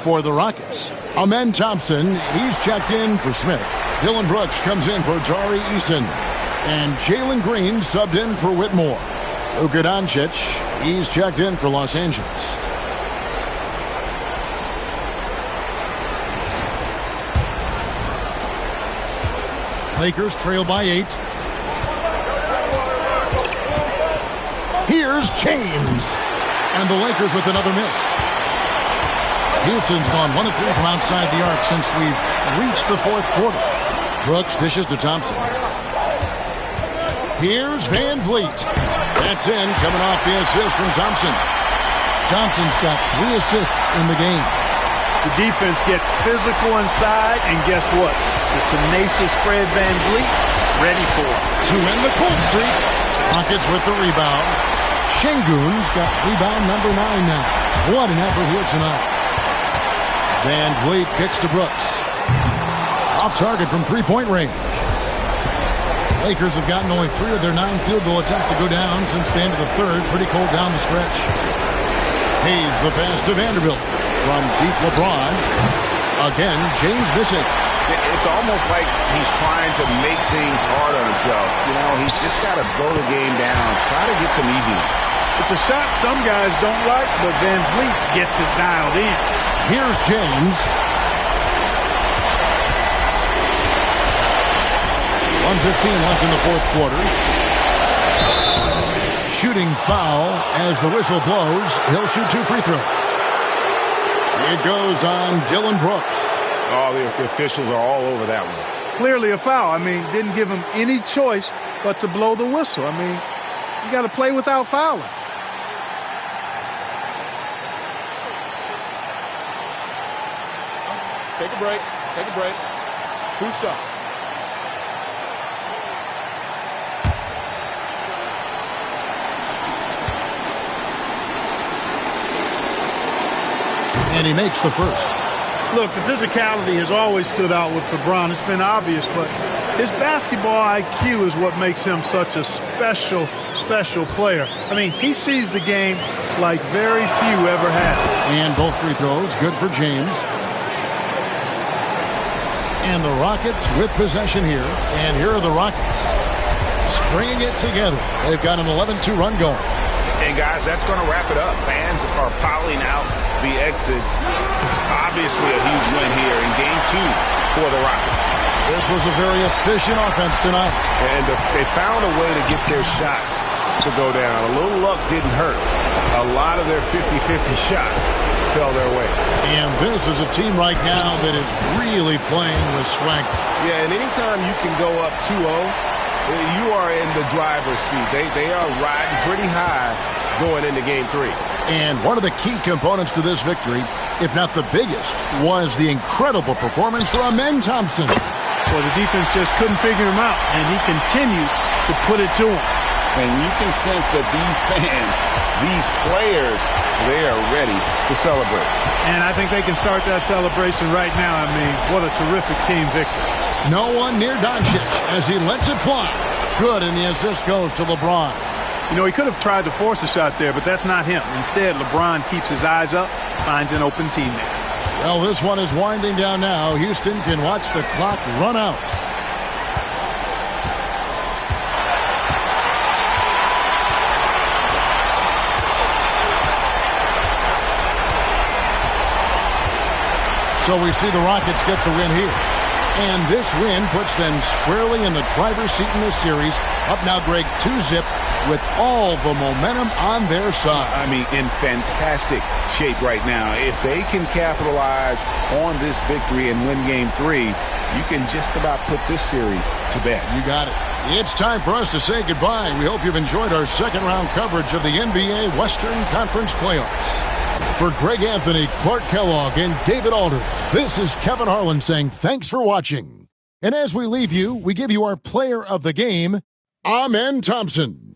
For the Rockets, Amen Thompson, he's checked in for Smith. Dylan Brooks comes in for Tari Eason. And Jalen Green subbed in for Whitmore. Luka Doncic, he's checked in for Los Angeles. Lakers trail by 8. Here's James. And the Lakers with another miss. Houston's gone 1 of 3 from outside the arc since we've reached the fourth quarter. Brooks dishes to Thompson. Here's Van Vliet. That's in, coming off the assist from Thompson. Thompson's got 3 assists in the game. The defense gets physical inside, and guess what? The tenacious Fred Van Vliet ready for it. To end the cold streak. Rockets with the rebound. Şengün's got rebound number 9 now. What an effort here tonight. Van Vliet kicks to Brooks. Off target from three-point range. Lakers have gotten only 3 of their 9 field goal attempts to go down since the end of the third. Pretty cold down the stretch. Hayes the pass to Vanderbilt. From deep LeBron. Again, James missing. It's almost like he's trying to make things hard on himself. You know, he's just got to slow the game down. Try to get some easy ones. It's a shot some guys don't like, but Van Vliet gets it dialed in. Here's James. 1:15 left in the fourth quarter. Shooting foul as the whistle blows. He'll shoot 2 free throws. It goes on Dylan Brooks. Oh, the officials are all over that one. Clearly a foul. I mean, didn't give him any choice but to blow the whistle. I mean, you got to play without fouling. Take a break. Take a break. 2 shots. And he makes the first. Look, the physicality has always stood out with LeBron. It's been obvious, but his basketball IQ is what makes him such a special player. I mean, he sees the game like very few ever have. And both free throws, good for James. And the Rockets with possession here. And here are the Rockets stringing it together. They've got an 11-2 run going. And guys, that's going to wrap it up. Fans are piling out. the exits. Obviously a huge win here in Game 2 for the Rockets. This was a very efficient offense tonight. And they found a way to get their shots to go down. A little luck didn't hurt. A lot of their 50-50 shots fell their way. And this is a team right now that is really playing with strength. Yeah, and anytime you can go up 2-0, you are in the driver's seat. They are riding pretty high going into Game 3. And one of the key components to this victory, if not the biggest, was the incredible performance from Amen Thompson. Well, the defense just couldn't figure him out, and he continued to put it to him. And you can sense that these fans, these players, they are ready to celebrate. And I think they can start that celebration right now. I mean, what a terrific team victory. No one near Doncic as he lets it fly. Good, and the assist goes to LeBron. You know, he could have tried to force a shot there, but that's not him. Instead, LeBron keeps his eyes up, finds an open teammate. Well, this one is winding down now. Houston can watch the clock run out. So we see the Rockets get the win here. And this win puts them squarely in the driver's seat in this series. Up now, Greg, 2-zip with all the momentum on their side. I mean, in fantastic shape right now. If they can capitalize on this victory and win Game 3, you can just about put this series to bed. You got it. It's time for us to say goodbye. We hope you've enjoyed our second-round coverage of the NBA Western Conference Playoffs. For Greg Anthony, Clark Kellogg, and David Aldridge, this is Kevin Harlan saying thanks for watching. And as we leave you, we give you our player of the game, Amen Thompson.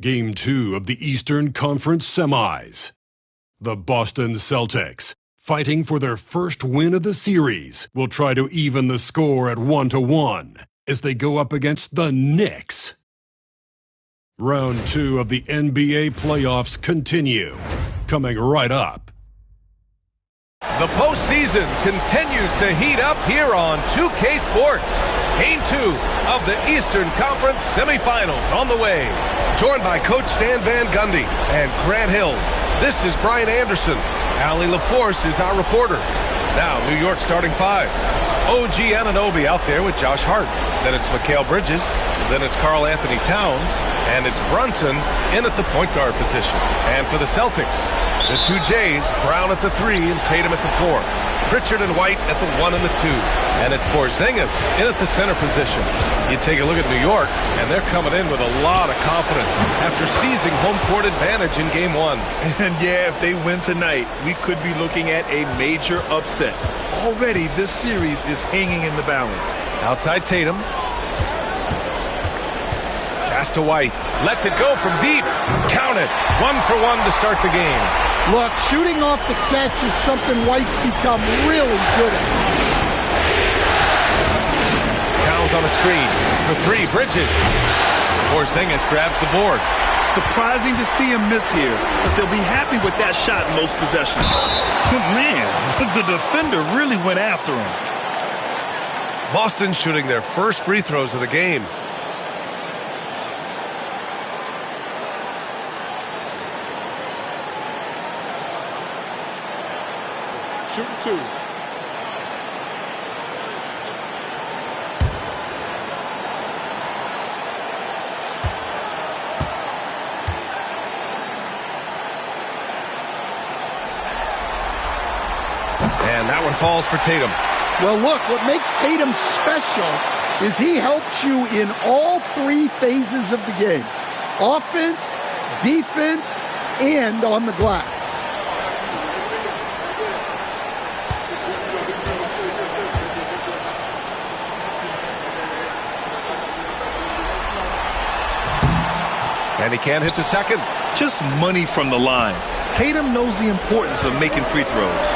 Game 2 of the Eastern Conference Semis. The Boston Celtics, fighting for their first win of the series, will try to even the score at 1-1 as they go up against the Knicks. Round 2 of the NBA playoffs continue, coming right up. The postseason continues to heat up here on 2K Sports. Game 2 of the Eastern Conference semifinals on the way. Joined by Coach Stan Van Gundy and Grant Hill. This is Brian Anderson. Allie LaForce is our reporter. Now, New York starting 5. OG Anunoby out there with Josh Hart. Then it's Mikal Bridges. Then it's Karl Anthony Towns. And it's Brunson in at the point guard position. And for the Celtics, the 2 J's, Brown at the 3 and Tatum at the 4. Pritchard and White at the 1 and the 2. And it's Porzingis in at the center position. You take a look at New York, and they're coming in with a lot of confidence after seizing home court advantage in Game 1. And yeah, if they win tonight, we could be looking at a major upset. Already, this series is hanging in the balance. Outside Tatum. Pass to White. Lets it go from deep. Count it. 1 for 1 to start the game. Look, shooting off the catch is something White's become really good at. Towns on a screen. For 3, Bridges. Porzingis grabs the board. Surprising to see him miss here, but they'll be happy with that shot in most possessions. Man, the defender really went after him. Boston shooting their first free throws of the game. Shooting 2. And that one falls for Tatum. Well, look, what makes Tatum special is he helps you in all 3 phases of the game. Offense, defense, and on the glass. And he can't hit the second. Just money from the line. Tatum knows the importance of making free throws.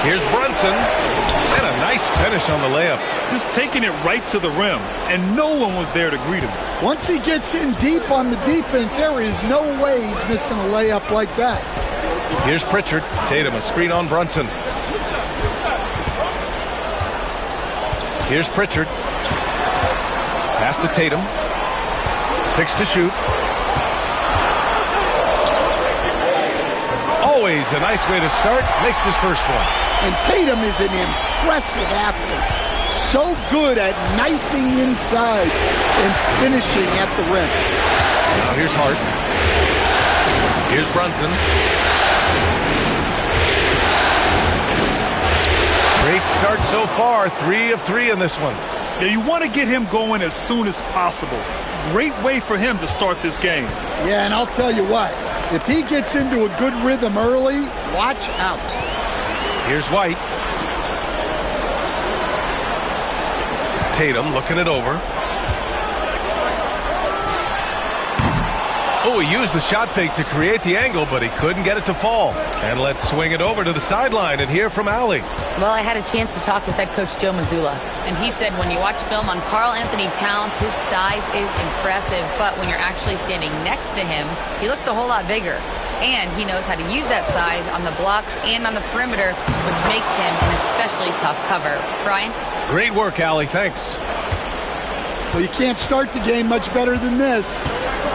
Here's Brunson. And a nice finish on the layup. Just taking it right to the rim. And no one was there to greet him. Once he gets in deep on the defense, there is no way he's missing a layup like that. Here's Pritchard. Tatum, a screen on Brunson. Here's Pritchard. Pass to Tatum. 6 to shoot. Always a nice way to start. Makes his first one. And Tatum is an impressive athlete. So good at knifing inside and finishing at the rim. Now here's Hart. Here's Brunson. Great start so far. 3 of 3 in this one. Yeah, you want to get him going as soon as possible. Great way for him to start this game. Yeah, and I'll tell you what. If he gets into a good rhythm early, watch out. Here's White. Tatum looking it over. Oh, he used the shot fake to create the angle, but he couldn't get it to fall. And let's swing it over to the sideline and hear from Allie. Well, I had a chance to talk with head coach Joe Mazzulla, and he said when you watch film on Karl Anthony Towns, his size is impressive, but when you're actually standing next to him, he looks a whole lot bigger. And he knows how to use that size on the blocks and on the perimeter, which makes him an especially tough cover. Brian? Great work, Allie. Thanks. Well, you can't start the game much better than this.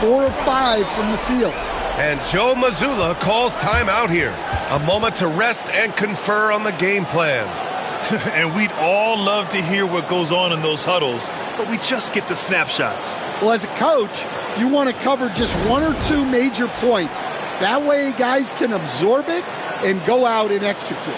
4 of 5 from the field. And Joe Mazzulla calls timeout here. A moment to rest and confer on the game plan. And we'd all love to hear what goes on in those huddles, but we just get the snapshots. Well, as a coach, you want to cover just 1 or 2 major points. That way guys can absorb it and go out and execute.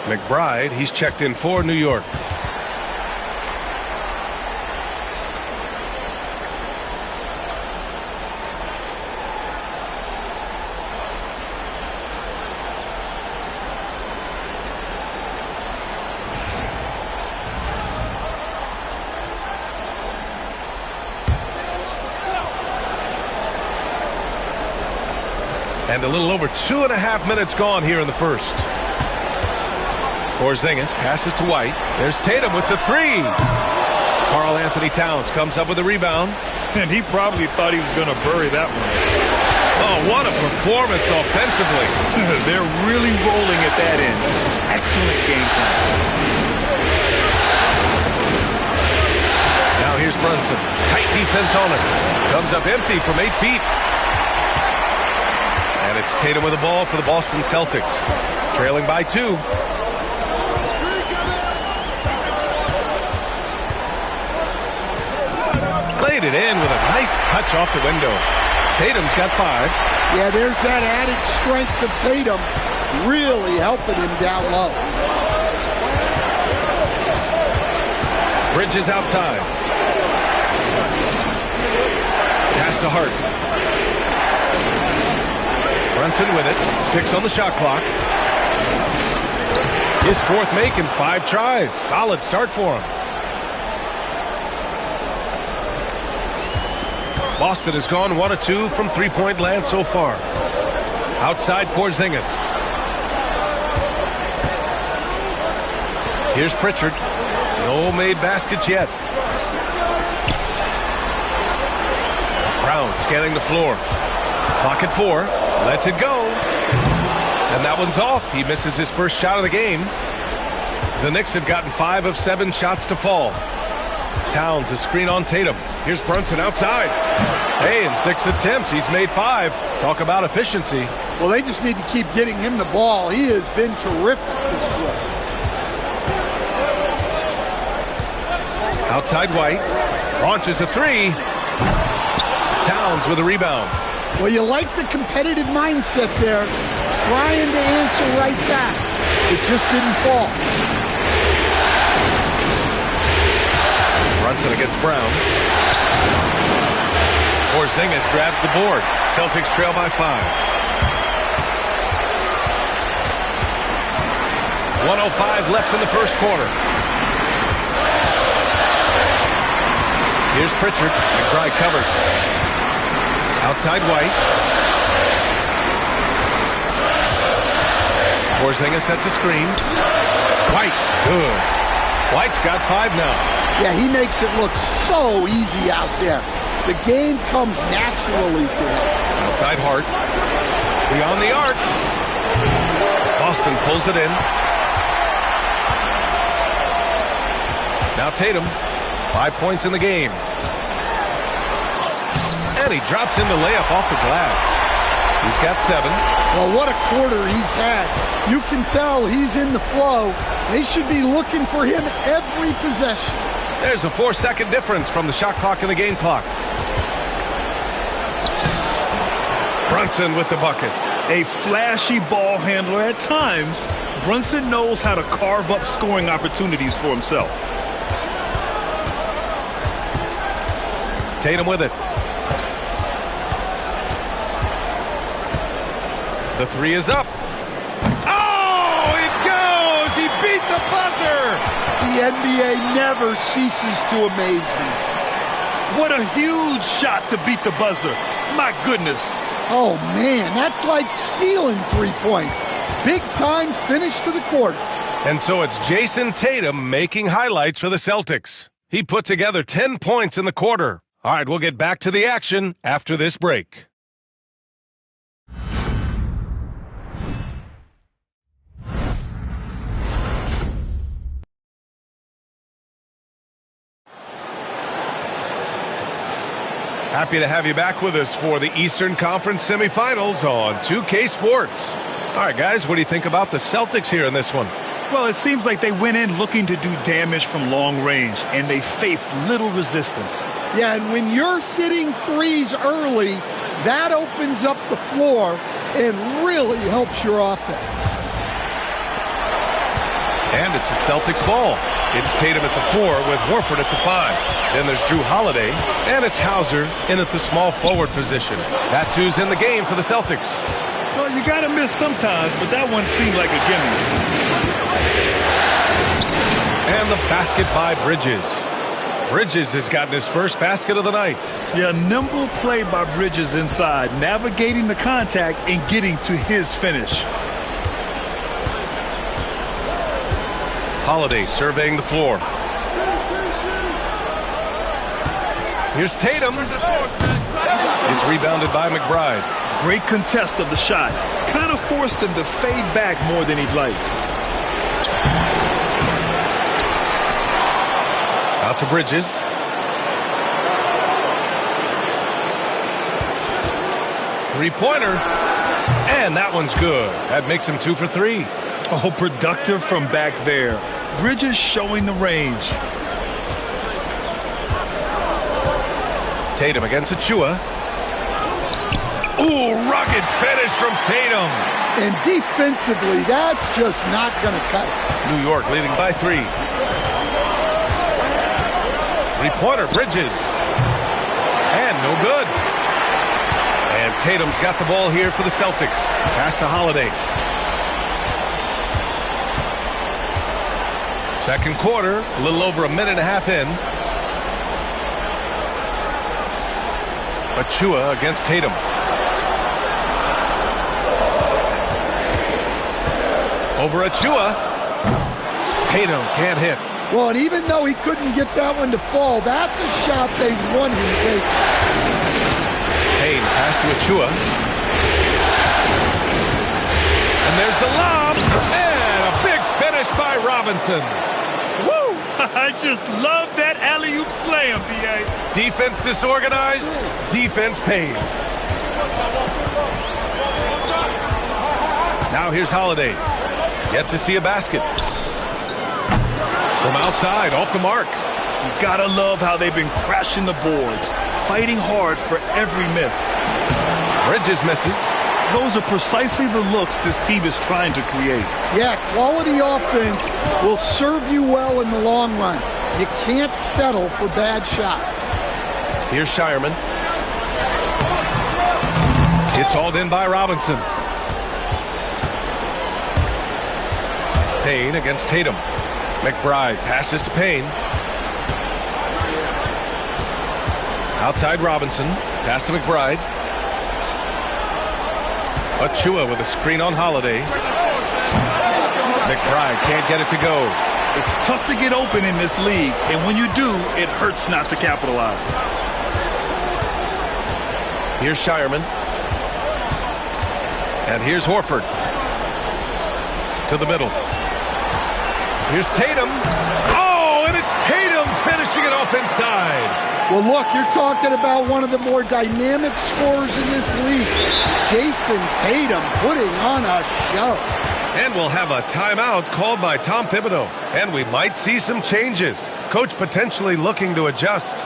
McBride, he's checked in for New York. And a little over 2.5 minutes gone here in the first. Porzingis passes to White. There's Tatum with the three. Karl Anthony Towns comes up with a rebound. And he probably thought he was going to bury that one. Oh, what a performance offensively. They're really rolling at that end. Excellent game plan. Now here's Brunson. Tight defense on him. Comes up empty from 8 feet. And it's Tatum with the ball for the Boston Celtics. Trailing by 2. Laid it in with a nice touch off the window. Tatum's got 5. Yeah, there's that added strength of Tatum really helping him down low. Bridges outside. Pass to Hart. Brunson with it. 6 on the shot clock. His 4th make in 5 tries. Solid start for him. Boston has gone 1 of 2 from 3-point land so far. Outside Porzingis. Here's Pritchard. No made baskets yet. Brown scanning the floor. Clock at 4. Lets it go. And that one's off. He misses his first shot of the game. The Knicks have gotten 5 of 7 shots to fall. Towns a screen on Tatum. Here's Brunson outside. Hey, in 6 attempts, he's made 5. Talk about efficiency. Well, they just need to keep getting him the ball. He has been terrific this quarter. Outside White. Launches a 3. Towns with a rebound. Well, you like the competitive mindset there. Trying to answer right back. It just didn't fall. Brunson against Brown. Porzingis grabs the board. Celtics trail by 5. 1:05 left in the first quarter. Here's Pritchard. McBride covers. Outside White. Porzingis sets a screen. White. Good. White's got 5 now. Yeah, he makes it look so easy out there. The game comes naturally to him. Outside Hart. Beyond the arc. Boston pulls it in. Now Tatum. 5 points in the game. And he drops in the layup off the glass. He's got 7. Well, what a quarter he's had. You can tell he's in the flow. They should be looking for him every possession. There's a 4-second difference from the shot clock and the game clock. Brunson with the bucket. A flashy ball handler at times. Brunson knows how to carve up scoring opportunities for himself. Tatum with it. The 3 is up. Oh, it goes! He beat the buzzer! The NBA never ceases to amaze me. What a huge shot to beat the buzzer. My goodness. Oh, man, that's like stealing 3 points. Big time finish to the quarter. And so it's Jason Tatum making highlights for the Celtics. He put together 10 points in the quarter. All right, we'll get back to the action after this break. Happy to have you back with us for the Eastern Conference semifinals on 2K Sports. All right, guys, what do you think about the Celtics here in this one? Well, it seems like they went in looking to do damage from long range, and they faced little resistance. Yeah, and when you're hitting threes early, that opens up the floor and really helps your offense. And it's the Celtics ball. It's Tatum at the 4 with Horford at the 5. Then there's Drew Holiday, and it's Hauser in at the small forward position. That's who's in the game for the Celtics. Well, you got to miss sometimes, but that one seemed like a gimme. And the basket by Bridges. Bridges has gotten his first basket of the night. Yeah, nimble play by Bridges inside, navigating the contact and getting to his finish. Holiday surveying the floor. Here's Tatum. It's rebounded by McBride. Great contest of the shot. Kind of forced him to fade back more than he'd like. Out to Bridges. Three-pointer. And that one's good. That makes him 2 for 3. Oh, productive from back there. Bridges showing the range. Tatum against Achua. Ooh, rugged finish from Tatum. And defensively, that's just not going to cut it. New York leading by 3. Three-pointer, Bridges. And no good. And Tatum's got the ball here for the Celtics. Pass to Holiday. Second quarter, a little over a minute and a half in. Achua against Tatum. Over Achua. Tatum can't hit. Well, and even though he couldn't get that one to fall, that's a shot they want him to take. Payne pass to Achua. And there's the lob. And a big finish by Robinson. Woo! I just love that alley-oop slam, B.A. Defense disorganized, defense pays. Now here's Holiday. Yet to see a basket. From outside, off the mark. You gotta love how they've been crashing the boards, fighting hard for every miss. Bridges misses. Those are precisely the looks this team is trying to create. Yeah, quality offense will serve you well in the long run. You can't settle for bad shots. Here's Shireman. It's hauled in by Robinson. Payne against Tatum. McBride passes to Payne. Outside Robinson. Pass to McBride. Achua with a screen on Holiday. McBride can't get it to go. It's tough to get open in this league, and when you do, it hurts not to capitalize. Here's Shireman. And here's Horford. To the middle. Here's Tatum. Oh, and it's Tatum finishing it off inside. Well, look, you're talking about one of the more dynamic scorers in this league. Jason Tatum putting on a show. And we'll have a timeout called by Tom Thibodeau. And we might see some changes. Coach potentially looking to adjust.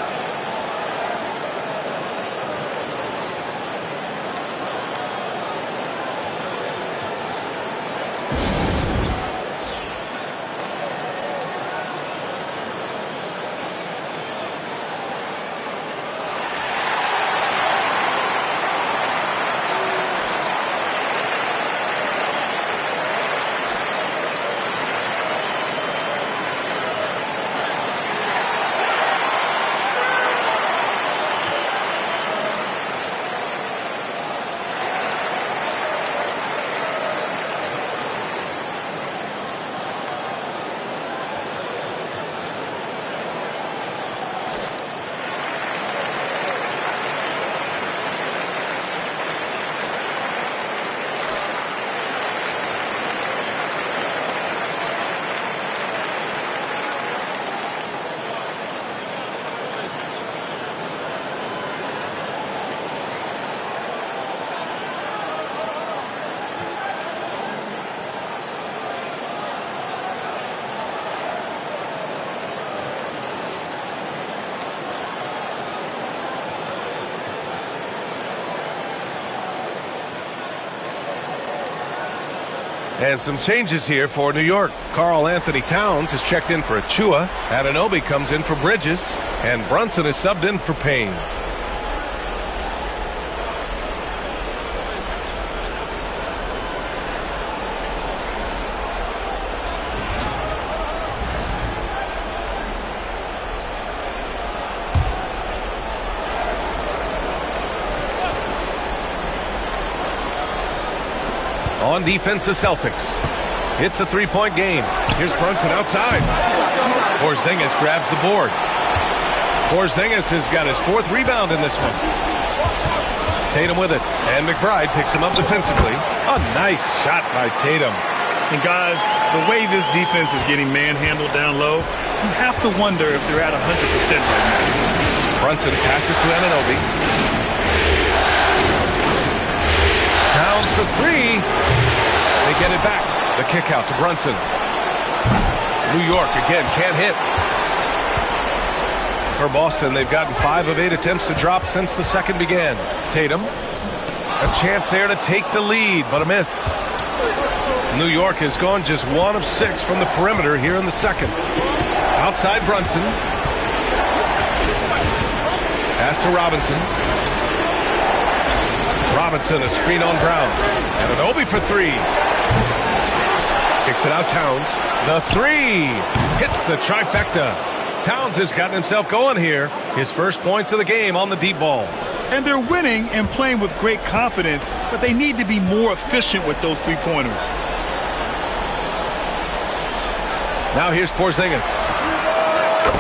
And some changes here for New York. Karl Anthony Towns has checked in for Achua. Anunoby comes in for Bridges. And Brunson is subbed in for Payne. On defense, the Celtics. It's a three-point game. Here's Brunson outside. Porzingis grabs the board. Porzingis has got his fourth rebound in this one. Tatum with it. And McBride picks him up defensively. A nice shot by Tatum. And guys, the way this defense is getting manhandled down low, you have to wonder if they're at 100% right now. Brunson passes to Anunoby. Towns for three. They get it back. The kick out to Brunson. New York again can't hit. For Boston, they've gotten 5 of 8 attempts to drop since the second began. Tatum, a chance there to take the lead, but a miss. New York has gone just 1 of 6 from the perimeter here in the second. Outside Brunson. Pass to Robinson. Robinson, a screen on Brown. And Anunoby for three. Kicks it out, Towns. The three hits the trifecta. Towns has gotten himself going here. His first points of the game on the deep ball. And they're winning and playing with great confidence, but they need to be more efficient with those three-pointers. Now here's Porzingis.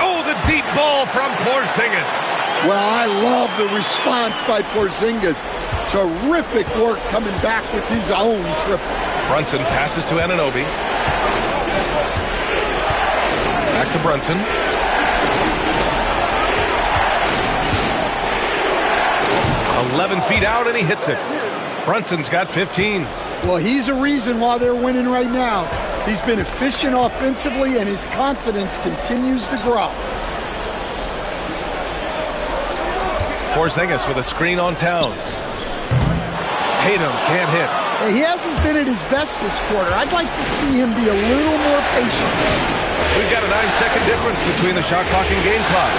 Oh, the deep ball from Porzingis. Well, I love the response by Porzingis. Terrific work coming back with his own triple. Brunson passes to Anunoby. Back to Brunson. "11 feet out, and he hits it. Brunson's got 15. Well, he's a reason why they're winning right now. He's been efficient offensively, and his confidence continues to grow. Porzingis with a screen on Towns. Tatum can't hit. He hasn't been at his best this quarter. I'd like to see him be a little more patient. We've got a 9-second difference between the shot clock and game clock.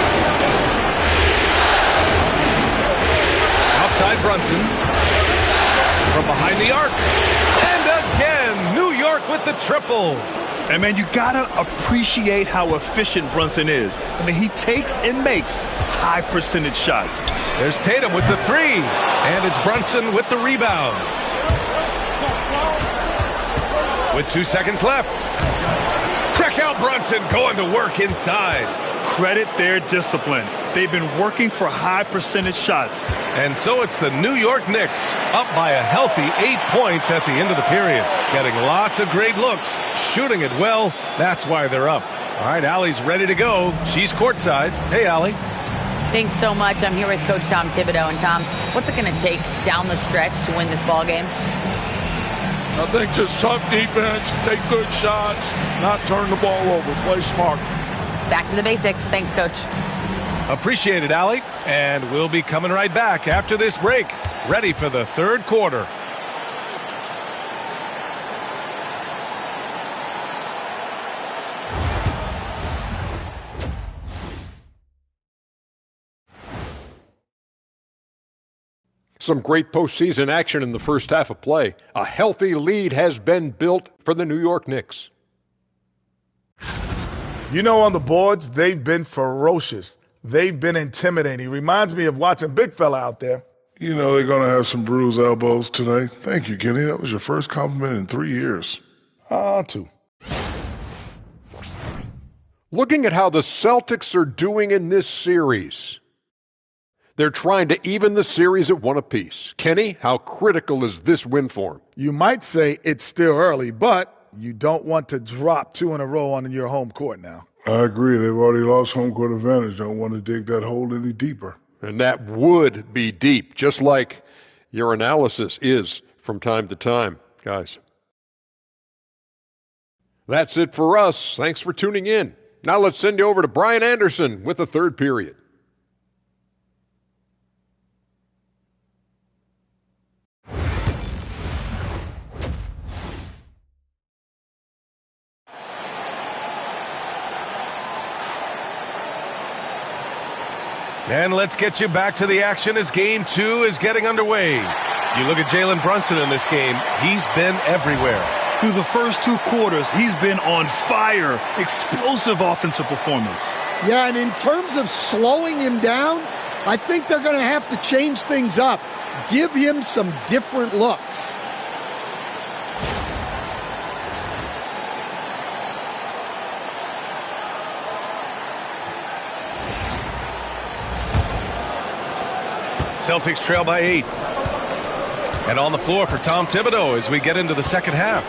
Outside Brunson. From behind the arc. And again, New York with the triple. And man, you gotta appreciate how efficient Brunson is. I mean, he takes and makes high percentage shots. There's Tatum with the three. And it's Brunson with the rebound. With 2 seconds left. Check out Brunson going to work inside. Credit their discipline. They've been working for high percentage shots. And so it's the New York Knicks up by a healthy 8 points at the end of the period. Getting lots of great looks, shooting it well. That's why they're up. All right, Allie's ready to go. She's courtside. Hey, Allie. Thanks so much. I'm here with Coach Tom Thibodeau. And Tom, what's it going to take down the stretch to win this ball game? I think just tough defense, take good shots, not turn the ball over, play smart. Back to the basics. Thanks, Coach. Appreciate it, Allie. And we'll be coming right back after this break, ready for the third quarter. Some great postseason action in the first half of play. A healthy lead has been built for the New York Knicks. You know, on the boards, they've been ferocious. They've been intimidating. Reminds me of watching big fella out there. You know they're going to have some bruised elbows today. Thank you, Kenny. That was your first compliment in 3 years. 2. Looking at how the Celtics are doing in this series, they're trying to even the series at 1 apiece. Kenny, how critical is this win for them? You might say it's still early, but you don't want to drop 2 in a row on your home court now. I agree. They've already lost home court advantage. Don't want to dig that hole any deeper. And that would be deep, just like your analysis is from time to time, guys. That's it for us. Thanks for tuning in. Now let's send you over to Brian Anderson with the third period. And let's get you back to the action as Game 2 is getting underway. You look at Jalen Brunson in this game. He's been everywhere. Through the first 2 quarters, he's been on fire. Explosive offensive performance. Yeah, and in terms of slowing him down, I think they're going to have to change things up. Give him some different looks. Celtics trail by 8. And on the floor for Tom Thibodeau as we get into the second half.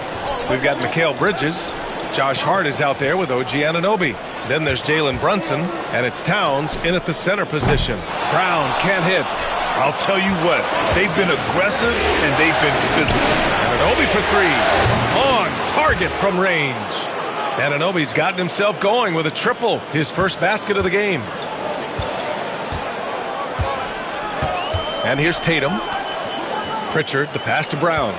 We've got Mikal Bridges. Josh Hart is out there with OG Anunoby. Then there's Jalen Brunson, and it's Towns in at the center position. Brown can't hit. I'll tell you what, they've been aggressive and they've been physical. Anunoby for 3. On target from range. Anunoby's gotten himself going with a triple, his first basket of the game. And here's Tatum. Pritchard, the pass to Brown.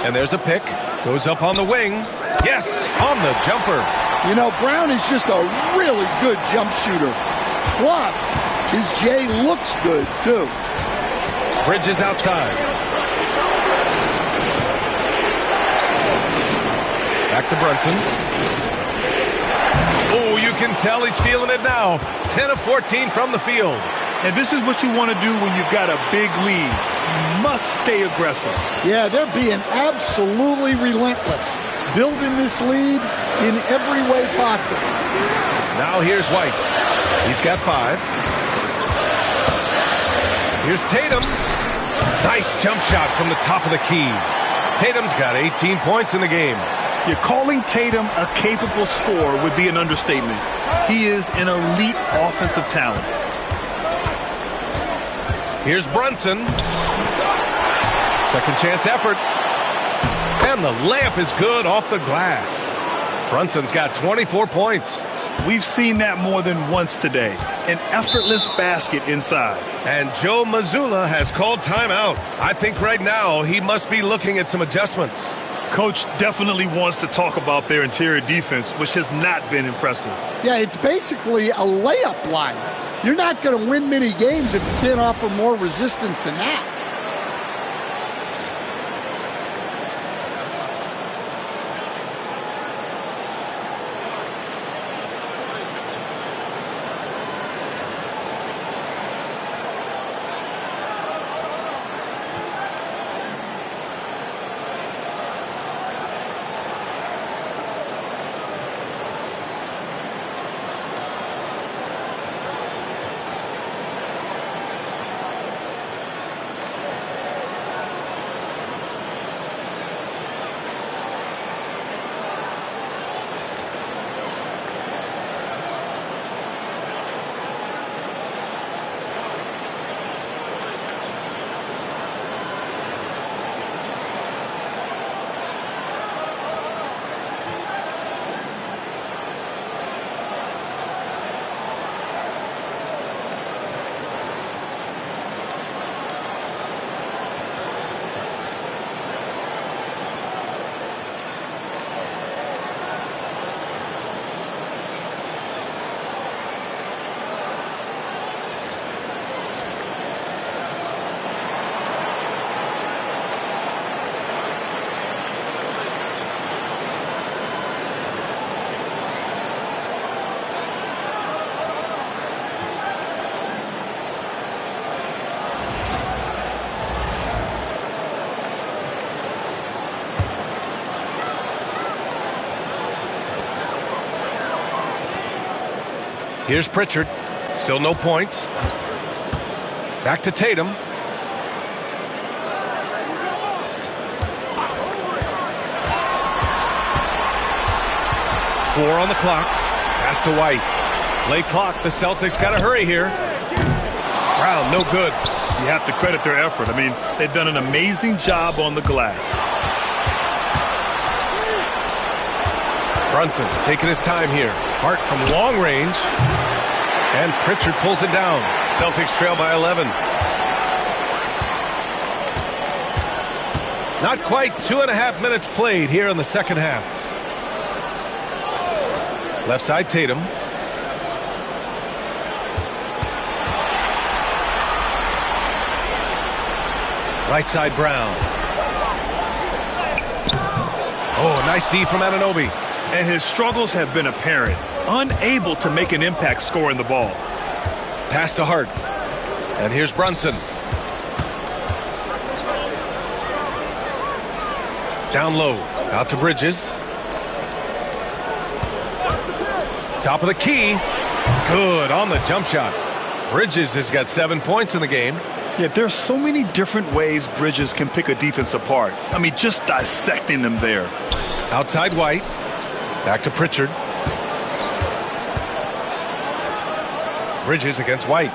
And there's a pick. Goes up on the wing. Yes, on the jumper. You know, Brown is just a really good jump shooter. Plus, his J looks good, too. Bridges outside. Back to Brunson. Oh, you can tell he's feeling it now. 10 of 14 from the field. And this is what you want to do when you've got a big lead. You must stay aggressive. Yeah, they're being absolutely relentless. Building this lead in every way possible. Now here's White. He's got 5. Here's Tatum. Nice jump shot from the top of the key. Tatum's got 18 points in the game. You're calling Tatum a capable scorer would be an understatement. He is an elite offensive talent. Here's Brunson. Second chance effort. And the layup is good off the glass. Brunson's got 24 points. We've seen that more than once today. An effortless basket inside. And Joe Mazzulla has called timeout. I think right now he must be looking at some adjustments. Coach definitely wants to talk about their interior defense, which has not been impressive. Yeah, it's basically a layup line. You're not going to win many games if you can't offer more resistance than that. Here's Pritchard. Still no points. Back to Tatum. Four on the clock. Pass to White. Late clock. The Celtics got to hurry here. Brown, no good. You have to credit their effort. I mean, they've done an amazing job on the glass. Brunson taking his time here. Hart from long range. And Pritchard pulls it down. Celtics trail by 11. Not quite 2.5 minutes played here in the second half. Left side Tatum. Right side, Brown. Oh, nice D from Anunoby. And his struggles have been apparent. Unable to make an impact scoring the ball. Pass to Hart. And here's Brunson. Down low. Out to Bridges. Top of the key. Good on the jump shot. Bridges has got 7 points in the game. Yeah, there's so many different ways Bridges can pick a defense apart. I mean, just dissecting them there. Outside White. Back to Pritchard. Bridges against White.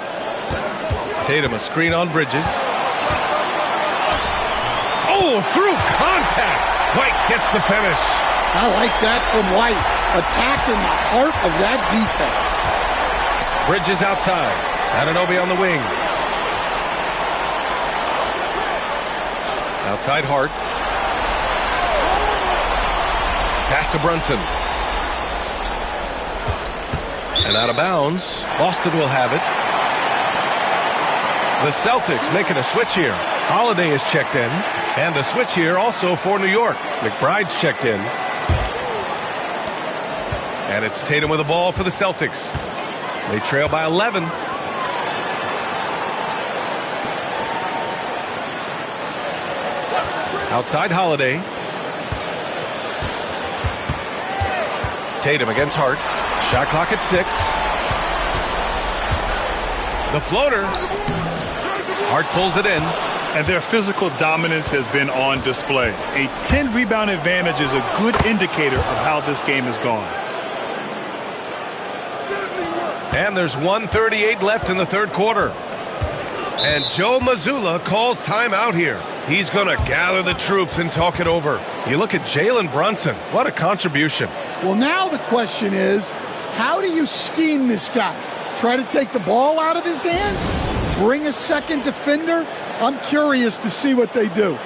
Tatum a screen on Bridges. Oh, through contact. White gets the finish. I like that from White. Attacking the heart of that defense. Bridges outside. Anunoby on the wing. Outside Hart. Pass to Brunson. And out of bounds. Boston will have it. The Celtics making a switch here. Holiday is checked in. And a switch here also for New York. McBride's checked in. And it's Tatum with the ball for the Celtics. They trail by 11. Outside Holiday. Tatum against Hart. Shot clock at 6. The floater. Hart pulls it in. And their physical dominance has been on display. A 10-rebound advantage is a good indicator of how this game has gone. And there's 1:38 left in the third quarter. And Joe Mazzulla calls timeout here. He's going to gather the troops and talk it over. You look at Jalen Brunson. What a contribution. Well, now the question is, how do you scheme this guy? Try to take the ball out of his hands? Bring a second defender? I'm curious to see what they do.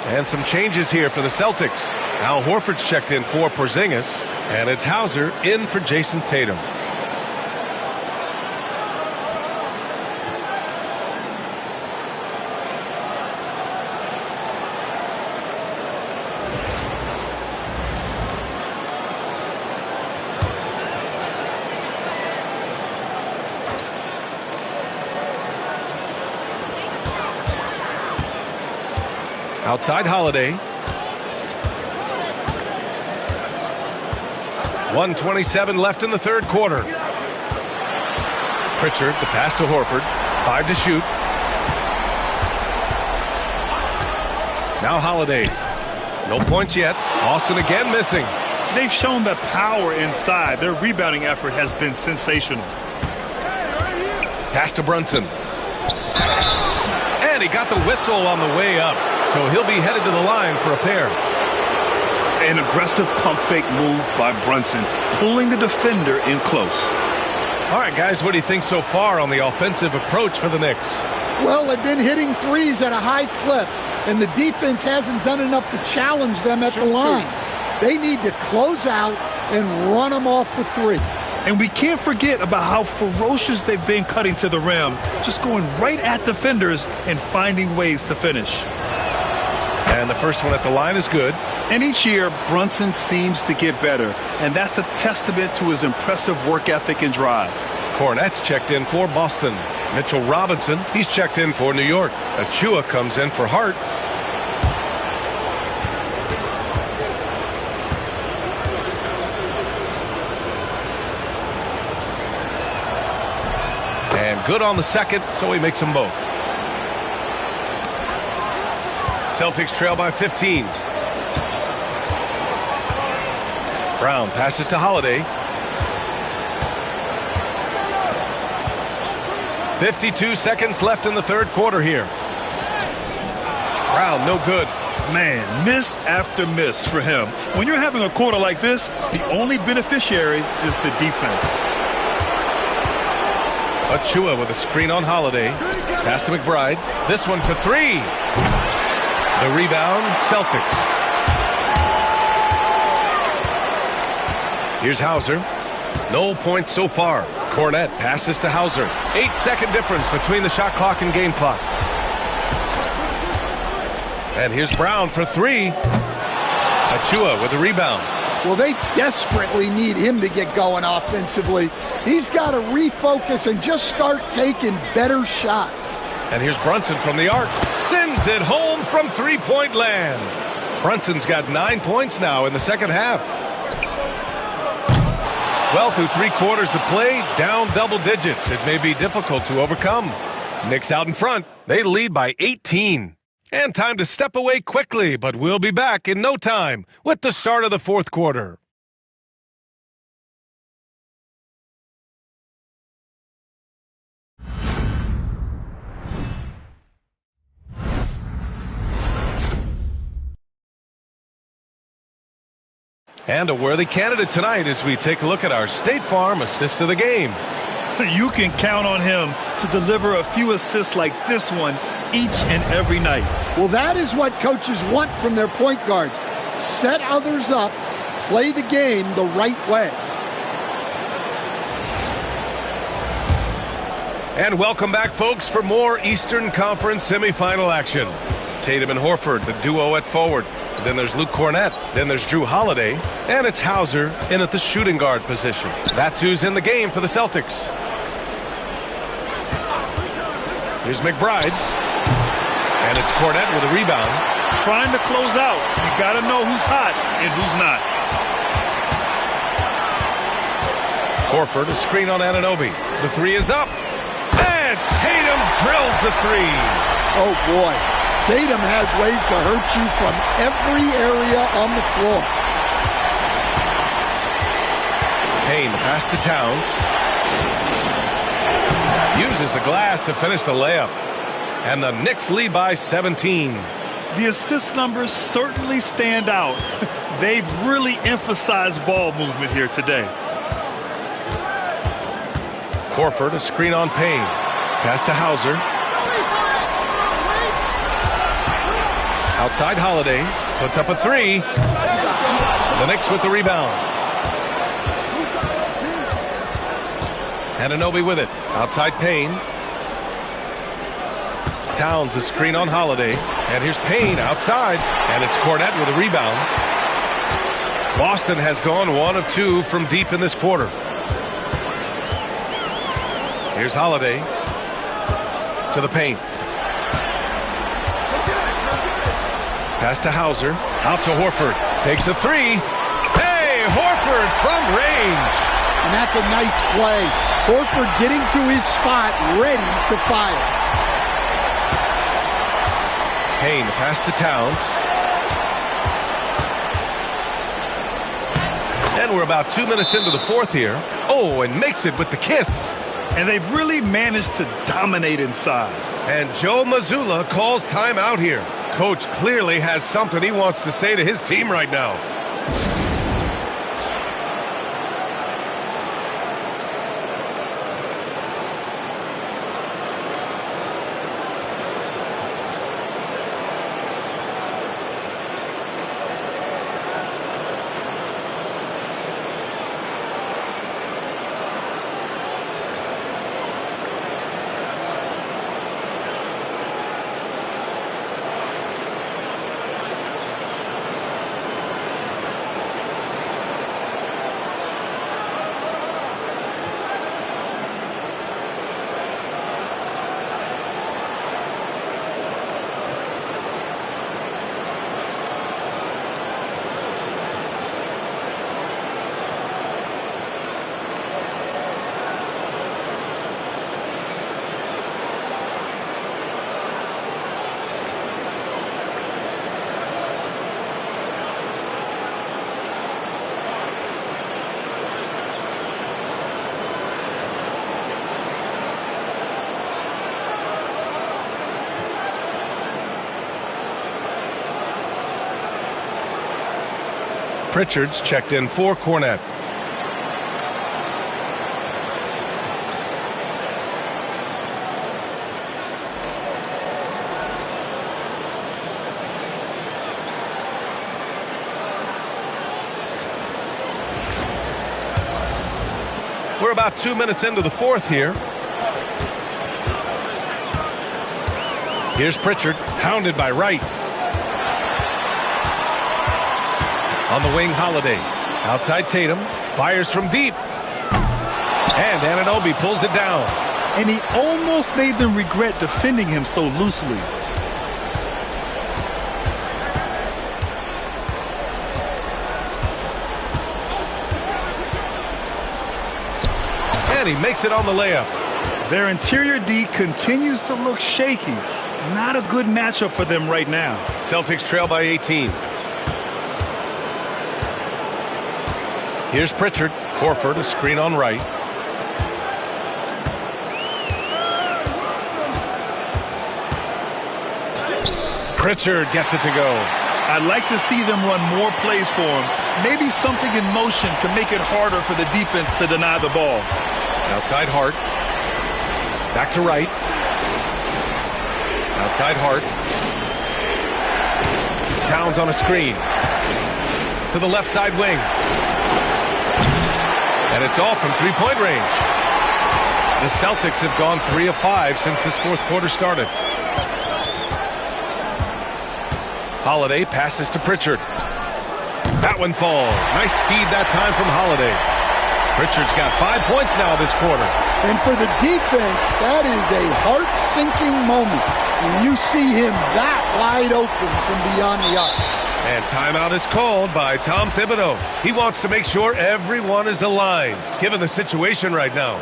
And some changes here for the Celtics. Al Horford's checked in for Porzingis. And it's Hauser in for Jason Tatum. Outside Holiday. 1:27 left in the third quarter. Pritchard, the pass to Horford. 5 to shoot. Now Holiday. No points yet. Boston again missing. They've shown the power inside. Their rebounding effort has been sensational. Pass to Brunson. And he got the whistle on the way up. So he'll be headed to the line for a pair. An aggressive pump fake move by Brunson, pulling the defender in close. All right, guys, what do you think so far on the offensive approach for the Knicks? Well, they've been hitting threes at a high clip, and the defense hasn't done enough to challenge them at the line. They need to close out and run them off the three. And we can't forget about how ferocious they've been cutting to the rim, just going right at defenders and finding ways to finish. And the first one at the line is good. And each year, Brunson seems to get better. And that's a testament to his impressive work ethic and drive. Cornett's checked in for Boston. Mitchell Robinson, he's checked in for New York. Achua comes in for Hart. And good on the second, so he makes them both. Celtics trail by 15. Brown passes to Holiday. 52 seconds left in the third quarter here. Brown, no good. Man, miss after miss for him. When you're having a quarter like this, the only beneficiary is the defense. Achua with a screen on Holiday. Pass to McBride. This one for three. The rebound, Celtics. Here's Hauser. No points so far. Cornett passes to Hauser. 8-second difference between the shot clock and game clock. And here's Brown for three. Achua with a rebound. Well, they desperately need him to get going offensively. He's got to refocus and just start taking better shots. And here's Brunson from the arc. Sends it home from three-point land. Brunson's got 9 points now in the second half. Well, through 3 quarters of play, down double digits. It may be difficult to overcome. Knicks out in front. They lead by 18. And time to step away quickly, but we'll be back in no time with the start of the fourth quarter. And a worthy candidate tonight as we take a look at our State Farm assist of the game. You can count on him to deliver a few assists like this one each and every night. Well, that is what coaches want from their point guards. Set others up, play the game the right way. And welcome back, folks, for more Eastern Conference semifinal action. Tatum and Horford, the duo at forward. Then there's Luke Cornett. Then there's Drew Holiday. And it's Hauser in at the shooting guard position. That's who's in the game for the Celtics. Here's McBride. And it's Cornett with a rebound. Trying to close out. You got to know who's hot and who's not. Horford, a screen on Anunoby. The three is up. And Tatum drills the three. Oh, boy. Tatum has ways to hurt you from every area on the floor. Payne, the pass to Towns. Uses the glass to finish the layup. And the Knicks lead by 17. The assist numbers certainly stand out. They've really emphasized ball movement here today. Horford, a screen on Payne. Pass to Hauser. Outside Holiday. Puts up a three. The Knicks with the rebound. Anunoby with it. Outside Payne. Towns, a screen on Holiday. And here's Payne outside. And it's Cornett with a rebound. Boston has gone 1 of 2 from deep in this quarter. Here's Holiday. To the paint. Pass to Hauser. Out to Horford. Takes a three. Hey, Horford from range. And that's a nice play. Horford getting to his spot, ready to fire. Payne, pass to Towns. And we're about 2 minutes into the fourth here. Oh, and makes it with the kiss. And they've really managed to dominate inside. And Joe Mazzulla calls timeout here. Coach clearly has something he wants to say to his team right now. Pritchard's checked in for Cornette. We're about 2 minutes into the fourth here. Here's Pritchard, hounded by Wright. On the wing, Holiday. Outside Tatum, fires from deep. And Anunoby pulls it down. And he almost made them regret defending him so loosely. And he makes it on the layup. Their interior D continues to look shaky. Not a good matchup for them right now. Celtics trail by 18. Here's Pritchard. Horford, a screen on Wright. Pritchard gets it to go. I'd like to see them run more plays for him. Maybe something in motion to make it harder for the defense to deny the ball. Outside Hart. Back to Wright. Outside Hart. Towns on a screen. To the left side wing. And it's all from three-point range. The Celtics have gone 3 of 5 since this fourth quarter started. Holiday passes to Pritchard. That one falls. Nice feed that time from Holiday. Pritchard's got 5 points now this quarter. And for the defense, that is a heart-sinking moment when you see him that wide open from beyond the arc. And timeout is called by Tom Thibodeau. He wants to make sure everyone is aligned, given the situation right now.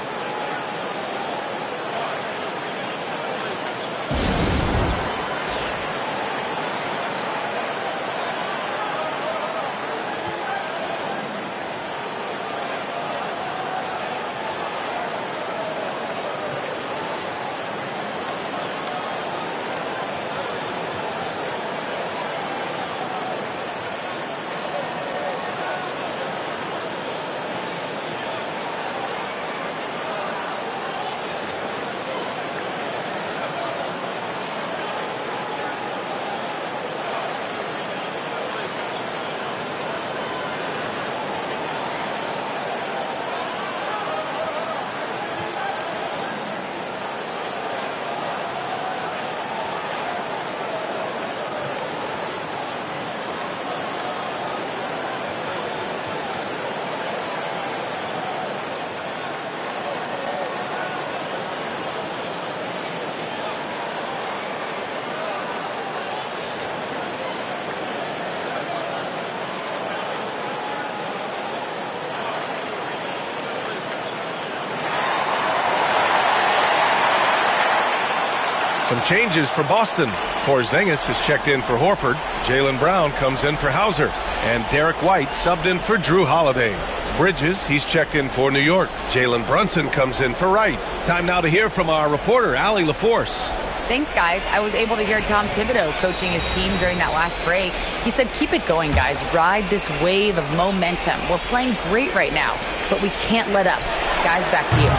Some changes for Boston. Porzingis is checked in for Horford. Jaylen Brown comes in for Hauser. And Derek White subbed in for Drew Holiday. Bridges, he's checked in for New York. Jalen Brunson comes in for Wright. Time now to hear from our reporter, Allie LaForce. Thanks, guys. I was able to hear Tom Thibodeau coaching his team during that last break. He said, keep it going, guys. Ride this wave of momentum. We're playing great right now, but we can't let up. Guys, back to you.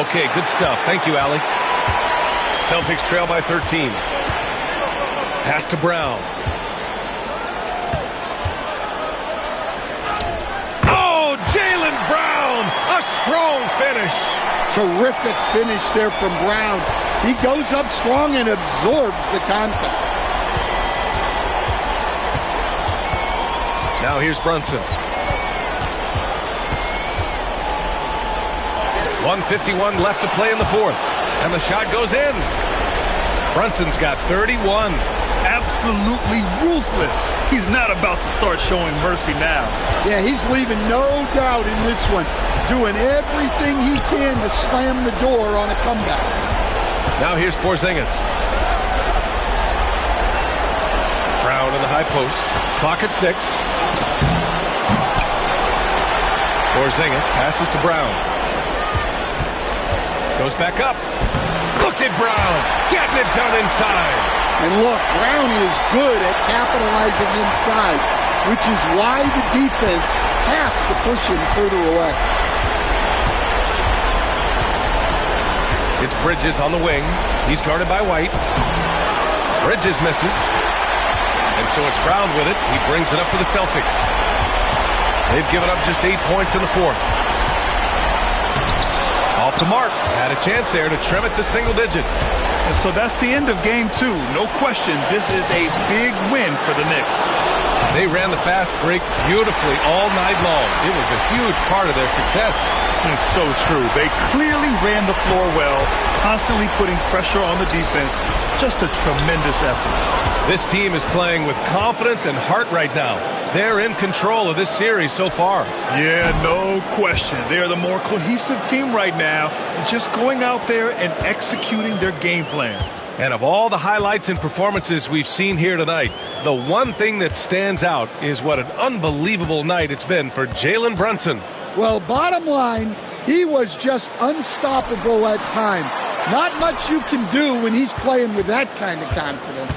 Okay, good stuff. Thank you, Allie. Celtics trail by 13. Pass to Brown. Oh, Jaylen Brown! A strong finish. Terrific finish there from Brown. He goes up strong and absorbs the contact. Now here's Brunson. 1:51 left to play in the fourth. And the shot goes in. Brunson's got 31. Absolutely ruthless. He's not about to start showing mercy now. Yeah, he's leaving no doubt in this one. Doing everything he can to slam the door on a comeback. Now here's Porzingis. Brown in the high post. Clock at 6. Porzingis passes to Brown. Goes back up. Look at Brown getting it done inside. And look, Brown is good at capitalizing inside. which is why the defense has to push him further away. It's Bridges on the wing. He's guarded by White. Bridges misses. And so it's Brown with it. He brings it up for the Celtics. They've given up just 8 points in the fourth. Off the mark. Had a chance there to trim it to single digits. And so that's the end of game 2. No question, this is a big win for the Knicks. They ran the fast break beautifully all night long. It was a huge part of their success. It's so true. They clearly ran the floor well, constantly putting pressure on the defense. Just a tremendous effort. This team is playing with confidence and heart right now. They're in control of this series so far. Yeah, no question. They're the more cohesive team right now, just going out there and executing their game plan. And of all the highlights and performances we've seen here tonight, the one thing that stands out is what an unbelievable night it's been for Jalen Brunson. Well, bottom line, he was just unstoppable at times. Not much you can do when he's playing with that kind of confidence.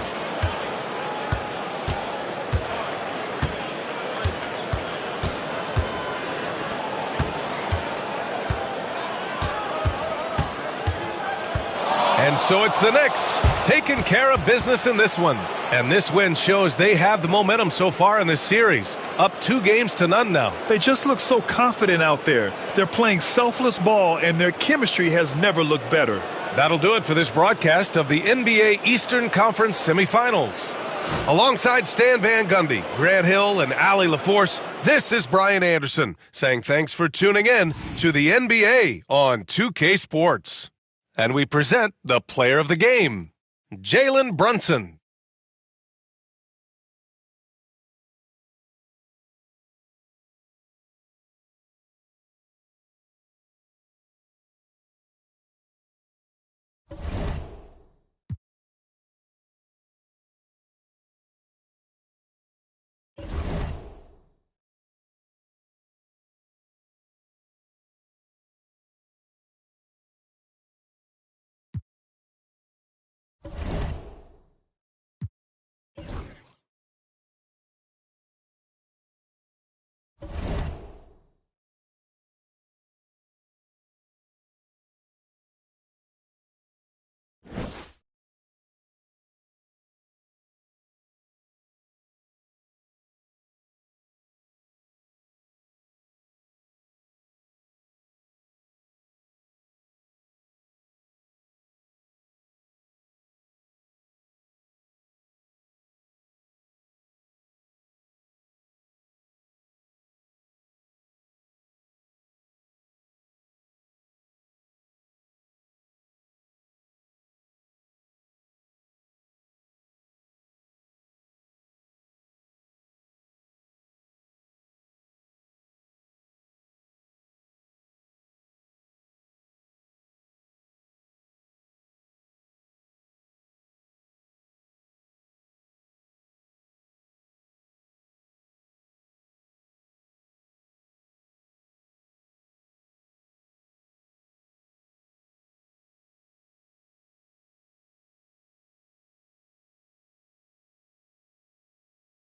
And so it's the Knicks taking care of business in this one. And this win shows they have the momentum so far in this series. Up 2-0 now. They just look so confident out there. They're playing selfless ball, and their chemistry has never looked better. That'll do it for this broadcast of the NBA Eastern Conference semifinals. Alongside Stan Van Gundy, Grant Hill, and Allie LaForce, this is Brian Anderson saying thanks for tuning in to the NBA on 2K Sports. And we present the player of the game, Jalen Brunson.